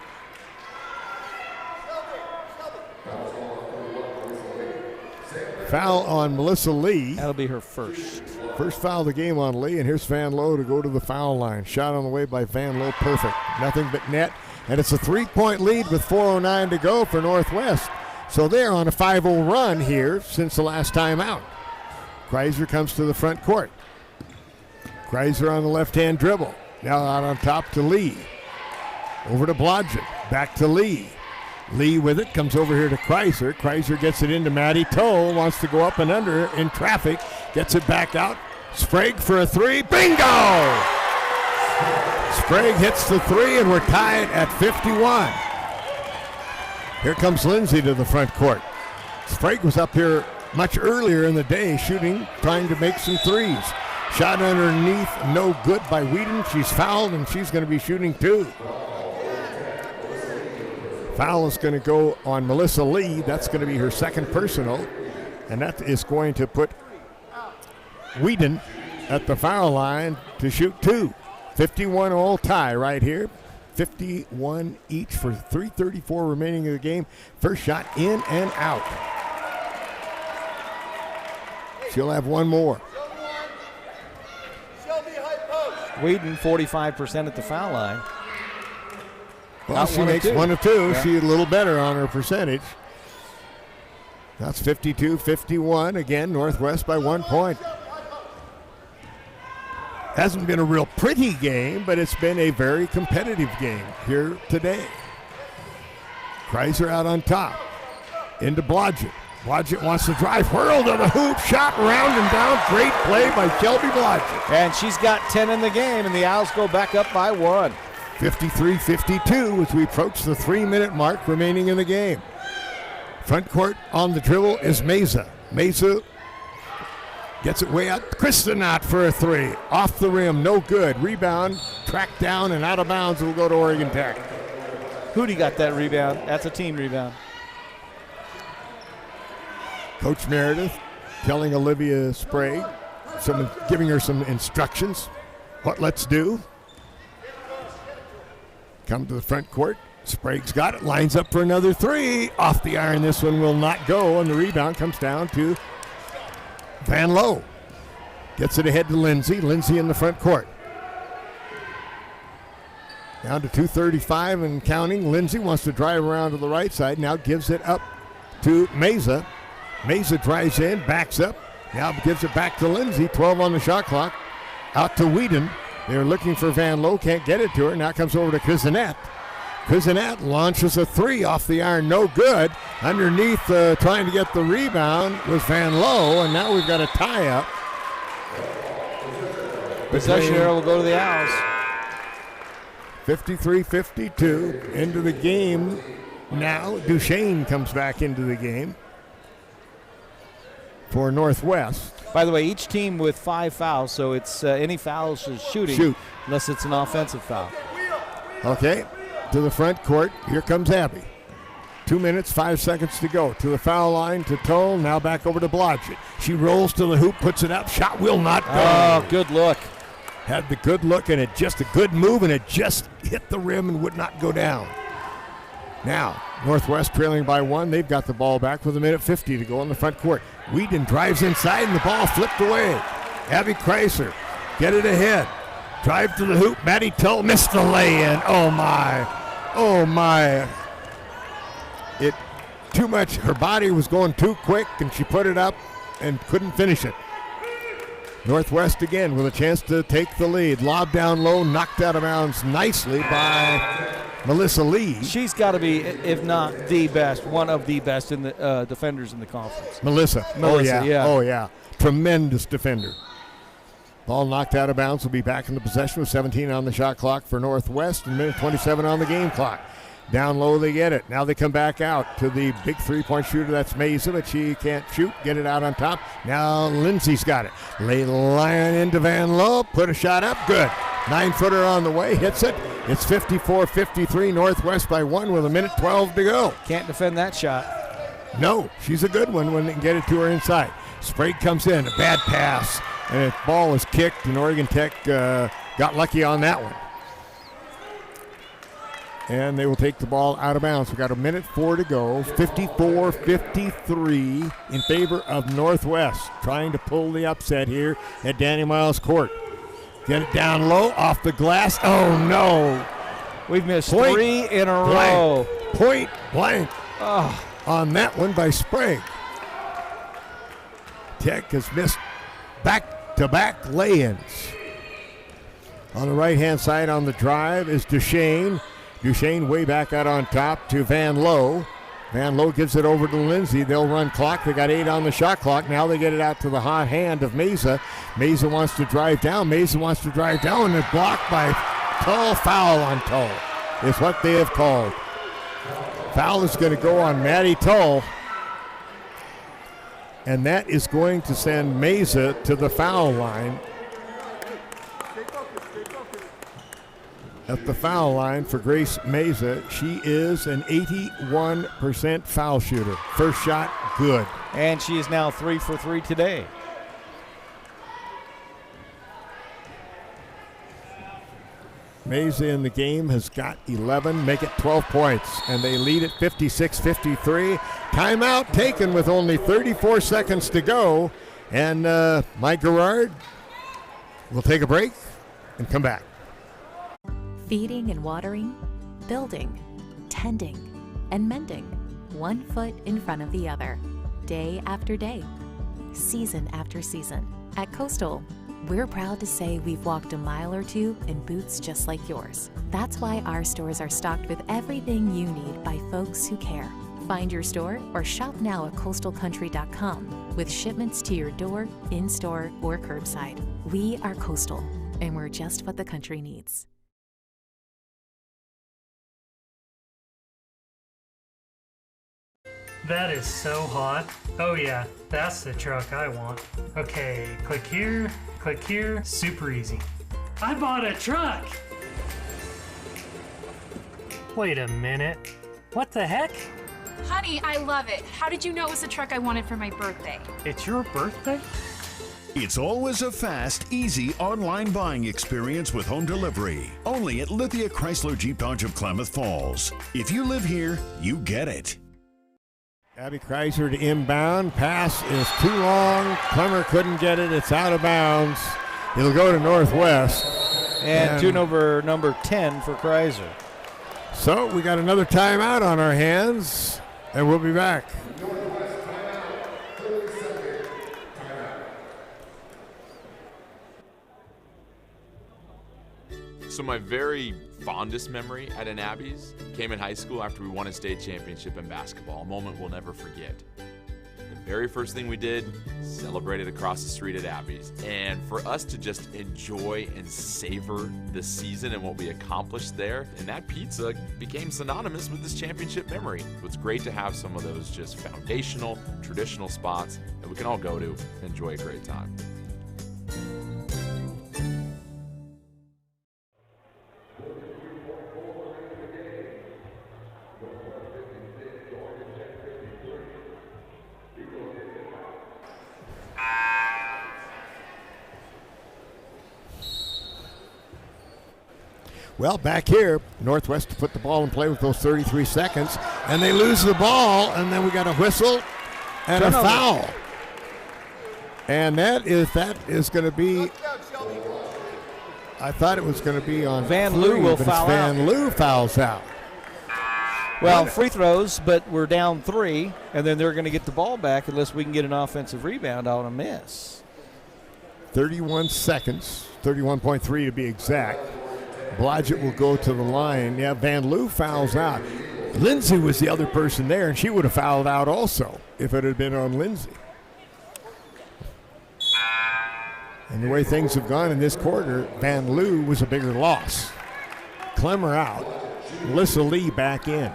Foul on Melissa Lee. That'll be her first. First foul of the game on Lee, and here's Van Lowe to go to the foul line. Shot on the way by Van Lowe, perfect. Nothing but net, and it's a 3-point lead with 4:09 to go for Northwest. So they're on a 5-0 run here since the last time out. Kreiser comes to the front court. Kreiser on the left-hand dribble. Now out on top to Lee. Over to Blodgett. Back to Lee. Lee with it, comes over here to Kreiser. Kreiser gets it into Maddie Toll, wants to go up and under in traffic, gets it back out. Sprague for a 3, bingo! Sprague hits the 3, and we're tied at 51. Here comes Lindsay to the front court. Sprague was up here much earlier in the day shooting, trying to make some threes. Shot underneath, no good by Whedon. She's fouled, and she's going to be shooting 2. Foul is going to go on Melissa Lee. That's going to be her second personal, and that is going to put Whedon at the foul line to shoot 2. 51 all tie right here. 51 each for 3:34 remaining of the game. First shot in and out. She'll have one more. Whedon 45% at the foul line. Well, she makes 1 of 2. Yeah. She's a little better on her percentage. That's 52-51. Again, Northwest by 1 point. Hasn't been a real pretty game, but it's been a very competitive game here today. Kreiser out on top. Into Blodgett. Blodgett wants to drive. Whirl to the hoop. Shot round and down. Great play by Shelby Blodgett. And she's got 10 in the game, and the Owls go back up by 1. 53-52 as we approach the 3-minute mark remaining in the game. Front court on the dribble is Mesa. Mesa gets it way out. Christinot for a 3. Off the rim, no good. Rebound, tracked down and out of bounds. Will go to Oregon Tech. Hootie got that rebound. That's a team rebound. Coach Meredith telling Olivia Sprague, giving her some instructions. What let's do. Come to the front court. Sprague's got it. Lines up for another 3. Off the iron. This one will not go. And the rebound comes down to Van Lowe. Gets it ahead to Lindsay. Lindsay in the front court. Down to 2:35 and counting. Lindsay wants to drive around to the right side. Now gives it up to Mesa. Mesa drives in, backs up. Now gives it back to Lindsay. 12 on the shot clock. Out to Whedon. They're looking for Van Lowe, can't get it to her. Now comes over to Chrisinette. Chrisinette launches a 3 off the iron, no good. Underneath, trying to get the rebound was Van Lowe, and now we've got a tie-up. Possession arrow will go to the Owls. 53-52 into the game. Now Duchesne comes back into the game for Northwest. By the way, each team with 5 fouls, so it's any fouls is shooting unless it's an offensive foul. Okay, to the front court. Here comes Abby. 2 minutes, 5 seconds to go. To the foul line, to Toll. Now back over to Blodgett. She rolls to the hoop, puts it up. Shot will not go. Oh, good look. Had the good look, and it just a good move, and it just hit the rim and would not go down. Now, Northwest trailing by 1. They've got the ball back with 1:50 to go on the front court. Whedon drives inside, and the ball flipped away. Abby Kreiser get it ahead. Drive to the hoop. Maddie Tull missed the lay-in. Oh, my. Oh, my. It too much. Her body was going too quick, and she put it up and couldn't finish it. Northwest again with a chance to take the lead. Lob down low, knocked out of bounds nicely by Melissa Lee. She's got to be, if not the best, one of the best in the defenders in the conference. Melissa. Oh, yeah. Oh, yeah. Tremendous defender. Ball knocked out of bounds. Will be back in the possession with 17 on the shot clock for Northwest and minute 27 on the game clock. Down low, they get it. Now they come back out to the big three-point shooter. That's Mesa, but she can't shoot. Get it out on top. Now Lindsay's got it. Lay the line into Van Lowe. Put a shot up. Good. 9-footer on the way. Hits it. It's 54-53. Northwest by 1 with a minute 12 to go. Can't defend that shot. No, she's a good one when they can get it to her inside. Sprague comes in. A bad pass. And the ball was kicked, and Oregon Tech got lucky on that one. And they will take the ball out of bounds. We've got a minute 4 to go. 54-53 in favor of Northwest. Trying to pull the upset here at Danny Miles Court. Get it down low, off the glass. Oh, no. We've missed 3 in a row. Point blank on that one by Sprague. Tech has missed back-to-back lay-ins. On the right-hand side on the drive is Duchesne. Duchesne way back out on top to Van Lowe. Van Lowe gives it over to Lindsay. They'll run clock. They got 8 on the shot clock. Now they get it out to the hot hand of Mesa. Mesa wants to drive down. And it's blocked by Tull. Foul on Tull is what they have called. Foul is going to go on Maddie Tull. And that is going to send Mesa to the foul line. At the foul line for Grace Mesa, she is an 81% foul shooter. First shot, good. And she is now 3 for 3 today. Mesa in the game has got 11, make it 12 points, and they lead at 56-53. Timeout taken with only 34 seconds to go, and Mike Garrard will take a break and come back. Feeding and watering, building, tending, and mending, 1 foot in front of the other, day after day, season after season. At Coastal, we're proud to say we've walked a mile or two in boots just like yours. That's why our stores are stocked with everything you need by folks who care. Find your store or shop now at coastalcountry.com with shipments to your door, in-store, or curbside. We are Coastal, and we're just what the country needs. That is so hot. Oh yeah, that's the truck I want. Okay, click here, super easy. I bought a truck! Wait a minute, what the heck? Honey, I love it. How did you know it was the truck I wanted for my birthday? It's your birthday? It's always a fast, easy online buying experience with home delivery. Only at Lithia Chrysler Jeep Dodge of Klamath Falls. If you live here, you get it. Abby Kreiser to inbound. Pass is too long. Clemmer couldn't get it. It's out of bounds. It'll go to Northwest. And turnover number 10 for Kreiser. So we got another timeout on our hands, and we'll be back. So my very fondest memory at an Abby's came in high school after we won a state championship in basketball, a moment we'll never forget. The very first thing we did, celebrated across the street at Abby's. And for us to just enjoy and savor the season and what we accomplished there, and that pizza became synonymous with this championship memory. It's great to have some of those just foundational, traditional spots that we can all go to and enjoy a great time. Well, back here, Northwest put the ball in play with those 33 seconds, and they lose the ball, and then we got a whistle and a foul. And that is going to be I thought it was going to be on Van three, Loo will but foul it's Van out. Loo fouls out. Well, free throws, but we're down 3, and then they're going to get the ball back unless we can get an offensive rebound on a miss. 31 seconds, 31.3 to be exact. Blodgett will go to the line. Yeah, Van Loo fouls out. Lindsay was the other person there, and she would have fouled out also if it had been on Lindsay. And the way things have gone in this quarter, Van Loo was a bigger loss. Clemmer out. Melissa Lee back in.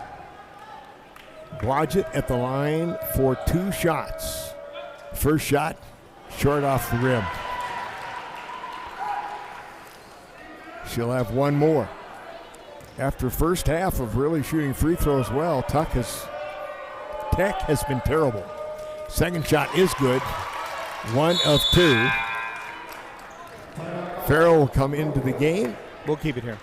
Blodgett at the line for 2 shots. First shot, short off the rim. She'll have one more. After first half of really shooting free throws well, Tech has been terrible. Second shot is good. 1 of 2. Farrell will come into the game. We'll keep it here.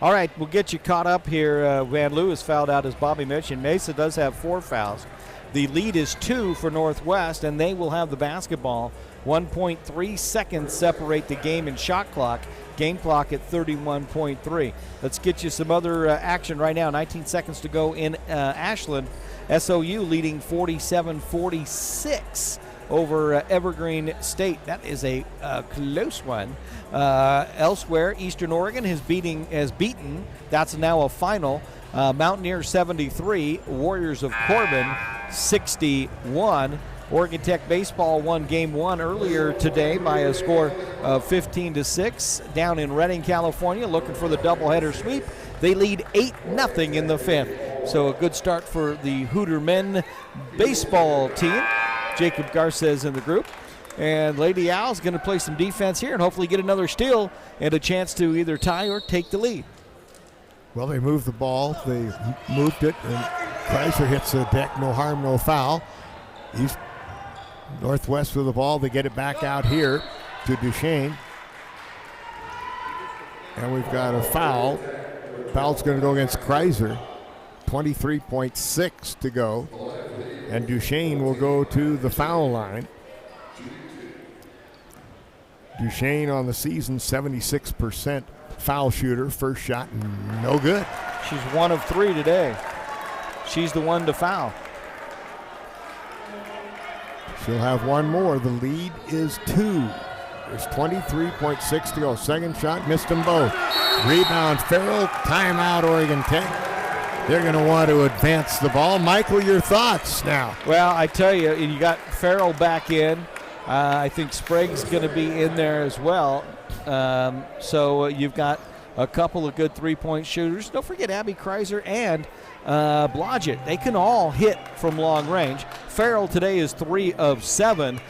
All right, we'll get you caught up here. Van Loo is fouled out, as Bobby mentioned. Mesa does have 4 fouls. The lead is 2 for Northwest, and they will have the basketball. 1.3 seconds separate the game and shot clock. Game clock at 31.3. Let's get you some other action right now. 19 seconds to go in Ashland. SOU leading 47-46 over Evergreen State. That is a close one. Elsewhere, Eastern Oregon has beaten. That's now a final. Mountaineers 73, Warriors of Corbin 61. Oregon Tech baseball won game 1 earlier today by a score of 15-6 down in Redding, California, looking for the doubleheader sweep. They lead 8-0 in the 5th. So a good start for the Hooter men baseball team. Jacob Garces in the group. And Lady Owl's going to play some defense here and hopefully get another steal and a chance to either tie or take the lead. Well, they moved the ball. They moved it, and Kreiser hits the deck. No harm, no foul. He's Northwest with the ball. They get it back out here to Duchesne. And we've got a foul. Foul's going to go against Kreiser. 23.6 to go. And Duchesne will go to the foul line. Duchesne on the season, 76% foul shooter. First shot, no good. She's 1 of 3 today. She's the one to foul. She'll have one more. The lead is 2. There's 23.6 to go. Second shot, missed them both. Rebound, Farrell. Timeout, Oregon Tech. They're going to want to advance the ball. Michael, your thoughts now? Well, I tell you, you got Farrell back in. I think Sprague's going to be in there as well. So you've got a couple of good three-point shooters. Don't forget Abby Kreiser and Blodgett. They can all hit from long range. Farrell today is 3 of 7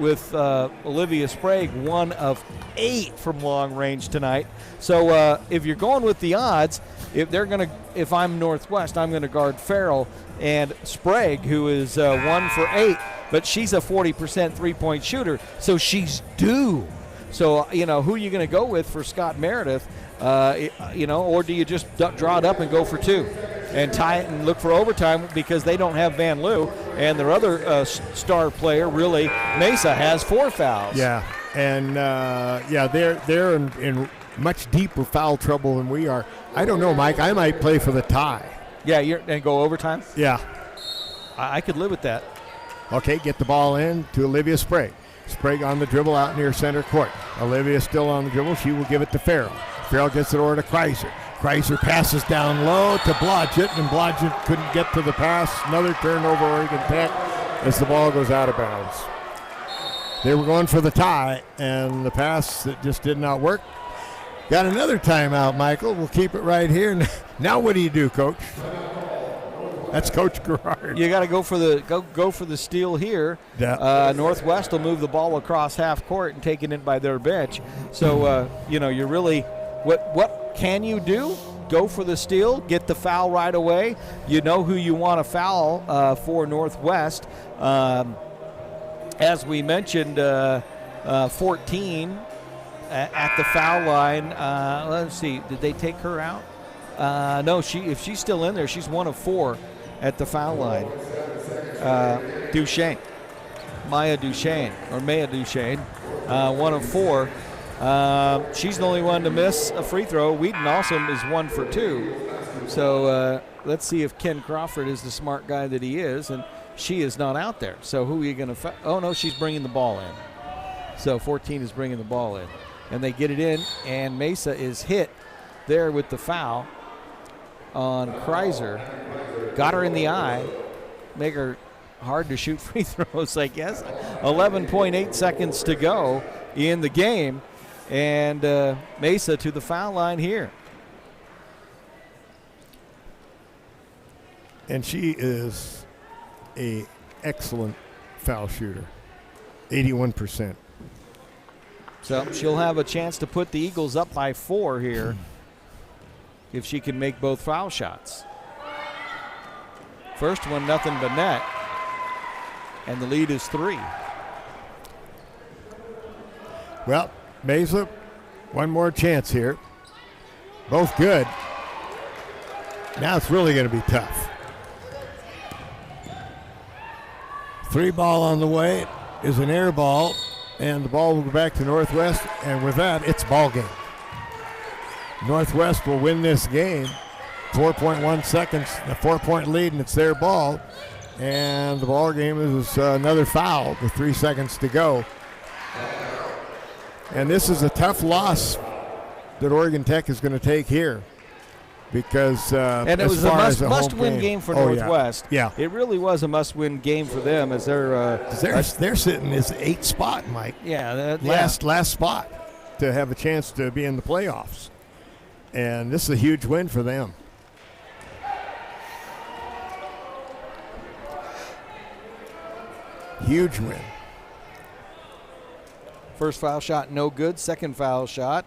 with Olivia Sprague 1 of 8 from long range tonight. So if you're going with the odds, if I'm Northwest, I'm going to guard Farrell and Sprague, who is 1 for 8, but she's a 40% three-point shooter, so she's due. So, who are you going to go with for Scott Meredith? Or do you just draw it up and go for 2 and tie it and look for overtime because they don't have Van Loo and their other star player, really, Mesa, has 4 fouls. Yeah, and they're in much deeper foul trouble than we are. I don't know, Mike. I might play for the tie. Yeah, and go overtime? Yeah. I could live with that. Okay, get the ball in to Olivia Sprague. Sprague on the dribble out near center court. Olivia still on the dribble. She will give it to Farrell. Farrell gets it over to Kreiser. Kreiser passes down low to Blodgett, and Blodgett couldn't get to the pass. Another turnover, Oregon Tech, as the ball goes out of bounds. They were going for the tie, and the pass that just did not work. Got another timeout, Michael. We'll keep it right here. Now what do you do, Coach? That's Coach Gerard. You got to go for the steal here. Yeah. Northwest will move the ball across half court and take it in by their bench. So you're really what can you do? Go for the steal, get the foul right away. You know who you want to foul for Northwest. As we mentioned, 14 at the foul line. Let's see, did they take her out? No, if she's still in there, she's 1 of 4 at the foul line. Duchesne, Maya Duchesne, 1 of 4. She's the only one to miss a free throw. Wheaton also is 1 for 2. So let's see if Ken Crawford is the smart guy that he is, and she is not out there. So who are you going to oh, no, she's bringing the ball in. So 14 is bringing the ball in. And they get it in, and Mesa is hit there with the foul on Kreiser. Got her in the eye. Make her hard to shoot free throws, I guess. 11.8 seconds to go in the game. And Mesa to the foul line here. And she is an excellent foul shooter, 81%. So she'll have a chance to put the Eagles up by 4 here if she can make both foul shots. First one, nothing but net. And the lead is 3. Well, Mesa, one more chance here. Both good. Now it's really going to be tough. 3 ball on the way is an air ball, and the ball will go back to Northwest, and with that, it's ball game. Northwest will win this game. 4.1 seconds, a 4-point lead, and it's their ball. And the ball game is another foul with 3 seconds to go. And this is a tough loss that Oregon Tech is going to take here, because and it was a must-win game for Northwest. Yeah. It really was a must-win game for them, as they're sitting in this 8th spot, Mike. Yeah, last spot to have a chance to be in the playoffs, and this is a huge win for them. Huge win. First foul shot, no good. Second foul shot,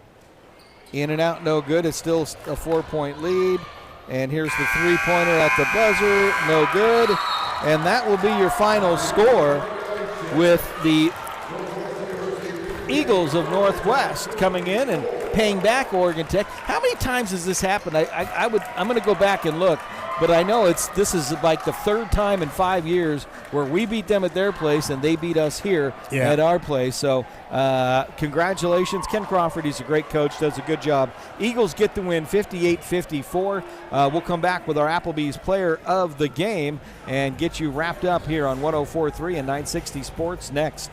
in and out, no good. It's still a 4-point lead. And here's the three-pointer at the buzzer, no good. And that will be your final score, with the Eagles of Northwest coming in and paying back Oregon Tech. How many times has this happened? I'm going to go back and look, but I know this is like the 3rd time in 5 years where we beat them at their place and they beat us here at our place. So congratulations. Ken Crawford, he's a great coach, does a good job. Eagles get the win 58-54. We'll come back with our Applebee's player of the game and get you wrapped up here on 104.3 and 960 Sports next.